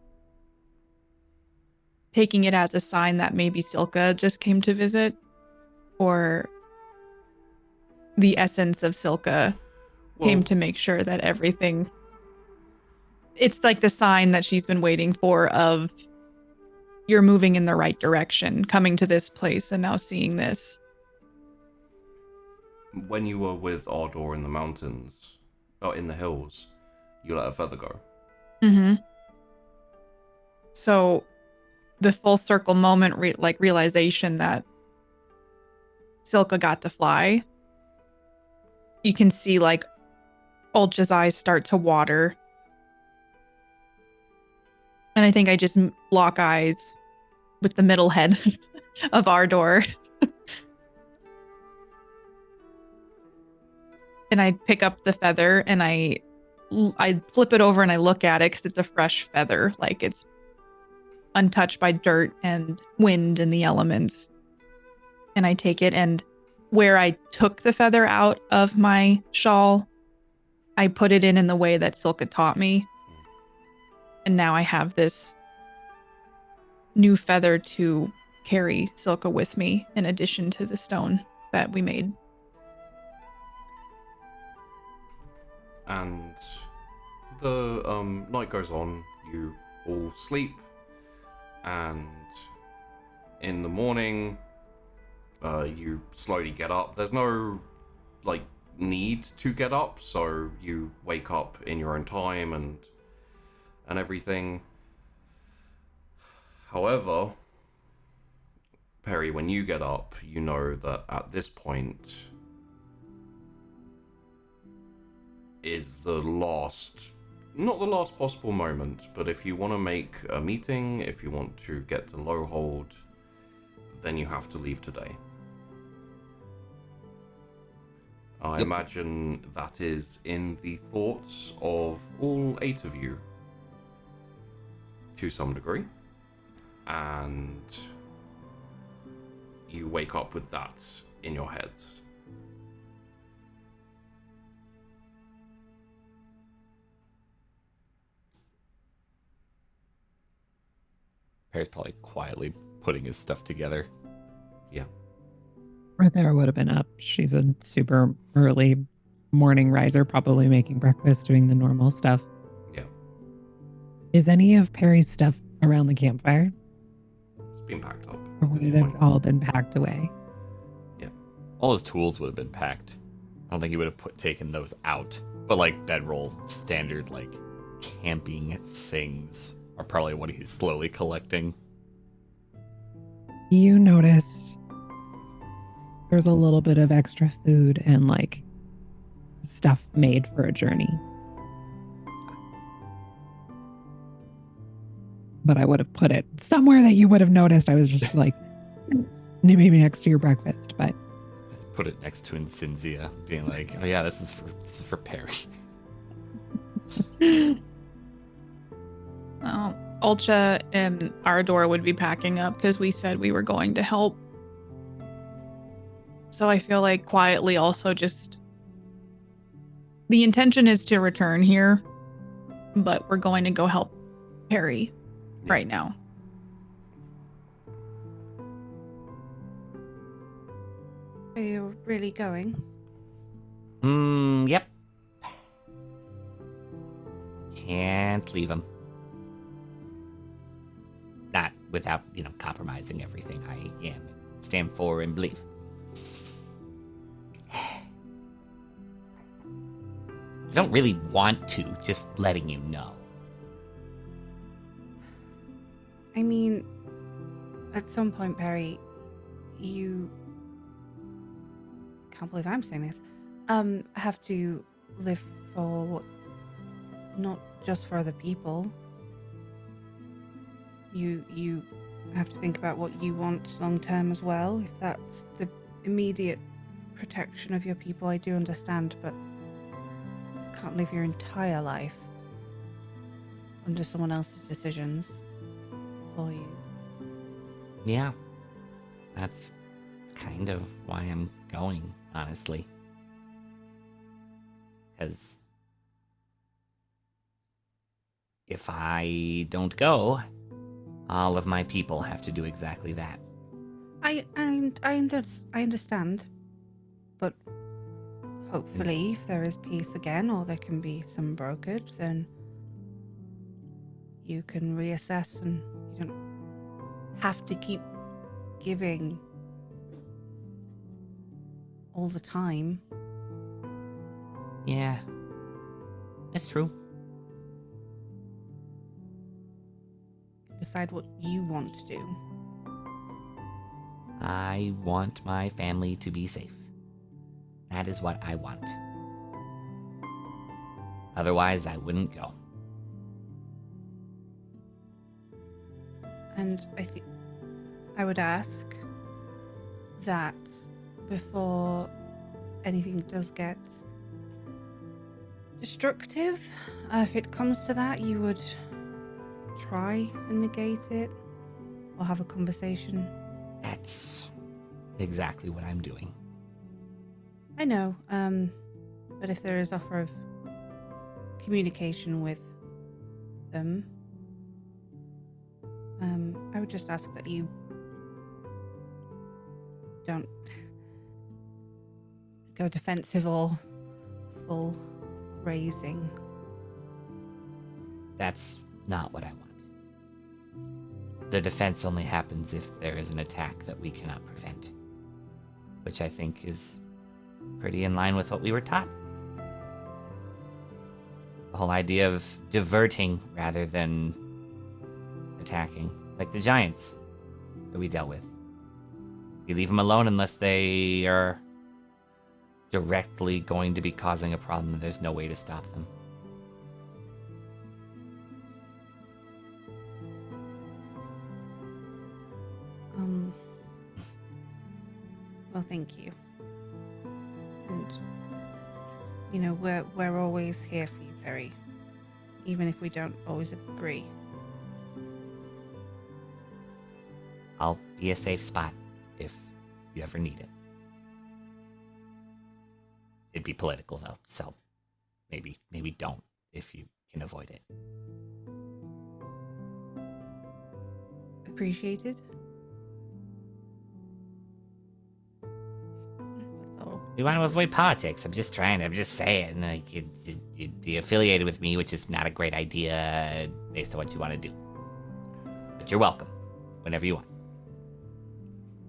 Taking it as a sign that maybe Silka just came to visit, or the essence of Silka came to make sure that everything... It's like the sign that she's been waiting for of you're moving in the right direction, coming to this place and now seeing this. When you were with Ardor in the mountains, or in the hills, you let a feather go. Mm-hmm. So the full circle moment, realization that Silka got to fly, you can see Ulcha's eyes start to water. And I think I just lock eyes with the middle head of Ardor. And I pick up the feather and I flip it over and I look at it because it's a fresh feather. It's untouched by dirt and wind and the elements. and I take it, and where I took the feather out of my shawl, I put it in the way that Silka taught me. And now I have this new feather to carry Silka with me in addition to the stone that we made. And the night goes on, you all sleep, and in the morning, you slowly get up. There's no, like, need to get up, so you wake up in your own time and everything. However, Perry, when you get up, you know that at this point is the last, not the last possible moment, but if you want to make a meeting, if you want to get to Lowhold, then you have to leave today. I imagine that is in the thoughts of all 8 of you, to some degree, and you wake up with that in your heads. Perry's probably quietly putting his stuff together. Yeah. Rothera would have been up. She's a super early morning riser, probably making breakfast, doing the normal stuff. Yeah. Is any of Perry's stuff around the campfire? It's been packed up. Or would it have all been packed away? Yeah. All his tools would have been packed. I don't think he would have taken those out. But like bedroll, standard like camping things are probably what he's slowly collecting. You notice there's a little bit of extra food and like stuff made for a journey. But I would have put it somewhere that you would have noticed. I was just like, maybe next to your breakfast, but Put it next to Incinzia, being like, "Oh yeah, this is for Perry." Well, Ulcha and Ardor would be packing up because we said we were going to help. So I feel like quietly also just... The intention is to return here, but we're going to go help Perry right now. Are you really going? Yep. Can't leave him. Not without, compromising everything I am, stand for, and believe. I don't really want to, just letting you know. I mean, at some point, Perry, you... Can't believe I'm saying this. Have to live for not just for other people. You have to think about what you want long term as well. If that's the immediate protection of your people, I do understand, but you can't live your entire life under someone else's decisions for you. Yeah. That's kind of why I'm going, honestly. Because if I don't go, all of my people have to do exactly that. I understand, but hopefully, if there is peace again, or there can be some brokered, then you can reassess, and you don't have to keep giving all the time. Yeah, it's true. Decide what you want to do. I want my family to be safe. That is what I want. Otherwise, I wouldn't go. And I think I would ask that before anything does get destructive, if it comes to that, you would try and negate it or have a conversation. That's exactly what I'm doing. I know, but if there is offer of communication with them, I would just ask that you don't go defensive or full raising. That's not what I want. The defense only happens if there is an attack that we cannot prevent, which I think is pretty in line with what we were taught. The whole idea of diverting rather than attacking, like the giants that we dealt with. You leave them alone unless they are directly going to be causing a problem, and there's no way to stop them. Well, thank you. And you know, we're always here for you, Perry, even if we don't always agree. I'll be a safe spot if you ever need it. It'd be political though, so maybe don't if you can avoid it. Appreciated. We want to avoid politics. I'm just saying, like, you'd be affiliated with me, which is not a great idea based on what you want to do. But you're welcome, whenever you want.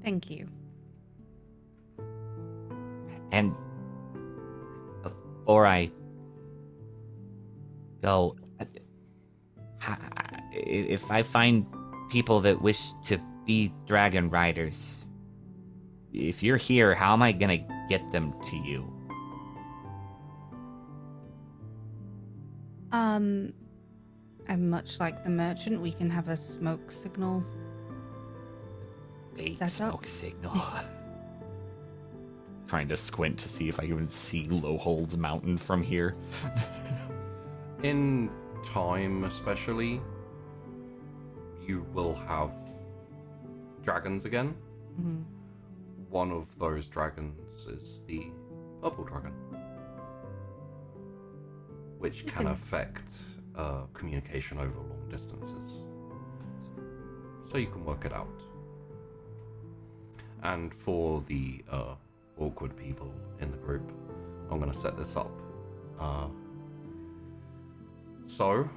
Thank you. And before I go, if I find people that wish to be dragon riders, if you're here, how am I gonna get them to you? And much like the merchant, we can have a smoke signal. Big Set up? smoke signal. Trying to squint to see if I can even see Lowhold's mountain from here. In time, especially, you will have dragons again. Mm-hmm. One of those dragons is the purple dragon, which can affect communication over long distances. So you can work it out. And for the awkward people in the group, I'm going to set this up. So,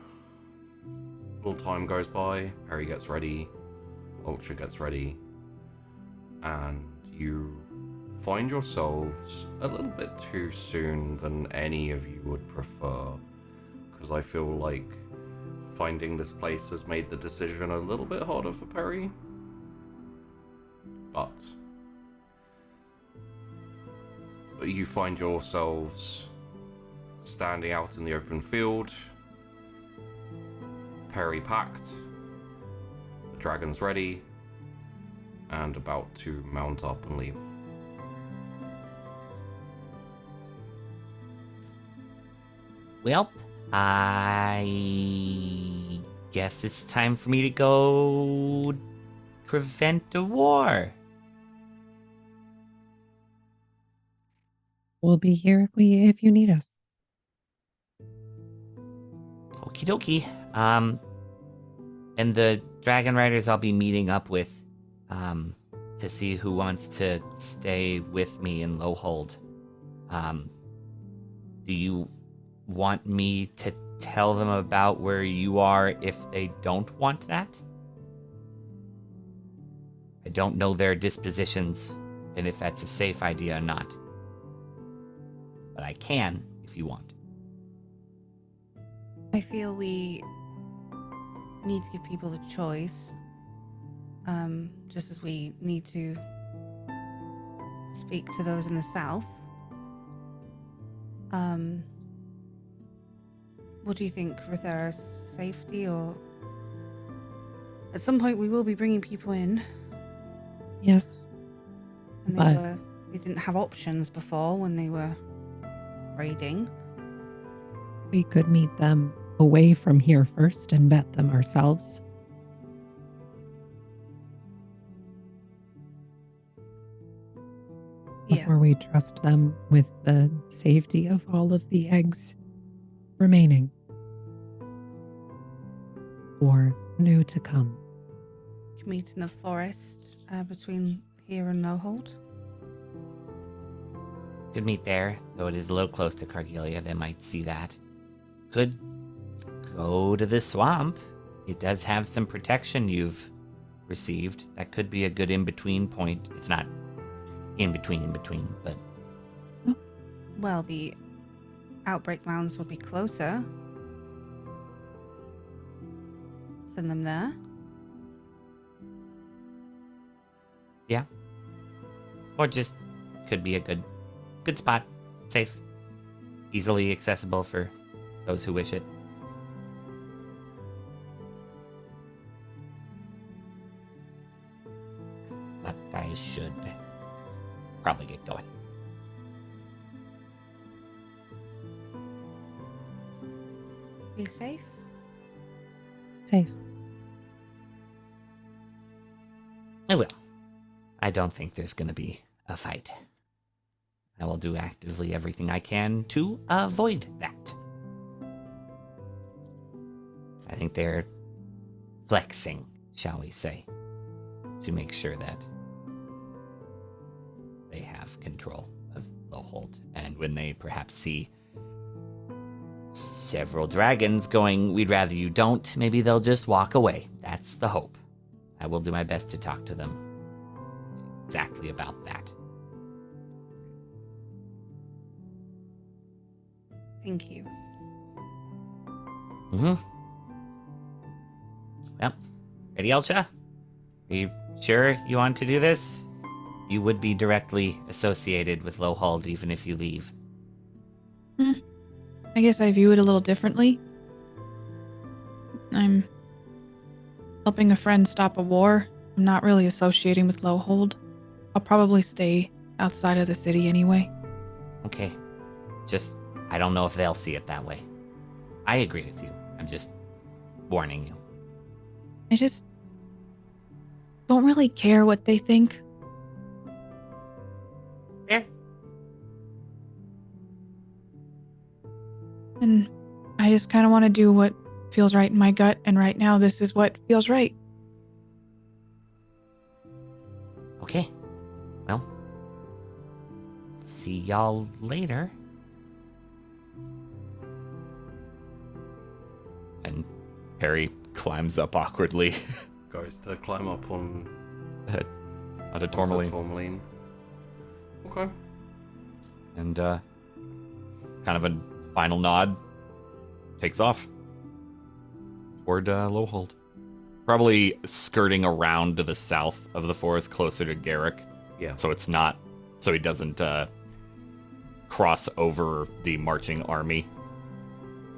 little time goes by, Perry gets ready, Ultra gets ready, and you find yourselves a little bit too soon than any of you would prefer, because I feel like finding this place has made the decision a little bit harder for Perry. But you find yourselves standing out in the open field, Perry packed, the dragon's ready, and about to mount up and leave. Well, I guess it's time for me to go prevent a war. We'll be here if you need us. Okie dokie. And the dragon riders I'll be meeting up with, to see who wants to stay with me in Lowhold. Do you want me to tell them about where you are if they don't want that? I don't know their dispositions and if that's a safe idea or not. But I can if you want. I feel we need to give people a choice, just as we need to speak to those in the south. What do you think, Rithera's safety, or at some point we will be bringing people in, Yes. and But- they didn't have options before when they were raiding. We could meet them away from here first and vet them ourselves. before Yes. we trust them with the safety of all of the eggs remaining. Or new to come. Can meet in the forest between here and Lowhold. Could meet there, though it is a little close to Cargilia. They might see that. Could go to the swamp. It does have some protection you've received. That could be a good in-between point. It's not in between, but Well, the Outbreak Mounds would be closer. Send them there. yeah. Or just could be a good spot. Safe. Easily accessible for those who wish it. But I should probably get going. Be safe. Safe. I will. I don't think there's going to be a fight. I will do actively everything I can to avoid that. I think they're flexing, shall we say, to make sure that they have control of Lowhold. And when they perhaps see several dragons going, we'd rather you don't, maybe they'll just walk away. That's the hope. I will do my best to talk to them exactly about that. Thank you. Mm-hmm. Well, ready, Elsha? Are you sure you want to do this? You would be directly associated with Lowhold even if you leave. I guess I view it a little differently. I'm helping a friend stop a war. I'm not really associating with Lowhold. I'll probably stay outside of the city anyway. Okay. Just, I don't know if they'll see it that way. I agree with you. I'm just warning you. I just don't really care what they think. Fair. And I just kind of want to do what feels right in my gut, and right now this is what feels right. Okay. Well, see y'all later. And Perry climbs up awkwardly Goes to climb up on onto onto Tourmaline. Tourmaline. Okay. And kind of a final nod, takes off toward Lowhold. Probably skirting around to the south of the forest, closer to Garrick. Yeah. So it's not, so he doesn't cross over the marching army.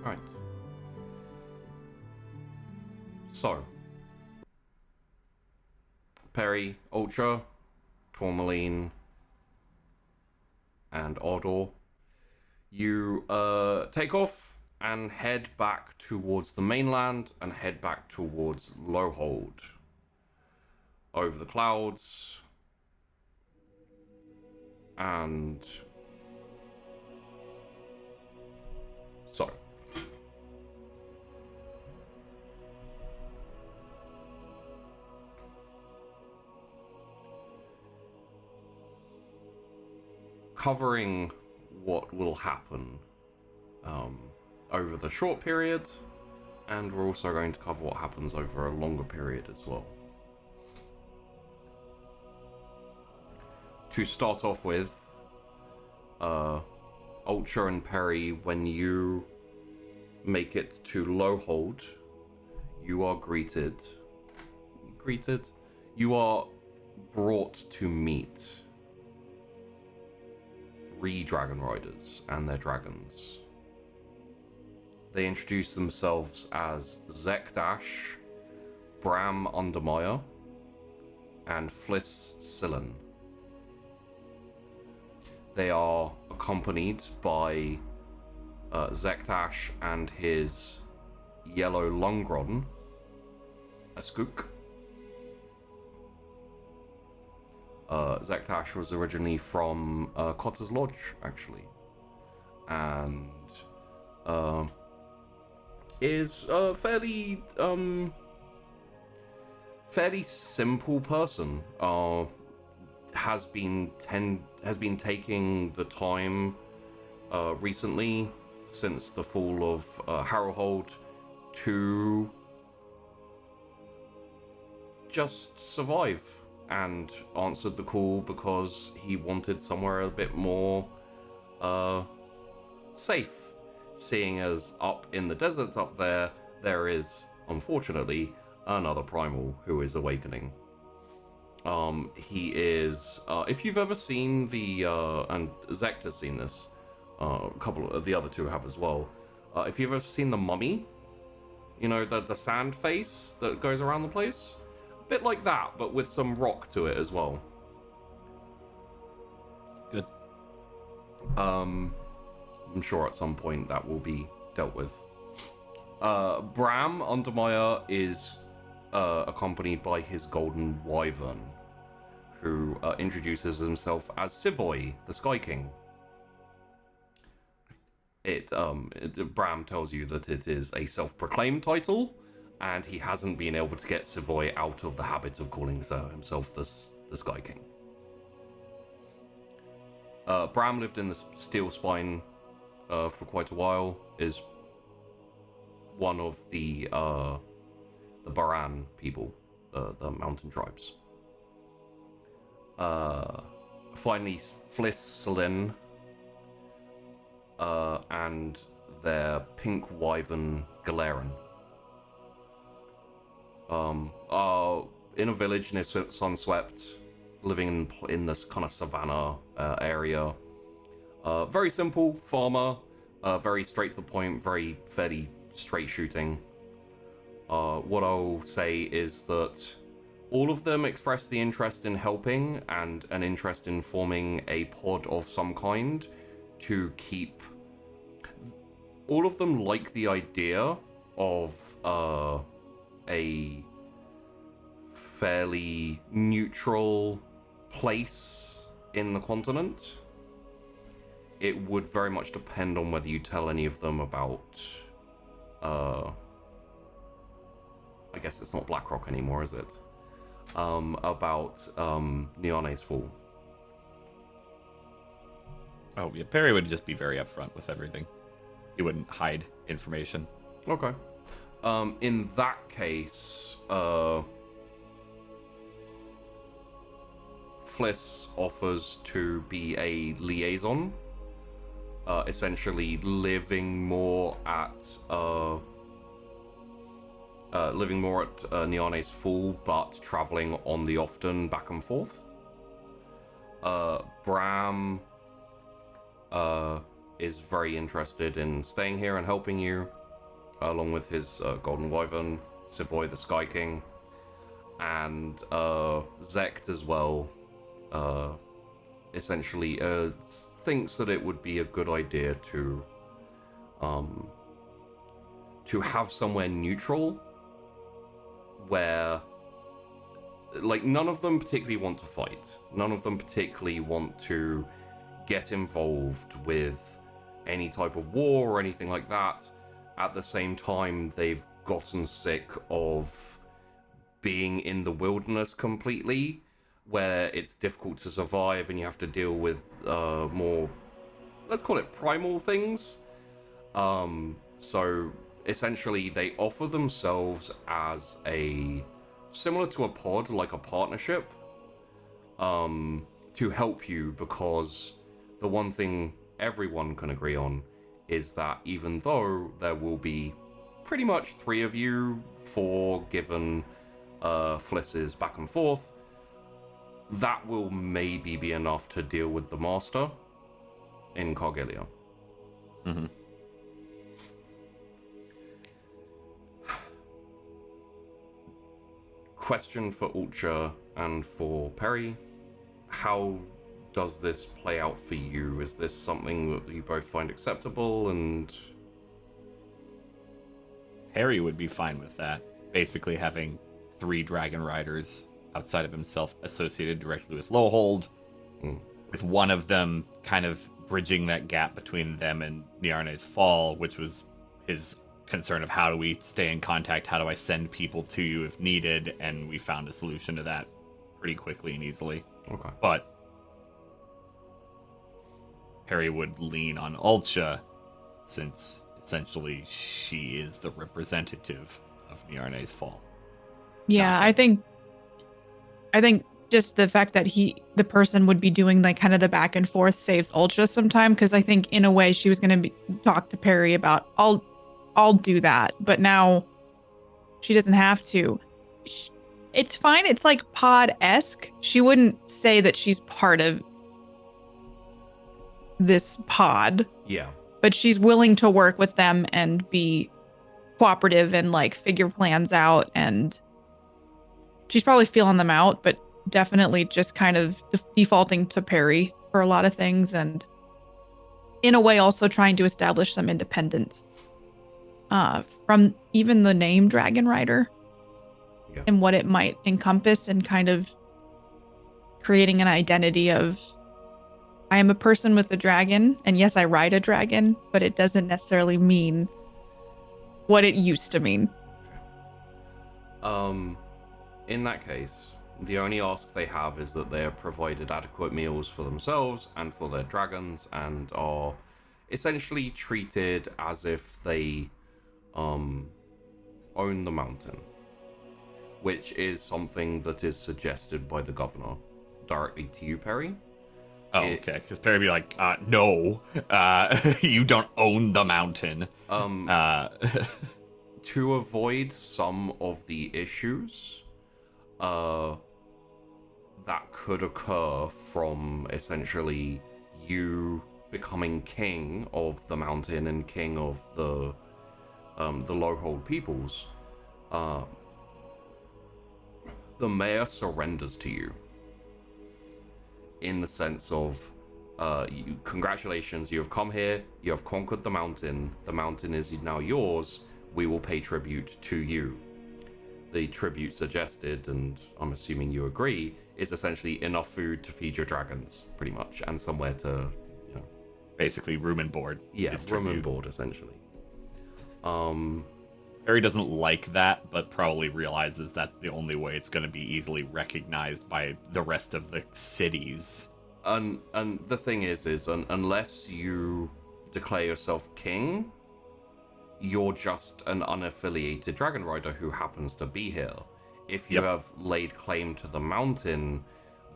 Right. So, Perry, Ultra, Tourmaline, and Odor, you take off and head back towards the mainland and head back towards Lowhold. Over the clouds. And so covering what will happen over the short period, and we're also going to cover what happens over a longer period as well. To start off with, Ultra and Perry, when you make it to Lowhold, you are greeted. You are brought to meet 3 dragon riders and their dragons. They introduce themselves as Zekdash, Bram Undermeyer, and Fliss Sillen. They are accompanied by Zekdash and his yellow Lungron, a skook. Zektash was originally from Cotter's Lodge, actually, and is a fairly simple person. Has been taking the time recently since the fall of Harrowhold to just survive, and answered the call because he wanted somewhere a bit more safe, seeing as up in the desert up there is, unfortunately, another primal who is awakening. He is, if you've ever seen and Zect has seen this, a couple of the other two have as well, if you've ever seen the mummy, you know, the sand face that goes around the place? A bit like that, but with some rock to it as well. Good. I'm sure at some point that will be dealt with. Bram Undermeyer is accompanied by his golden wyvern, who introduces himself as Sivoy, the Sky King. Bram tells you that it is a self-proclaimed title, and he hasn't been able to get Sivoy out of the habit of calling himself the Sky King. Bram lived in the Steel Spine for quite a while, is one of the Baran people, the mountain tribes. Finally, Fliss, Selin, and their pink wyvern, Galeran, are in a village near Sunswept, living in this kind of savannah area. Very simple farmer, very straight to the point, fairly straight shooting. What I'll say is that all of them express the interest in helping and an interest in forming a pod of some kind to keep. All of them like the idea of a fairly neutral place in the continent. It would very much depend on whether you tell any of them about I guess it's not Blackrock anymore, is it? About Niana's fall. Oh, yeah, Perry would just be very upfront with everything. He wouldn't hide information. Okay. In that case, Fliss offers to be a liaison, essentially living more at Niane's Fall, but traveling on the often back and forth. Bram is very interested in staying here and helping you, along with his golden wyvern, Sivoy the Sky King, and Zect as well. Essentially thinks that it would be a good idea to have somewhere neutral where, like, none of them particularly want to fight. None of them particularly want to get involved with any type of war or anything like that. At the same time, they've gotten sick of being in the wilderness completely, where it's difficult to survive and you have to deal with more, let's call it primal things. So essentially they offer themselves as similar to a pod, like a partnership, to help you, because the one thing everyone can agree on is that even though there will be pretty much 3 of you, 4 given Flisses back and forth, that will maybe be enough to deal with the Master in Cargilia. Mm-hmm. Question for Ulcha and for Perry. How does this play out for you? Is this something that you both find acceptable? And Perry would be fine with that. Basically having 3 dragon riders outside of himself associated directly with Lowhold, with one of them kind of bridging that gap between them and Niarne's fall, which was his concern of how do we stay in contact, how do I send people to you if needed, and we found a solution to that pretty quickly and easily. Okay. But Perry would lean on Ulcha, since essentially she is the representative of Niarne's fall. Yeah, I think just the fact that the person would be doing like kind of the back and forth saves Ultra some time, because I think in a way she was going to talk to Perry about I'll do that, but now she doesn't have to. It's fine. It's like pod-esque. She wouldn't say that she's part of this pod. Yeah. But she's willing to work with them and be cooperative and like figure plans out, and she's probably feeling them out, but definitely just kind of defaulting to Perry for a lot of things, and in a way also trying to establish some independence from even the name Dragon Rider. Yeah. And what it might encompass, and kind of creating an identity of, I am a person with a dragon, and yes, I ride a dragon, but it doesn't necessarily mean what it used to mean. In that case, the only ask they have is that they are provided adequate meals for themselves and for their dragons, and are essentially treated as if they own the mountain, which is something that is suggested by the governor directly to you, Perry. Oh, okay. Because Perry would be like, no, you don't own the mountain. To avoid some of the issues that could occur from essentially you becoming king of the mountain and king of the Lowhold peoples, the mayor surrenders to you. In the sense of, congratulations, you have come here, you have conquered the mountain is now yours, we will pay tribute to you. The tribute suggested, and I'm assuming you agree, is essentially enough food to feed your dragons, pretty much, and somewhere to, basically room and board. Yeah, room and board, essentially. Perry doesn't like that, but probably realizes that's the only way it's going to be easily recognized by the rest of the cities. And the thing is unless you declare yourself king, you're just an unaffiliated dragon rider who happens to be here. If you have laid claim to the mountain,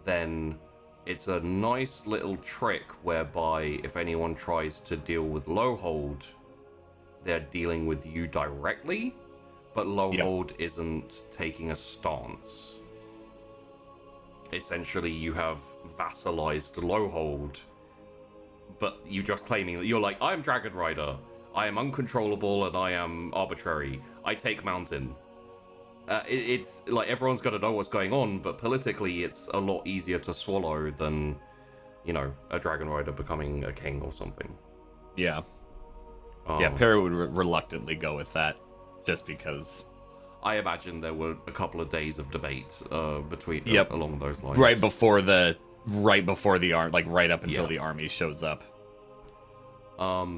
then it's a nice little trick whereby if anyone tries to deal with Lowhold, they're dealing with you directly, but Lowhold isn't taking a stance. Essentially, you have vassalized Lowhold, but you just claiming that you're like, I'm Dragon Rider, I am uncontrollable and I am arbitrary, I take mountain. It's like everyone's got to know what's going on, but politically it's a lot easier to swallow than, a Dragon Rider becoming a king or something. Yeah. Perry would reluctantly go with that, just because. I imagine there were a couple of days of debate between along those lines. Right before the army, like right up until the army shows up. I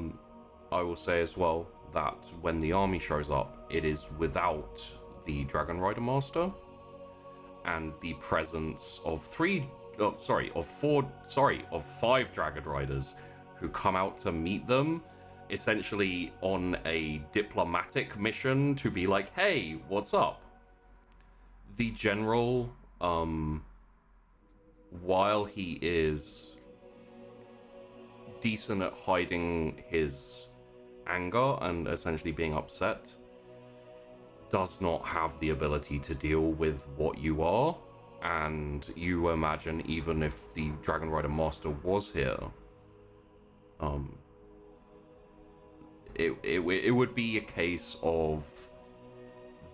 will say as well that when the army shows up, it is without the Dragon Rider Master and the presence of 5 Dragon Riders who come out to meet them, essentially on a diplomatic mission to be like, hey, what's up? The general, while he is decent at hiding his anger and essentially being upset, does not have the ability to deal with what you are. And you imagine even if the Dragon Rider Master was here, it would be a case of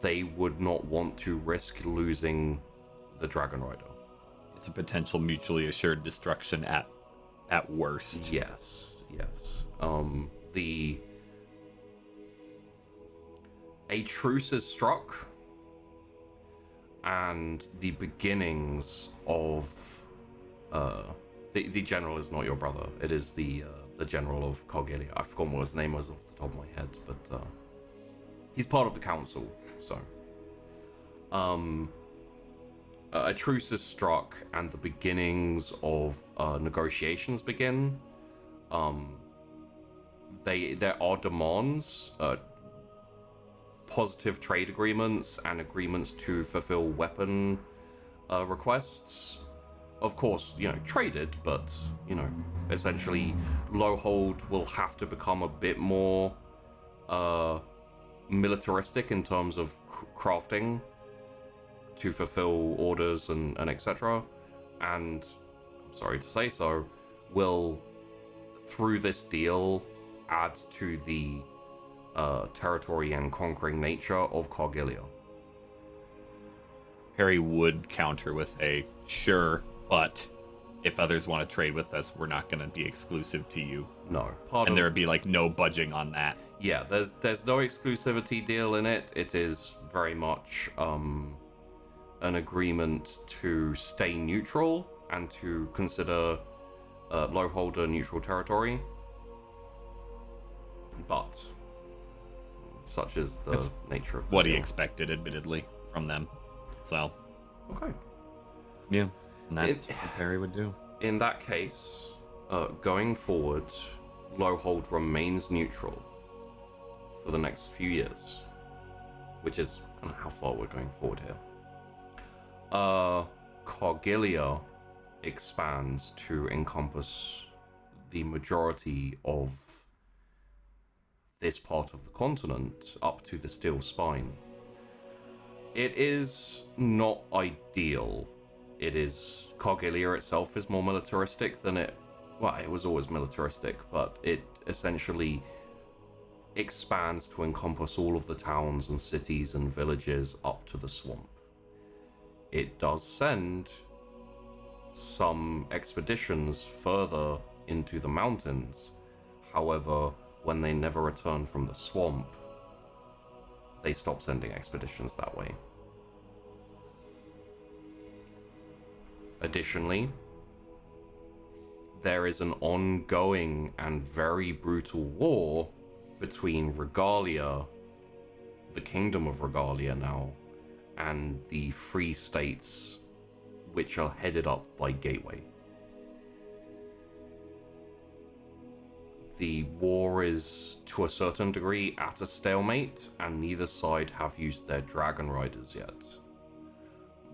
they would not want to risk losing the Dragon Rider. It's a potential mutually assured destruction at worst. Yes. A truce is struck, and the beginnings of the general is not your brother. It is the general of Corgilia. I forgot what his name was off the top of my head, but he's part of the council. So, a truce is struck, and the beginnings of negotiations begin. There are demands, positive trade agreements, and agreements to fulfill weapon requests. Of course, traded, but, essentially, Lowhold will have to become a bit more militaristic in terms of crafting to fulfill orders and etc. And, I'm sorry to say so, will, through this deal, add to the territory and conquering nature of Corgilia. Harry would counter with a sure, but if others want to trade with us, we're not going to be exclusive to you. No. And there would be like no budging on that. Yeah, there's no exclusivity deal in it. It is very much an agreement to stay neutral and to consider Lowhold a neutral territory. But such is the nature of what deal. he expected, admittedly, from them. So, okay. Yeah, and that's what Harry would do. In that case, going forward, Lowhold remains neutral for the next few years, which is kind of how far we're going forward here. Corgilia expands to encompass the majority of this part of the continent up to the Steel Spine. It is not ideal. Corgilia itself is more militaristic than it was always militaristic, but it essentially expands to encompass all of the towns and cities and villages up to the swamp. It does send some expeditions further into the mountains. However, when they never return from the swamp, they stop sending expeditions that way. Additionally, there is an ongoing and very brutal war between Regalia, the Kingdom of Regalia now, and the Free States, which are headed up by Gateway. The war is, to a certain degree, at a stalemate, and neither side have used their Dragon Riders yet.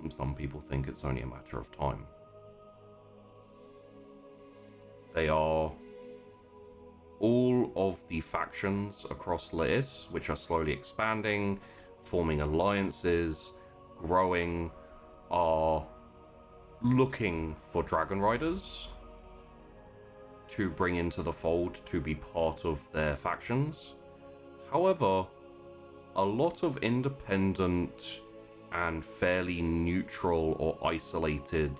Some people think it's only a matter of time. They are all of the factions across Lais, which are slowly expanding, forming alliances, growing, are looking for Dragon Riders to bring into the fold to be part of their factions. However, a lot of independent and fairly neutral or isolated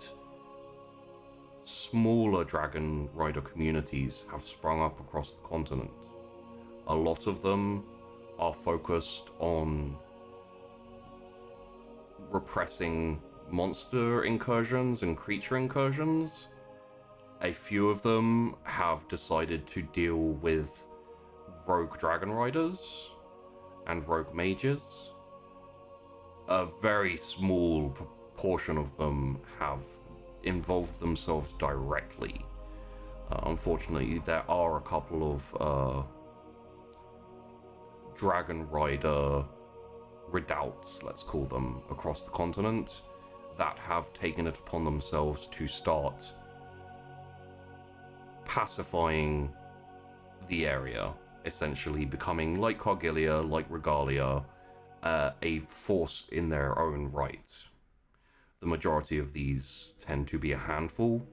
smaller Dragon Rider communities have sprung up across the continent. A lot of them are focused on repressing monster incursions and creature incursions. A few of them have decided to deal with rogue Dragon Riders and rogue mages. A very small portion of them have involved themselves directly. Unfortunately, there are a couple of Dragon Rider redoubts, let's call them, across the continent that have taken it upon themselves to start pacifying the area, essentially becoming like Corgilia, like Regalia, a force in their own right. The majority of these tend to be a handful,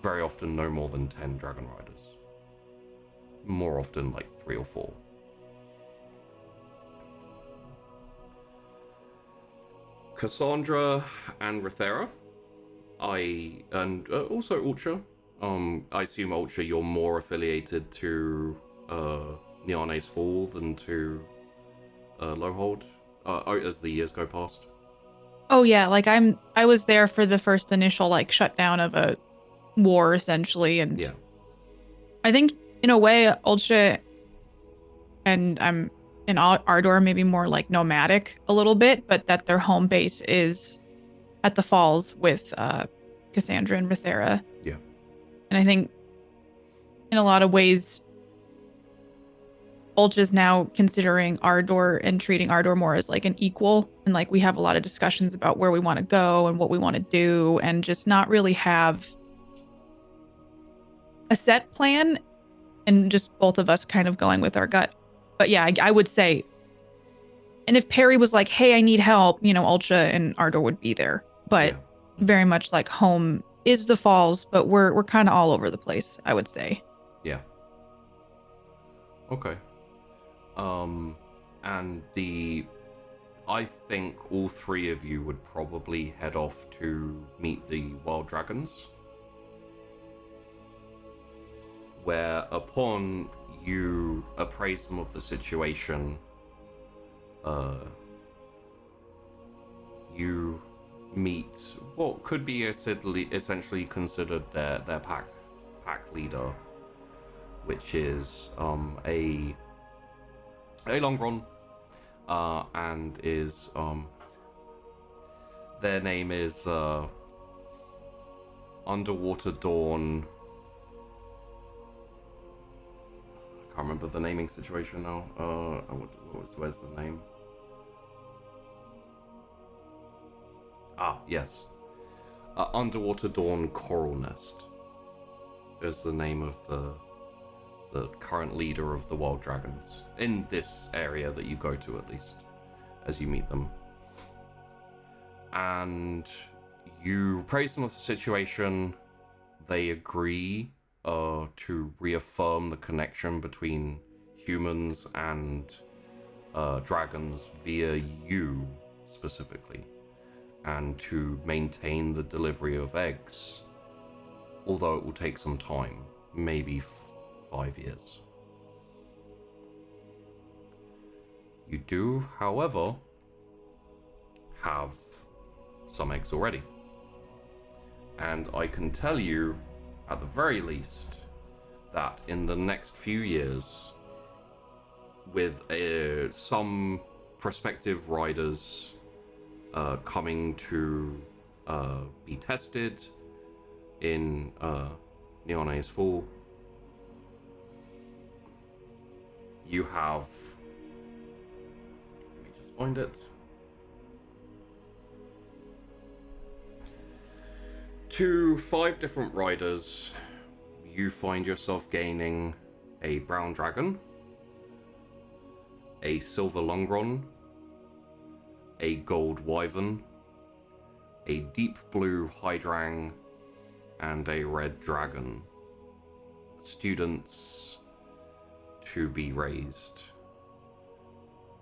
very often no more than 10 Dragon Riders. More often like 3 or 4. Cassandra and Rethera, and also Ultra. I assume Ultra, you're more affiliated to Niana's Fall than to Lowhold. as the years go past? Oh yeah, like I was there for the first initial like shutdown of a war essentially, and Yeah. I think in a way Ultra and in Ardor maybe more like nomadic a little bit, but that their home base is at the falls with Cassandra and Rithera. Yeah. And I think in a lot of ways Ultra's now considering Ardor and treating Ardor more as like an equal, and like we have a lot of discussions about where we want to go and what we want to do, and just not really have a set plan, and just both of us kind of going with our gut. But yeah, I would say, and if Perry was like, hey, I need help, you know, Ultra and Ardor would be there. But Yeah. very much like home is the falls, but we're kind of all over the place, I would say. Yeah. Okay. And I think all three of you would probably head off to meet the wild dragons, where upon you appraise them of the situation, you meet what could be essentially considered their pack leader, which is a Longron, and is their name is Underwater Dawn. I can't remember the naming situation now. Where's the name? Ah, yes. Underwater Dawn Coral Nest is the name of the current leader of the wild dragons in this area that you go to, at least as you meet them. And you praise them of the situation. They agree to reaffirm the connection between humans and dragons via you specifically, and to maintain the delivery of eggs, although it will take some time, maybe 5 years. You do, however, have some eggs already. And I can tell you, at the very least, that in the next few years, with some prospective riders coming to be tested in Niana's Fall, you have, let me just find it, 2 5 different riders. You find yourself gaining a brown dragon, a silver longron, a gold wyvern, a deep blue hydrang, and a red dragon. Students to be raised.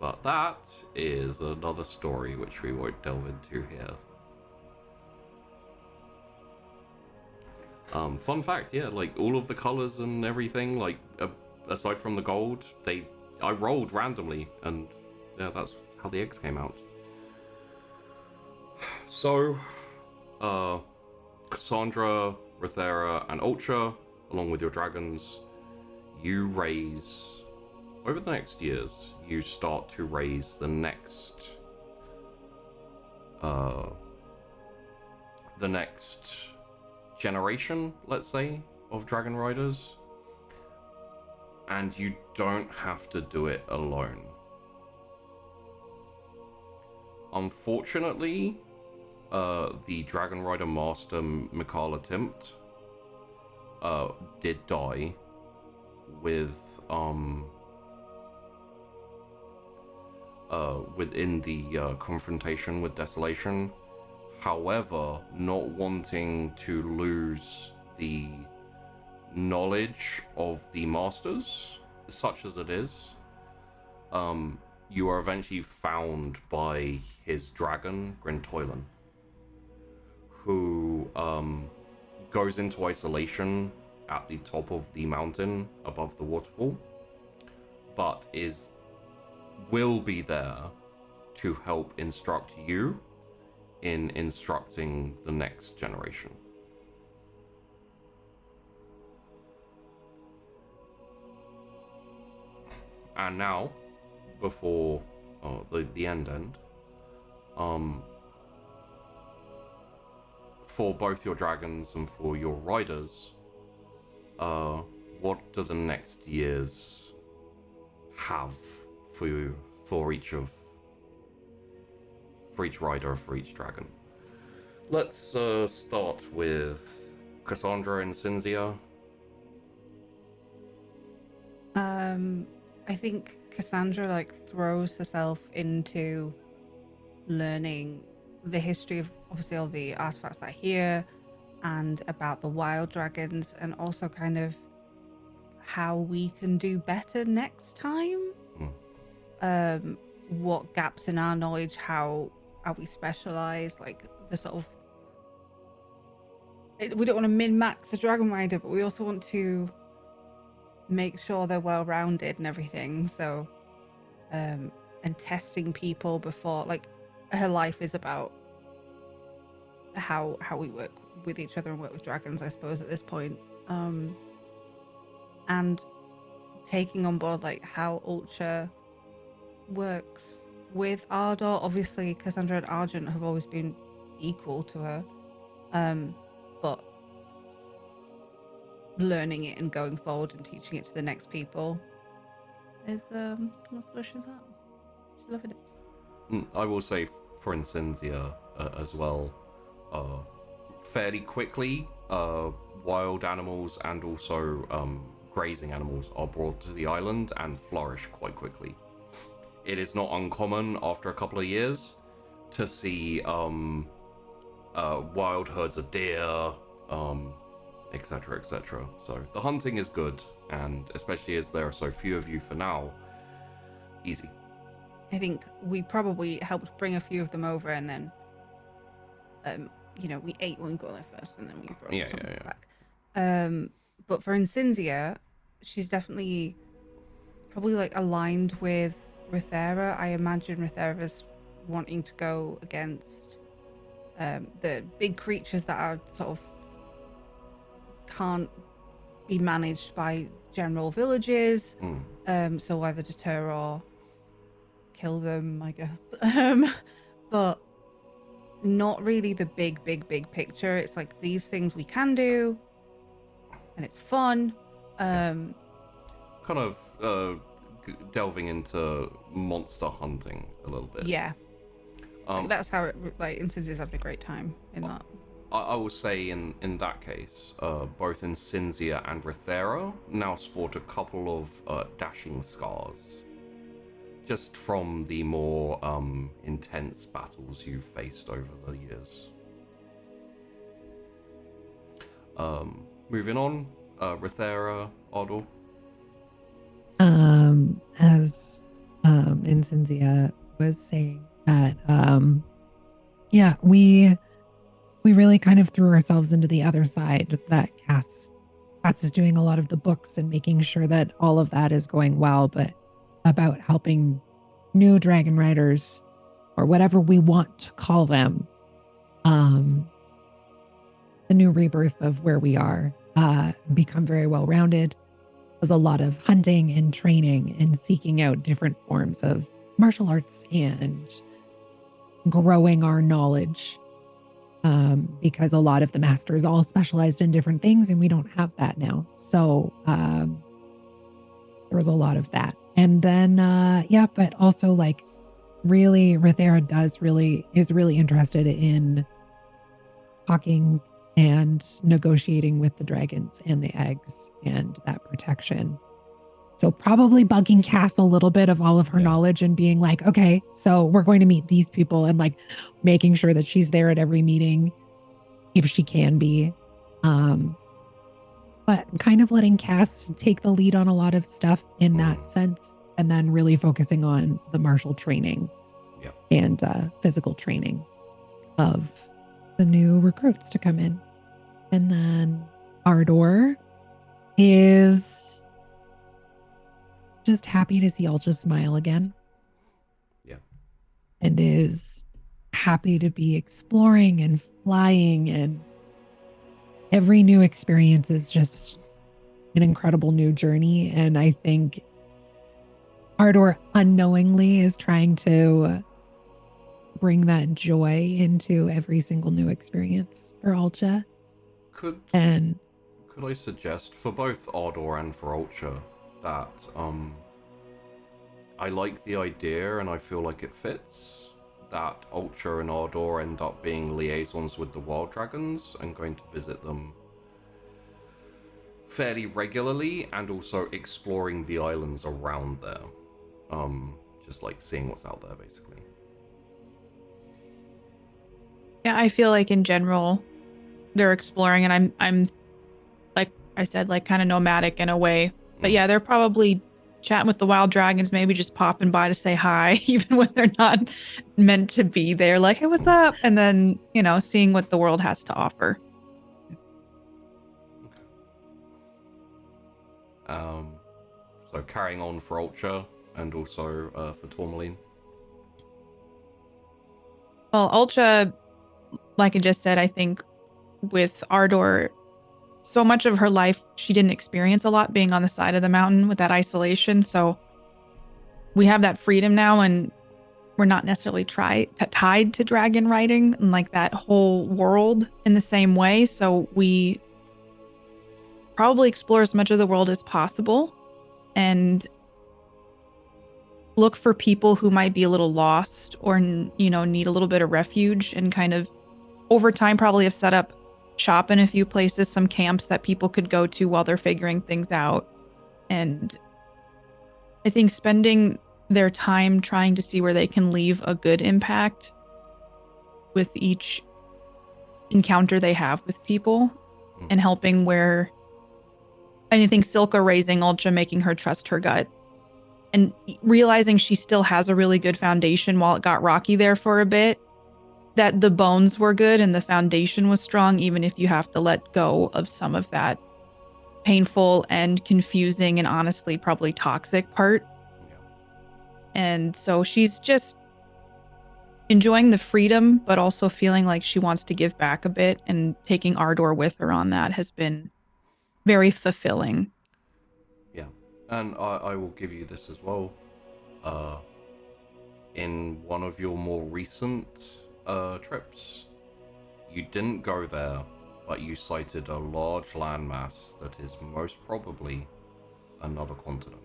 But that is another story which we won't delve into here. Fun fact, yeah, like all of the colors and everything, like aside from the gold, I rolled randomly, and yeah, that's how the eggs came out. So, Cassandra, Rithera, and Ultra, along with your dragons, you raise, over the next years, you start to raise the next generation, let's say, of dragon riders, and you don't have to do it alone. Unfortunately, the dragon rider master Mikala Timpt did die within the confrontation with Desolation. However, not wanting to lose the knowledge of the masters, such as it is, you are eventually found by his dragon, Grintoilen, who goes into isolation at the top of the mountain above the waterfall, but will be there to help instruct you in instructing the next generation. And now, before the end, for both your dragons and for your riders, what do the next years have for you, for each rider, for each dragon? Let's start with Cassandra and Cynthia. I think Cassandra throws herself into learning the history of obviously all the artifacts that are here and about the wild dragons, and also kind of how we can do better next time. What gaps in our knowledge, how are we specialized, the sort of, we don't want to min-max a dragon rider, but we also want to make sure they're well-rounded and everything. So and testing people before, her life is about how we work with each other and work with dragons, I suppose, at this point. And taking on board how Ultra works with Ardor. Obviously Cassandra and Argent have always been equal to her, but learning it and going forward and teaching it to the next people is that's where she's at. She's loving it. I will say for Cynthia as well, fairly quickly, wild animals and also grazing animals are brought to the island and flourish quite quickly. It is not uncommon after a couple of years to see wild herds of deer, etc., etc. So the hunting is good, and especially as there are so few of you for now, easy. I think we probably helped bring a few of them over, and then we ate when we got there first, and then we brought some back. But for Incinzia, she's definitely probably aligned with Rithera. I imagine Rithera's wanting to go against the big creatures that are sort of can't be managed by general villages. So either deter or kill them, I guess. But not really the big picture. It's these things we can do, and it's fun. Kind of delving into monster hunting a little bit. Yeah. That's how it Incinzia's having a great time in that. I will say in that case, both Incinzia and Rithera now sport a couple of dashing scars, just from the more intense battles you've faced over the years. Moving on, Rithera, Ardor. As Incinzia was saying that, we really kind of threw ourselves into the other side, that Cass is doing a lot of the books and making sure that all of that is going well, but about helping new dragon riders, or whatever we want to call them, the new rebirth of where we are, become very well-rounded. Was a lot of hunting and training and seeking out different forms of martial arts and growing our knowledge, because a lot of the masters all specialized in different things, and we don't have that now. So there was a lot of that. And then but also really Rithera is really interested in talking and negotiating with the dragons and the eggs and that protection. So probably bugging Cass a little bit of all of her knowledge and being okay, so we're going to meet these people, and making sure that she's there at every meeting if she can be. But kind of letting Cass take the lead on a lot of stuff in that sense, and then really focusing on the martial training and physical training of the new recruits to come in. And then Ardor is just happy to see Ultra smile again. Yeah. and is happy to be exploring and flying, and every new experience is just an incredible new journey. And I think Ardor unknowingly is trying to bring that joy into every single new experience for Ulcha. Could And I suggest for both Ardor and for Ulcha that I like the idea and I feel like it fits that Ulcha and Ardor end up being liaisons with the wild dragons and going to visit them fairly regularly, and also exploring the islands around there. Just like seeing what's out there, basically. Yeah, I feel like in general they're exploring, and I'm like I said, like kind of nomadic in a way. But yeah, they're probably chatting with the wild dragons, maybe just popping by to say hi, even when they're not meant to be there. Like, hey, what's up? And then, you know, seeing what the world has to offer. So carrying on for Ulcha and also for Tourmaline. Well, Ultra, like I just said, I think with Ardor, so much of her life, she didn't experience a lot being on the side of the mountain with that isolation. So we have that freedom now, and we're not necessarily tied to dragon riding and like that whole world in the same way. So we probably explore as much of the world as possible and look for people who might be a little lost or, you know, need a little bit of refuge, and kind of over time probably have set up shop in a few places, some camps that people could go to while they're figuring things out. And I think spending their time trying to see where they can leave a good impact with each encounter they have with people, and helping where anything Silka raising Ultra, making her trust her gut, and realizing she still has a really good foundation while it got rocky there for a bit, that the bones were good and the foundation was strong, even if you have to let go of some of that painful and confusing and honestly probably toxic part. And so she's just enjoying the freedom, but also feeling like she wants to give back a bit, and taking Ardor with her on that has been very fulfilling. Yeah, and I will give you this as well. In one of your more recent trips, you didn't go there, but you sighted a large landmass that is most probably another continent.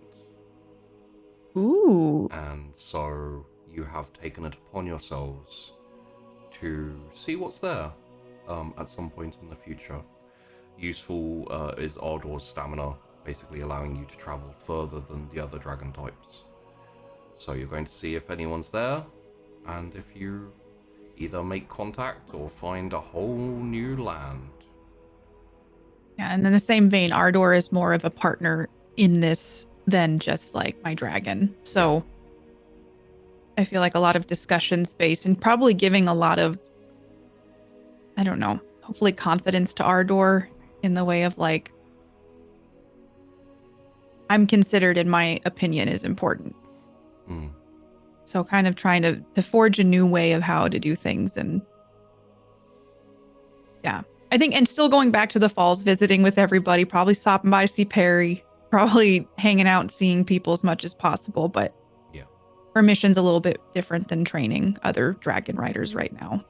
Ooh. And so you have taken it upon yourselves to see what's there at some point in the future. Useful is Ardor's stamina, basically allowing you to travel further than the other dragon types. So you're going to see if anyone's there, and if you either make contact or find a whole new land. Yeah, and in the same vein, Ardor is more of a partner in this than just like my dragon. So I feel like a lot of discussion space, and probably giving a lot of, I don't know, hopefully confidence to Ardor in the way of like, I'm considered, in my opinion, is important. So kind of trying to forge a new way of how to do things. And yeah, I think, and still going back to the falls, visiting with everybody, probably stopping by to see Perry, probably hanging out and seeing people as much as possible. But yeah, her mission's a little bit different than training other dragon riders right now.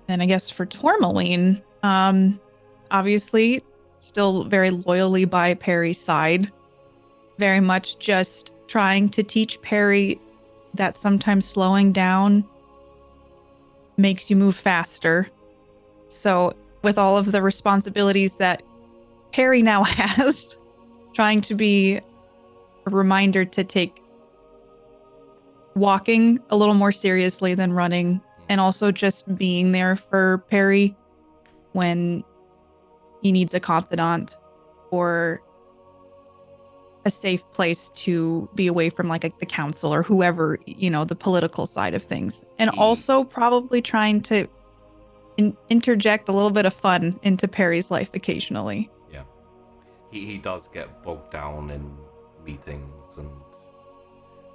And I guess for Tourmaline, obviously still very loyally by Perry's side, very much just trying to teach Perry that sometimes slowing down makes you move faster. So with all of the responsibilities that Perry now has, trying to be a reminder to take walking a little more seriously than running, and also just being there for Perry when he needs a confidant or a safe place to be away from like the council or whoever, you know, the political side of things. And also probably trying to interject a little bit of fun into Perry's life occasionally. Yeah. He does get bogged down in meetings and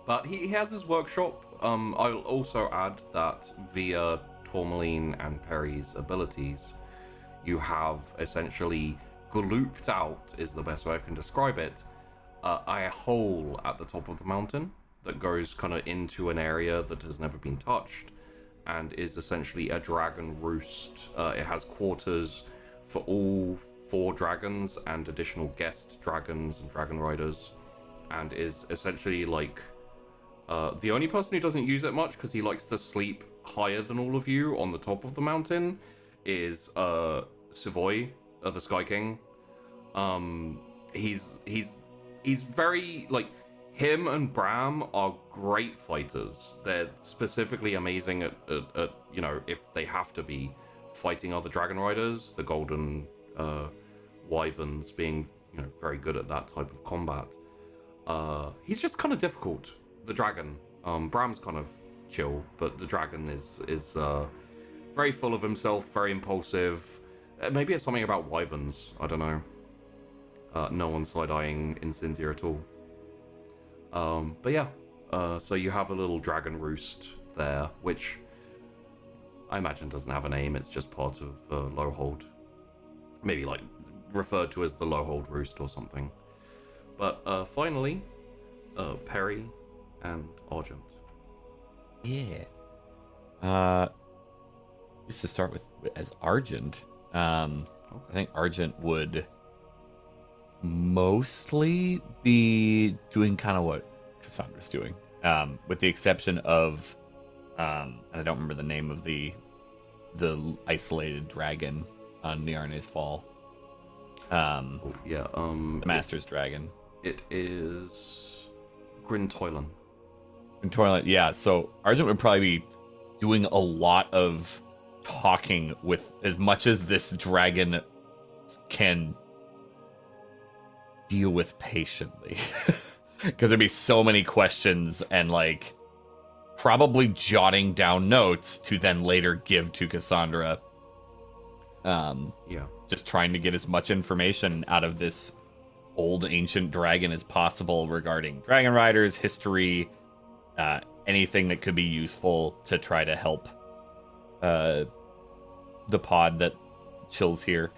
But he has his workshop. I'll also add that via Tourmaline and Perry's abilities, you have essentially glooped out, is the best way I can describe it, a hole at the top of the mountain that goes kind of into an area that has never been touched and is essentially a dragon roost. It has quarters for all 4 dragons and additional guest dragons and dragon riders, and is essentially like the only person who doesn't use it much because he likes to sleep higher than all of you on the top of the mountain is Savoy, the Sky King. He's very like, him and Bram are great fighters. They're specifically amazing at you know, if they have to be fighting other dragon riders, the golden wyverns being, you know, very good at that type of combat. He's just kind of difficult, the dragon. Bram's kind of chill, but the dragon is very full of himself, very impulsive. Maybe it's something about wyverns, I don't know. No one's side-eyeing Incendia at all. But yeah, so you have a little dragon roost there, which I imagine doesn't have a name, it's just part of Lowhold. Maybe like referred to as the Lowhold Roost or something. But finally, Perry and Argent. Yeah. Just to start with, as Argent, I think Argent would mostly be doing kind of what Cassandra's doing, with the exception of, and I don't remember the name of the isolated dragon on Niarne's Fall. The Master's Dragon. It is Grintoilen. Grintoilen, yeah. So Argent would probably be doing a lot of talking with, as much as this dragon can deal with patiently. Because there'd be so many questions and like probably jotting down notes to then later give to Cassandra. Just trying to get as much information out of this old ancient dragon as possible regarding dragon riders, history, anything that could be useful to try to help the pod that chills here.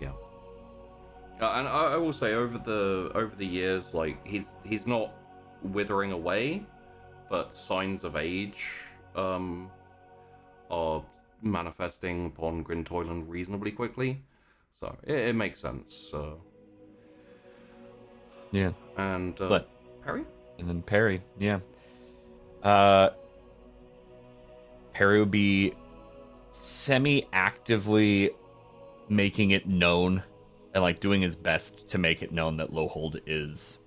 Yeah. And I will say, over the years, like he's not withering away, but signs of age are manifesting upon Grintoilen reasonably quickly, so it makes sense. Yeah. And but Perry? And then Perry, yeah. Perry would be semi-actively making it known and like doing his best to make it known that Lowhold is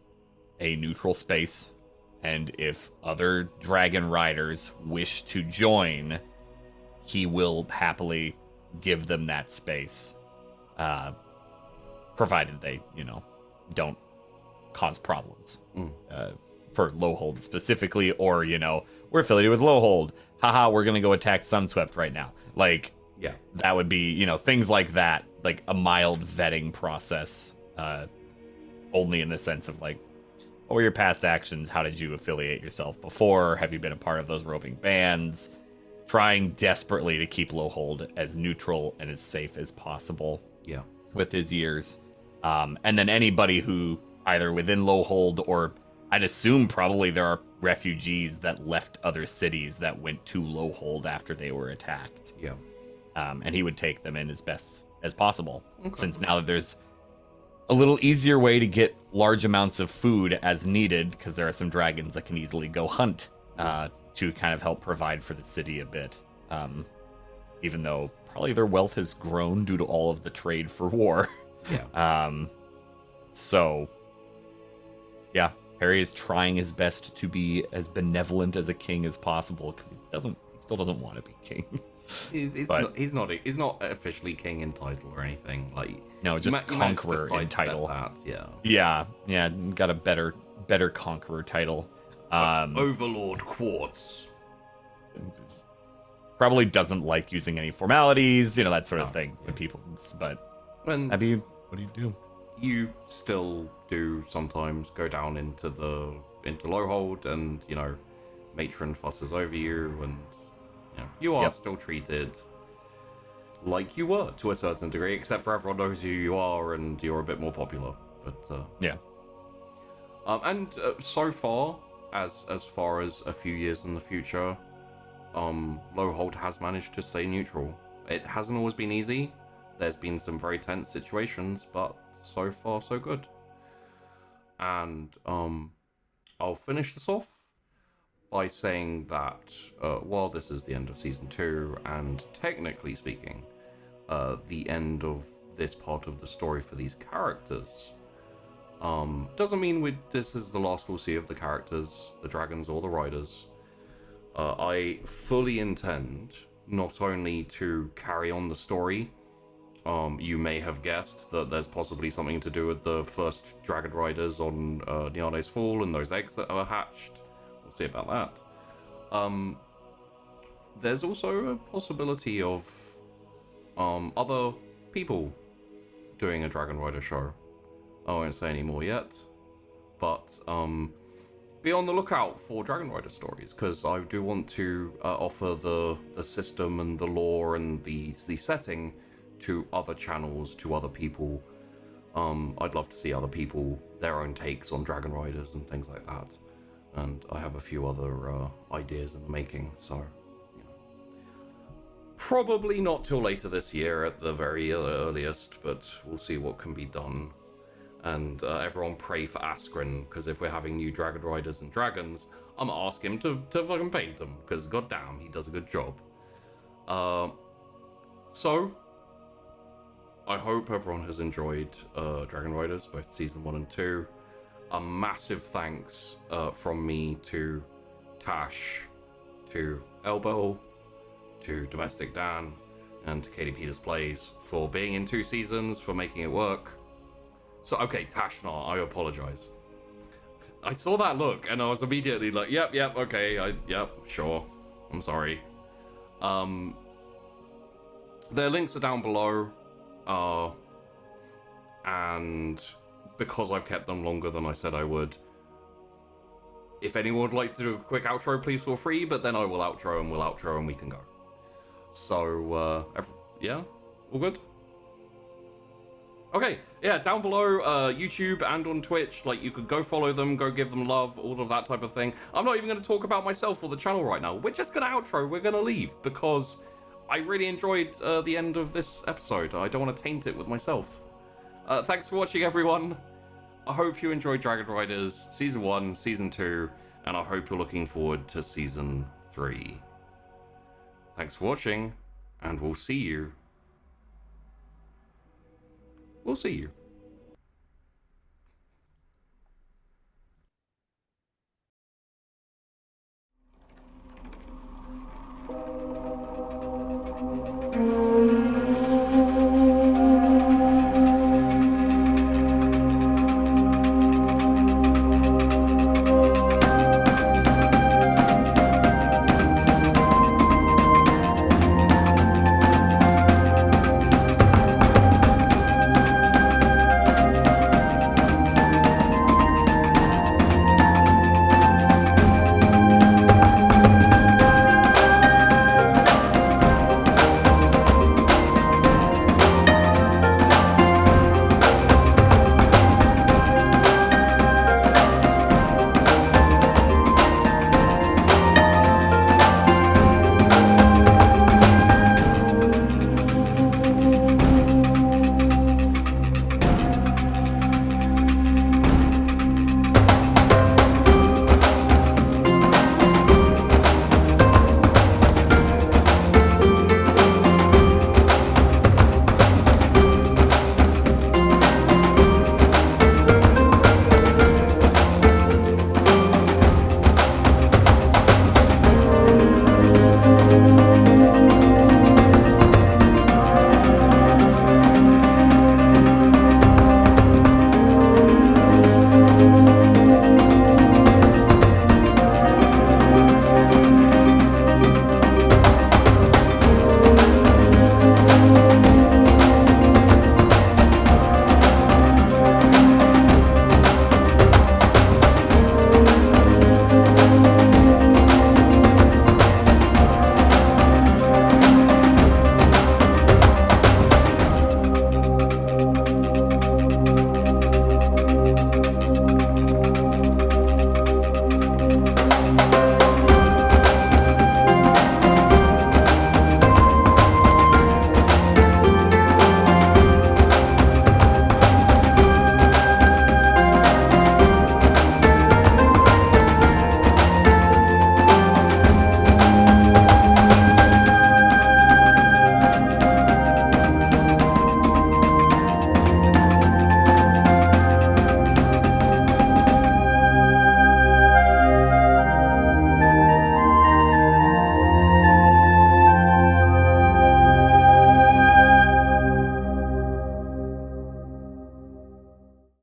a neutral space, and if other dragon riders wish to join, he will happily give them that space, provided they, don't cause problems. For Lowhold specifically, or, we're affiliated with Lowhold. Haha, we're going to go attack Sunswept right now. Like, yeah, that would be, things like that, like a mild vetting process, only in the sense of like, what were your past actions? How did you affiliate yourself before? Have you been a part of those roving bands? Trying desperately to keep Lowhold as neutral and as safe as possible. Yeah. With his years. And then anybody who either within Lowhold, or I'd assume probably there are refugees that left other cities that went to Lowhold after they were attacked. Yeah. And he would take them in as best as possible. Okay. Since now that there's a little easier way to get large amounts of food as needed, because there are some dragons that can easily go hunt to kind of help provide for the city a bit. Even though probably their wealth has grown due to all of the trade for war. Yeah. So, yeah, Harry is trying his best to be as benevolent as a king as possible, because he still doesn't want to be king. He's not officially king in title or anything. Like, no, just conqueror in title. Yeah, got a better conqueror title. Overlord Quartz. Probably doesn't like using any formalities, that sort of thing. When people, but what do you do? You still do sometimes go down into the into Lowhold, and Matron fusses over you, and you are still treated like you were to a certain degree, except for everyone knows who you are and you're a bit more popular. But Yeah. And so far, as far as a few years in the future, Lowhold has managed to stay neutral. It hasn't always been easy. There's been some very tense situations, but so far so good. And I'll finish this off by saying that while this is the end of season 2, and technically speaking, the end of this part of the story for these characters, doesn't mean this is the last we'll see of the characters, the dragons or the riders. I fully intend not only to carry on the story. You may have guessed that there's possibly something to do with the first dragon riders on Niana's Fall and those eggs that are hatched. We'll see about that. There's also a possibility of other people doing a Dragon Rider show. I won't say any more yet, but be on the lookout for Dragon Rider stories, because I do want to offer the system and the lore and the setting to other channels, to other people. I'd love to see other people, their own takes on Dragon Riders and things like that. And I have a few other ideas in the making, so probably not till later this year at the very earliest, but we'll see what can be done. And everyone pray for Askren, because if we're having new Dragon Riders and dragons, I'm gonna ask him to fucking paint them, because goddamn, he does a good job. So I hope everyone has enjoyed Dragon Riders, both season 1 and 2. A massive thanks from me to Tash, to Elbow, to Domestic Dan, and to Katie Peters Plays for being in 2 seasons, for making it work. So, okay, Tash, I apologize. I saw that look, and I was immediately like, yep, okay, yep, sure. I'm sorry. Their links are down below. And because I've kept them longer than I said I would, if anyone would like to do a quick outro, please feel free, but then I will outro and we can go. So, yeah, all good? Okay, yeah, down below, YouTube and on Twitch, you could go follow them, go give them love, all of that type of thing. I'm not even going to talk about myself or the channel right now. We're just going to outro, we're going to leave, because I really enjoyed the end of this episode. I don't want to taint it with myself. Thanks for watching, everyone. I hope you enjoyed Dragon Riders Season 1, Season 2, and I hope you're looking forward to Season 3. Thanks for watching, and we'll see you. We'll see you.